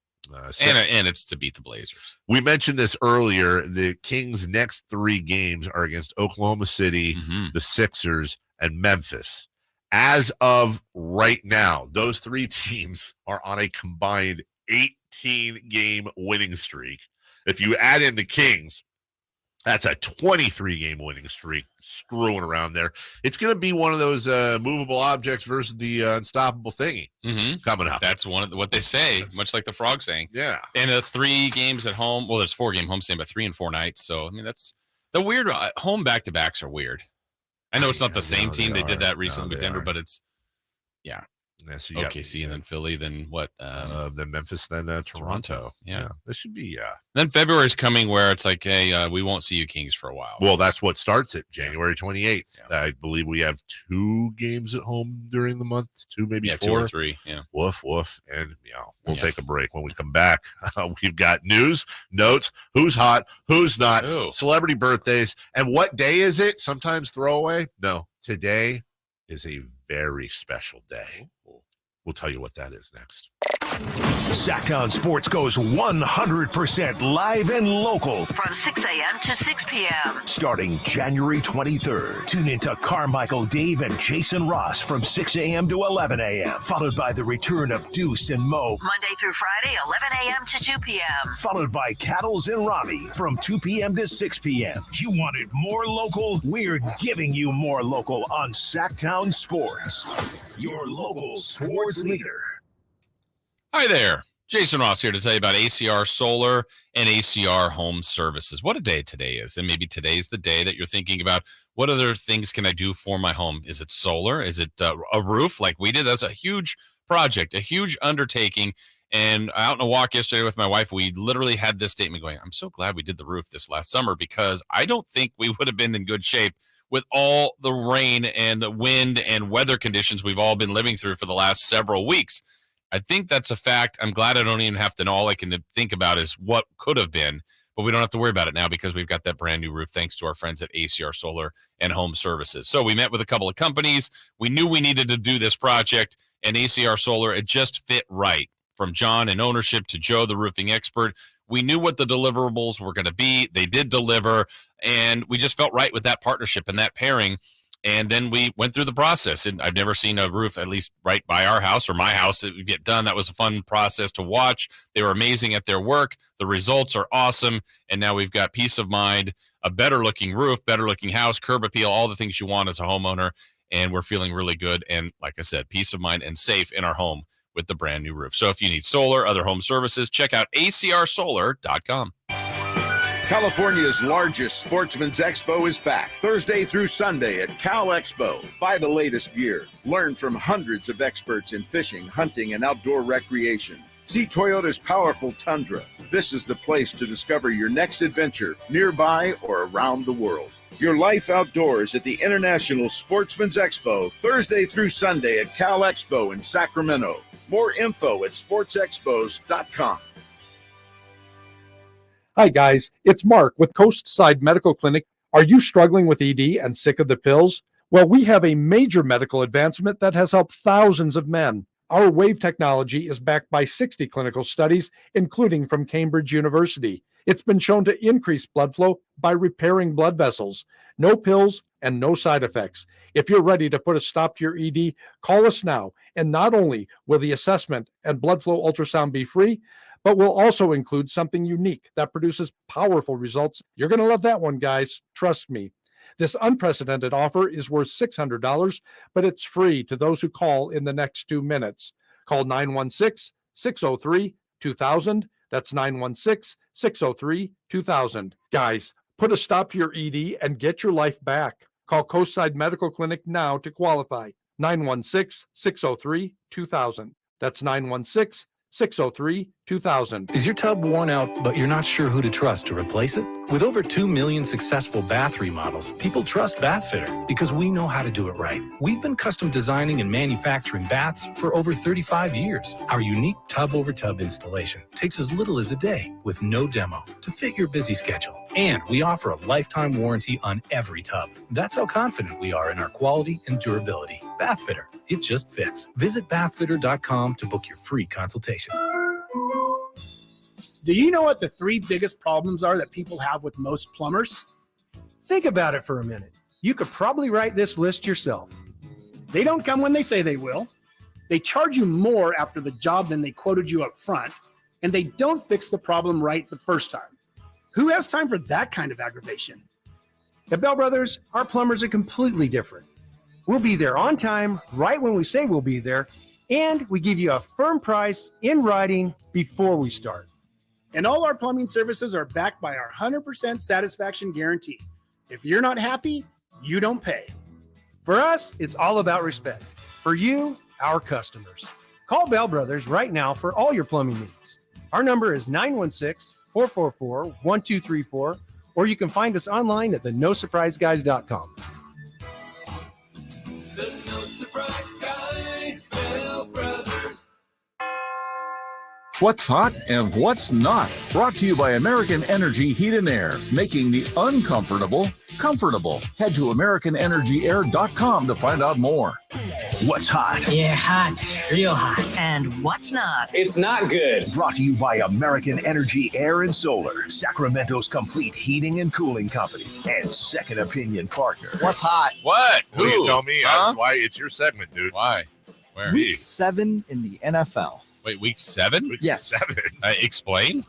And it's to beat the Blazers. We mentioned this earlier. The Kings' next 3 games are against Oklahoma City, the Sixers, and Memphis. As of right now, those 3 teams are on a combined 18-game winning streak. If you add in the Kings, that's a 23-game winning streak screwing around there. It's going to be one of those movable objects versus the unstoppable thingy coming up. That's one of what they say, much like the frog saying. Yeah. And it's 3 games at home. Well, there's 4-game homestand, but 3 and 4 nights. So, I mean, that's the weird home back-to-backs are weird. I know it's not the same team. They did that recently with Denver, but it's, yeah. Yeah, so you got OKC and then Philly, then what? Then Memphis, then Toronto. Yeah. This should be. Then February's coming where it's like, hey, we won't see you Kings for a while. Well, that's what starts it, January 28th. Yeah. I believe we have 2 games at home during the month, 2 maybe 4. 2 or 3. Yeah. Woof. And we'll take a break. When we come back, we've got news, notes, who's hot, who's not, celebrity birthdays, and what day is it? Sometimes throwaway. No, today is a very special day. We'll tell you what that is next. Sactown Sports goes 100% live and local. From 6 a.m. to 6 p.m. Starting January 23rd. Tune into Carmichael Dave and Jason Ross from 6 a.m. to 11 a.m. Followed by the return of Deuce and Mo. Monday through Friday, 11 a.m. to 2 p.m. Followed by Cattles and Robbie from 2 p.m. to 6 p.m. You wanted more local? We're giving you more local on Sactown Sports. Your local sports leader. Hi there. Jason Ross here to tell you about ACR Solar and ACR Home Services. What a day today is. And maybe today's the day that you're thinking about what other things can I do for my home? Is it solar? Is it a roof like we did? That's a huge project, a huge undertaking. And out on a walk yesterday with my wife, we literally had this statement going, I'm so glad we did the roof this last summer because I don't think we would have been in good shape with all the rain and the wind and weather conditions we've all been living through for the last several weeks. I think that's a fact. I'm glad I don't even have to know. All I can think about is what could have been, but we don't have to worry about it now because we've got that brand new roof thanks to our friends at ACR Solar and Home Services. So we met with a couple of companies. We knew we needed to do this project, and ACR Solar, it just fit right. From John in ownership to Joe, the roofing expert, we knew what the deliverables were going to be. They did deliver, and we just felt right with that partnership and that pairing. And then we went through the process, and I've never seen a roof, at least right by our house or my house, that would get done. That was a fun process to watch. They were amazing at their work. The results are awesome. And now we've got peace of mind, a better looking roof, better looking house, curb appeal, all the things you want as a homeowner. And we're feeling really good. And like I said, peace of mind and safe in our home with the brand new roof. So if you need solar, other home services, check out acrsolar.com. California's largest sportsman's expo is back Thursday through Sunday at Cal Expo. Buy the latest gear. Learn from hundreds of experts in fishing, hunting, and outdoor recreation. See Toyota's powerful Tundra. This is the place to discover your next adventure nearby or around the world. Your life outdoors at the International Sportsman's Expo, Thursday through Sunday at Cal Expo in Sacramento. More info at sportsexpos.com. Hi guys, it's Mark with Coastside Medical Clinic. Are you struggling with ED and sick of the pills? Well, we have a major medical advancement that has helped thousands of men. Our WAVE technology is backed by 60 clinical studies, including from Cambridge University. It's been shown to increase blood flow by repairing blood vessels. No pills and no side effects. If you're ready to put a stop to your ED, call us now. And not only will the assessment and blood flow ultrasound be free, but we'll also include something unique that produces powerful results. You're going to love that one, guys. Trust me. This unprecedented offer is worth $600, but it's free to those who call in the next 2 minutes. Call 916-603-2000. That's 916-603-2000. Guys, put a stop to your ED and get your life back. Call Coastside Medical Clinic now to qualify. 916-603-2000. That's 916-603-2000. Is your tub worn out, but you're not sure who to trust to replace it? With over 2 million successful bath remodels, people trust Bathfitter because we know how to do it right. We've been custom designing and manufacturing baths for over 35 years. Our unique tub-over-tub installation takes as little as a day with no demo to fit your busy schedule. And we offer a lifetime warranty on every tub. That's how confident we are in our quality and durability. Bathfitter, it just fits. Visit bathfitter.com to book your free consultation. Do you know what the 3 biggest problems are that people have with most plumbers? Think about it for a minute. You could probably write this list yourself. They don't come when they say they will. They charge you more after the job than they quoted you up front, and they don't fix the problem right the first time. Who has time for that kind of aggravation? At Bell Brothers, our plumbers are completely different. We'll be there on time, right when we say we'll be there, and we give you a firm price in writing before we start. And all our plumbing services are backed by our 100% satisfaction guarantee. If you're not happy, you don't pay. For us, it's all about respect. For you, our customers. Call Bell Brothers right now for all your plumbing needs. Our number is 916-444-1234, or you can find us online at thenosurpriseguys.com. The No Surprise Guys, Bell Brothers. What's hot and what's not. Brought to you by American Energy Heat and Air, making the uncomfortable comfortable. Head to AmericanEnergyAir.com to find out more. What's hot? Yeah, hot. Real hot. And what's not? It's not good. Brought to you by American Energy Air and Solar, Sacramento's complete heating and cooling company, and second opinion partner. What's hot? What? Please Who? tell me. Huh? That's why it's your segment, dude. Why? Where? Week 7 in the NFL. Wait, week 7? Yes. 7. Explain.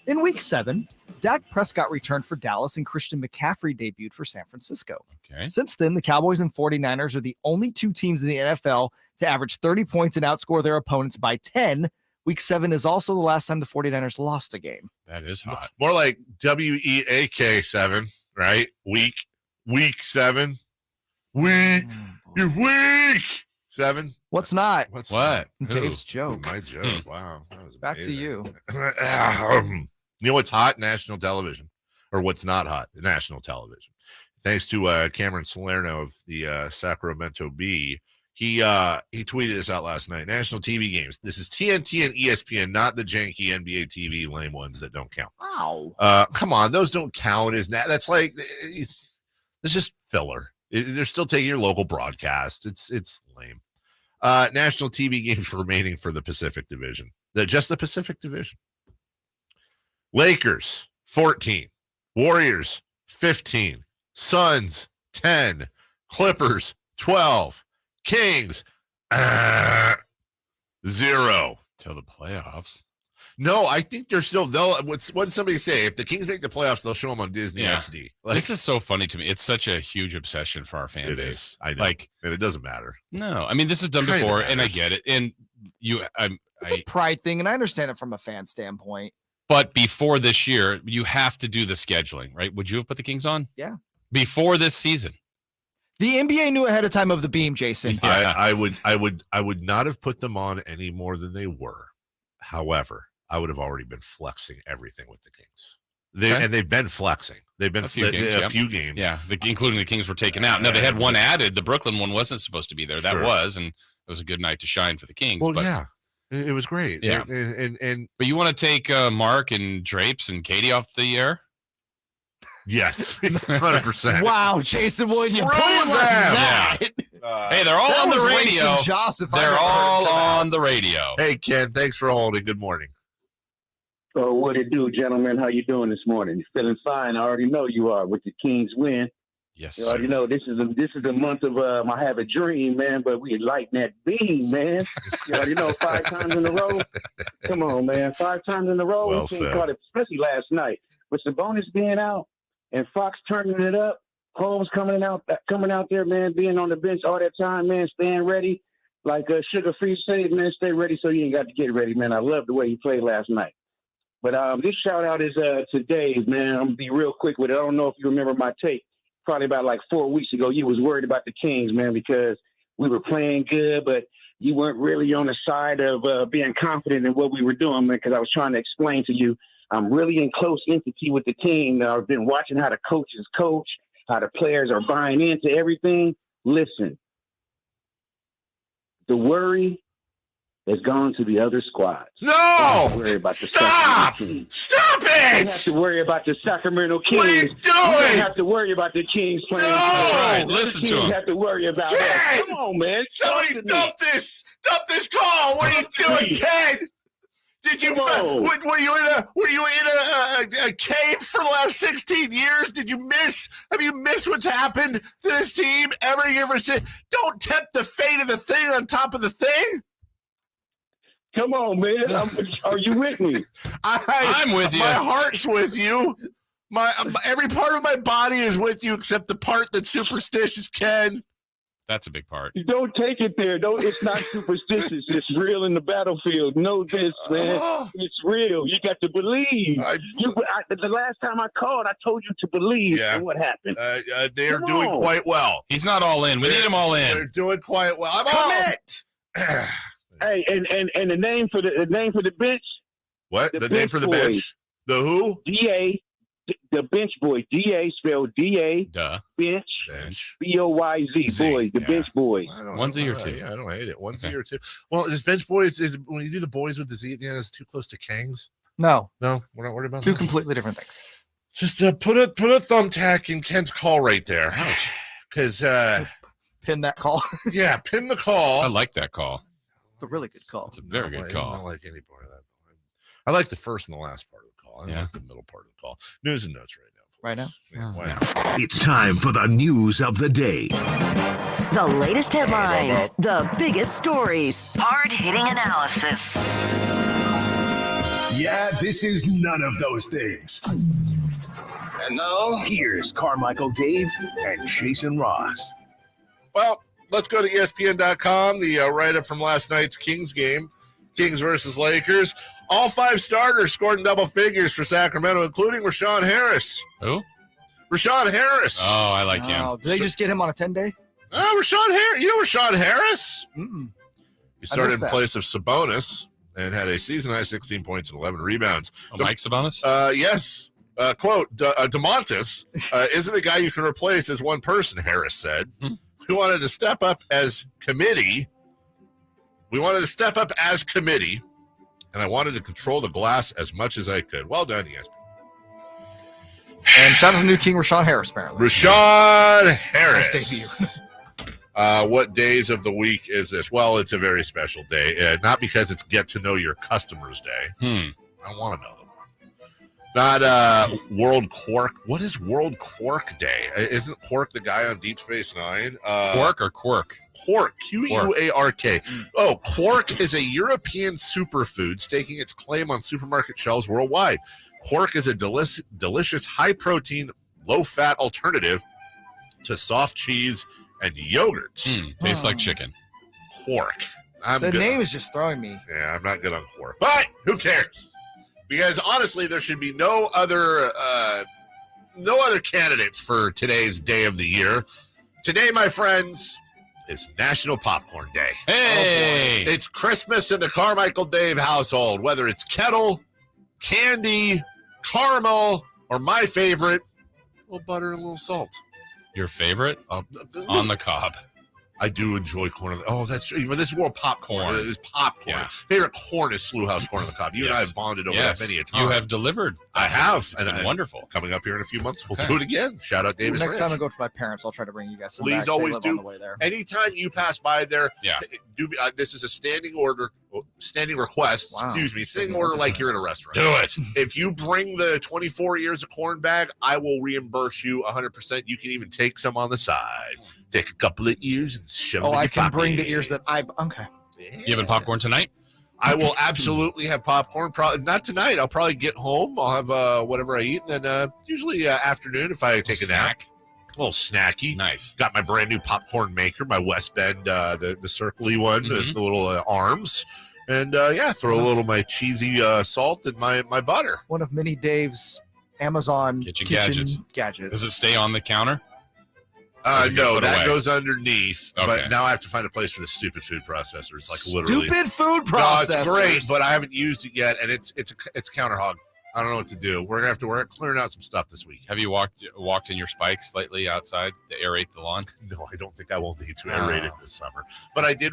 In week 7, Dak Prescott returned for Dallas and Christian McCaffrey debuted for San Francisco. Okay. Since then, the Cowboys and 49ers are the only two teams in the NFL to average 30 points and outscore their opponents by 10. Week 7 is also the last time the 49ers lost a game. That is hot. More like WEAK 7, right? Week 7. You're weak. 7. What's not? What's What? not? Dave's joke. My joke. Wow. That was Back to amazing. you. You know what's hot? National television. Or what's not hot? National television. Thanks to Cameron Salerno of the Sacramento Bee. He tweeted this out last night. National TV games. This is TNT and ESPN, not the janky NBA TV lame ones that don't count. Wow. Come on, those don't count as that's like it's just filler. They're still taking your local broadcast. It's lame. National TV games remaining for the Pacific Division. Just the Pacific Division. Lakers 14, Warriors 15, Suns 10, Clippers 12, Kings 0 till the playoffs. No, I think they're still. What did somebody say? If the Kings make the playoffs, they'll show them on Disney XD. This is so funny to me. It's such a huge obsession for our fan It base. is. I know. Like, and it doesn't matter. no, I mean this is done Kinda before, and I matters. get it. And It's a pride thing, and I understand it from a fan standpoint. But before this year, you have to do the scheduling, right? Would you have put the Kings on? Yeah. Before this season. The NBA knew ahead of time of the beam, Jason. Yeah. I would not have put them on any more than they were. However, I would have already been flexing everything with the Kings. And they've been flexing. They've been A few games. Yeah, including the Kings were taken out. Now, they had one added. The Brooklyn one wasn't supposed to be there. That was, and it was a good night to shine for the Kings. Well, but, yeah, it was great. Yeah. And but you want to take Mark and Drapes and Katie off the air? Yes, 100%. Wow, Jason, when you put it like that. Hey, they're all on the radio. They're all on the radio. Hey, Ken, thanks for holding. Good morning. So what it do, gentlemen? How you doing this morning? You feeling fine? I already know you are with the Kings win. Yes. You already know this is a month of I have a dream, man. But we lighting that beam, man. You already know 5 times in a row. Come on, man, 5 times in a row. Well We can't said. call it, especially last night with Sabonis being out and Fox turning it up. Holmes coming out there, man, being on the bench all that time, man, staying ready. Like Sugar Free said, man, stay ready so you ain't got to get ready, man. I love the way he played last night. But this shout out is to Dave, man. I'm gonna be real quick with it. I don't know if you remember my take. Probably about like 4 weeks ago, you was worried about the Kings, man, because we were playing good, but you weren't really on the side of being confident in what we were doing, man. Because I was trying to explain to you, I'm really in close entity with the team. I've been watching how the coaches coach, how the players are buying into everything. Listen, the worry has gone to the other squads. No! Don't have to worry about the Stop! Sacramento Kings. Stop You don't have it! to worry about the Sacramento Kings. What are you You don't doing? have to worry about the Kings playing. No! That's right. Listen to Kings him. have to worry about Ken! that. Come on, man. Somebody Talk to dump this call. What are you doing, Ken? Did you Come on. were you in a cave for the last 16 years? Did you have you missed what's happened to this team ever? You ever said, don't tempt the fate of the thing on top of the thing? Come on, man. Are you with me? I'm with you. My heart's with you. My every part of my body is with you except the part that's superstitious, Ken. That's a big part. Don't take it there. It's not superstitious. It's real in the battlefield. Know this, man. It's real. You got to believe. The last time I called, I told you to believe. Yeah. And what happened? They are Come doing on. quite well. He's not all in. We need him all They're in. doing quite well. I'm all Hey, and the name for the bench. What? The name for the bench? The who? DA. The bench boys. DA spelled DA. Duh. Bench. BOYZ. Boys. The bench boys. Onesie or two? Yeah, I don't hate it. Onesie or two. Well, is bench boys is when you do the boys with the Z at the end, is too close to Kangs? No, we're not worried about two that. completely different things. Just put a thumbtack in Ken's call right there, because pin that call. Yeah, pin the call. I like that call. It's a really good call. It's a very good call. I don't like any part of that. I like the first and the last part of the call. I don't like the middle part of the call. News and notes right now. Right now? Why not? It's time for the news of the day. The latest headlines, the biggest stories, hard-hitting analysis. Yeah, this is none of those things. And now, here's Carmichael Dave and Jason Ross. Well, let's go to ESPN.com, the write-up from last night's Kings game, Kings versus Lakers. All 5 starters scored in double figures for Sacramento, including Rashawn Harris. Who? Rashawn Harris. Oh, I like him. Did they just get him on a 10-day? Rashawn Harris. You know Rashawn Harris? Mm-mm. He started in place of Sabonis and had a season-high 16 points and 11 rebounds. Mike Sabonis? Yes. Quote, Domantas isn't a guy you can replace as one person, Harris said. We wanted to step up as committee. And I wanted to control the glass as much as I could. Well done, ESPN. And shout out to new king Rashawn Harris, apparently. Rashawn Harris. Nice debut. What days of the week is this? Well, it's a very special day. Not because it's Get to Know Your Customers Day. I want to know them. Not World Quark. What is World Quark Day? Isn't Quark the guy on Deep Space Nine? Quark or Quirk? Quark, Q-U-A-R-K. Oh, Quark is a European superfood staking its claim on supermarket shelves worldwide. Quark is a delicious, high-protein, low-fat alternative to soft cheese and yogurt. Tastes like chicken. Quark. The name is just throwing me. Yeah, I'm not good on Quark. But who cares? Because honestly, there should be no other candidates for today's day of the year. Today, my friends, is National Popcorn Day. Hey! It's Christmas in the Carmichael Dave household, whether it's kettle, candy, caramel, or my favorite, a little butter and a little salt. Your favorite? On the cob. I do enjoy corn. That's true. But this is more popcorn. It's popcorn. Yeah. Favorite corn is Slough House corn on the cob. You and I have bonded over that many a time. You have delivered. I have. It's been wonderful. Coming up here in a time we'll do it again. Shout out Davis Next Ridge. time I go to my parents, I'll try to bring you guys some Please back. They always live do. on the way there. Anytime you pass by there, this is a standing request. Wow. Excuse me, standing order like you're in a restaurant. Do it. If you bring the 24 ears of corn bag, I will reimburse you 100%. You can even take some on the side. Take a couple of ears and shove them in I your can bring the pocket. ears that okay. You having popcorn tonight? I will absolutely have popcorn. Probably not tonight. I'll probably get home. I'll have whatever I eat, and then usually afternoon if I take a nap. A little snacky. Nice. Got my brand new popcorn maker, my West Bend, the circly one, the little arms, and throw a little of my cheesy salt and my butter. One of many Dave's Amazon Kitchen gadgets. Does it stay on the counter? No, put that away? Goes underneath. Okay. But now I have to find a place for the stupid food processor. It's like literally Stupid food No, processors. it's great, but I haven't used it yet, and it's counter hog. I don't know what to do. We're gonna have to work clearing out some stuff this week. Have you walked in your spikes lately outside to aerate the lawn? No, I don't think I will need to aerate it this summer. But I did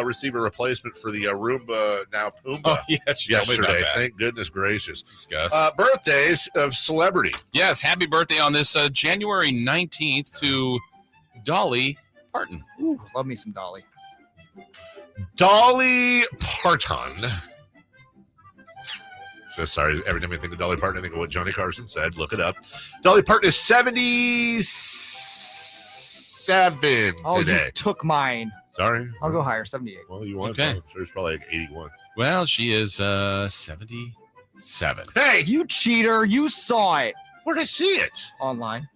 receive a replacement for the Roomba now Pumbaa. Oh, yes, you told me about yesterday. that. Thank goodness gracious. Discuss. Birthdays of celebrity. Yes, happy birthday on this January 19th to Dolly Parton. Ooh, love me some Dolly. Dolly Parton. So sorry, every time I think of Dolly Parton, I think of what Johnny Carson said. Look it up. Dolly Parton is 77 Oh, today. you took mine. Sorry. I'll go higher, 78. Well, you want Okay. I'm sure it's probably like 81. Well, she is 77. Hey, You cheater. You saw it. where'd I see it? Online.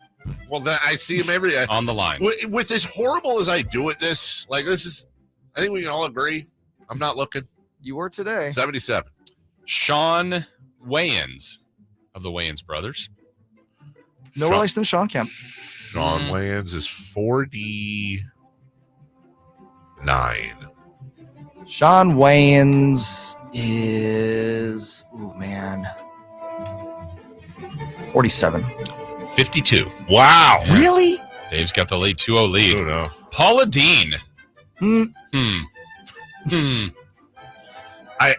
Well, then I see him every day. On the line. With as horrible as I do at this, I think we can all agree, I'm not looking. You were today. 77. Sean Wayans of the Wayans brothers. No relation to Sean Kemp. Sean Wayans is 49. Sean Wayans is 47. 52. Wow. Really? Dave's got the late 2-0 lead. Oh, no. Paula Dean.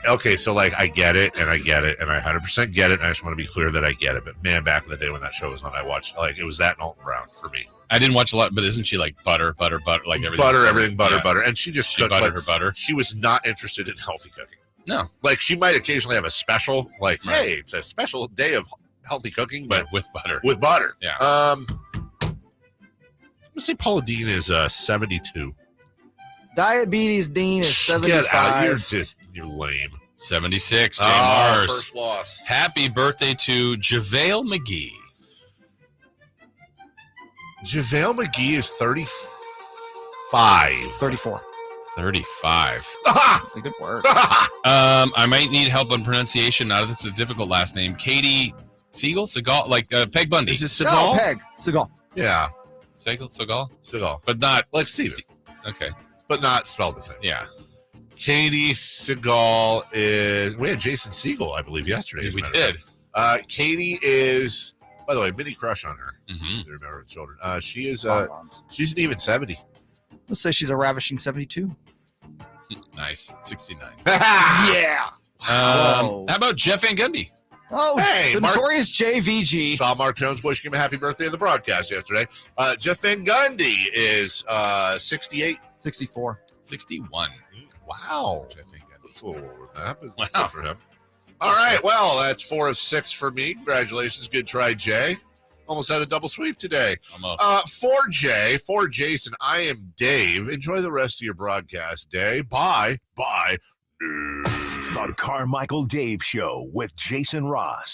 Okay, so like I get it, and I 100% get it, and I just want to be clear that I get it. But man, back in the day when that show was on, I watched like it was that and Alton Brown for me. I didn't watch a lot, but isn't she like butter, like everything? Butter, and she just cooked buttered like, her butter. She was not interested in healthy cooking. No, like she might occasionally have a special, like hey, it's a special day of healthy cooking, but with butter. With butter, yeah. Let's say Paula Dean is 72. Diabetes Dean is 75. Get out! You're lame. 76. Jay Mars. First loss. Happy birthday to JaVale McGee. JaVale McGee is 35. 34. 35. That's a good word. I might need help on pronunciation. Now this is a difficult last name. Katie Segal, like Peg Bundy. Is it Segal? No, Peg. Segal. Yeah. Segal, but not like Steven. Okay, but not spelled the same. Yeah. Katie Segal is. We had Jason Segel, I believe, yesterday. We did. Katie is. By the way, mini crush on her. Mm-hmm. Remember the children. She is. She's an even 70. Let's say she's a ravishing 72. Nice. 69. Yeah. How about Jeff Van Gundy? Oh, hey, the notorious JVG. Saw Mark Jones wishing him a happy birthday in the broadcast yesterday. Jeff Van Gundy is 68. 64. 61. Wow. Jeff Van Gundy. That's a little over that, but wow. Good for him. All right, well, that's 4 of 6 for me. Congratulations. Good try, Jay. Almost had a double sweep today. Almost. For Jay, for Jason, I am Dave. Enjoy the rest of your broadcast day. Bye. Bye. The Carmichael Dave Show with Jason Ross.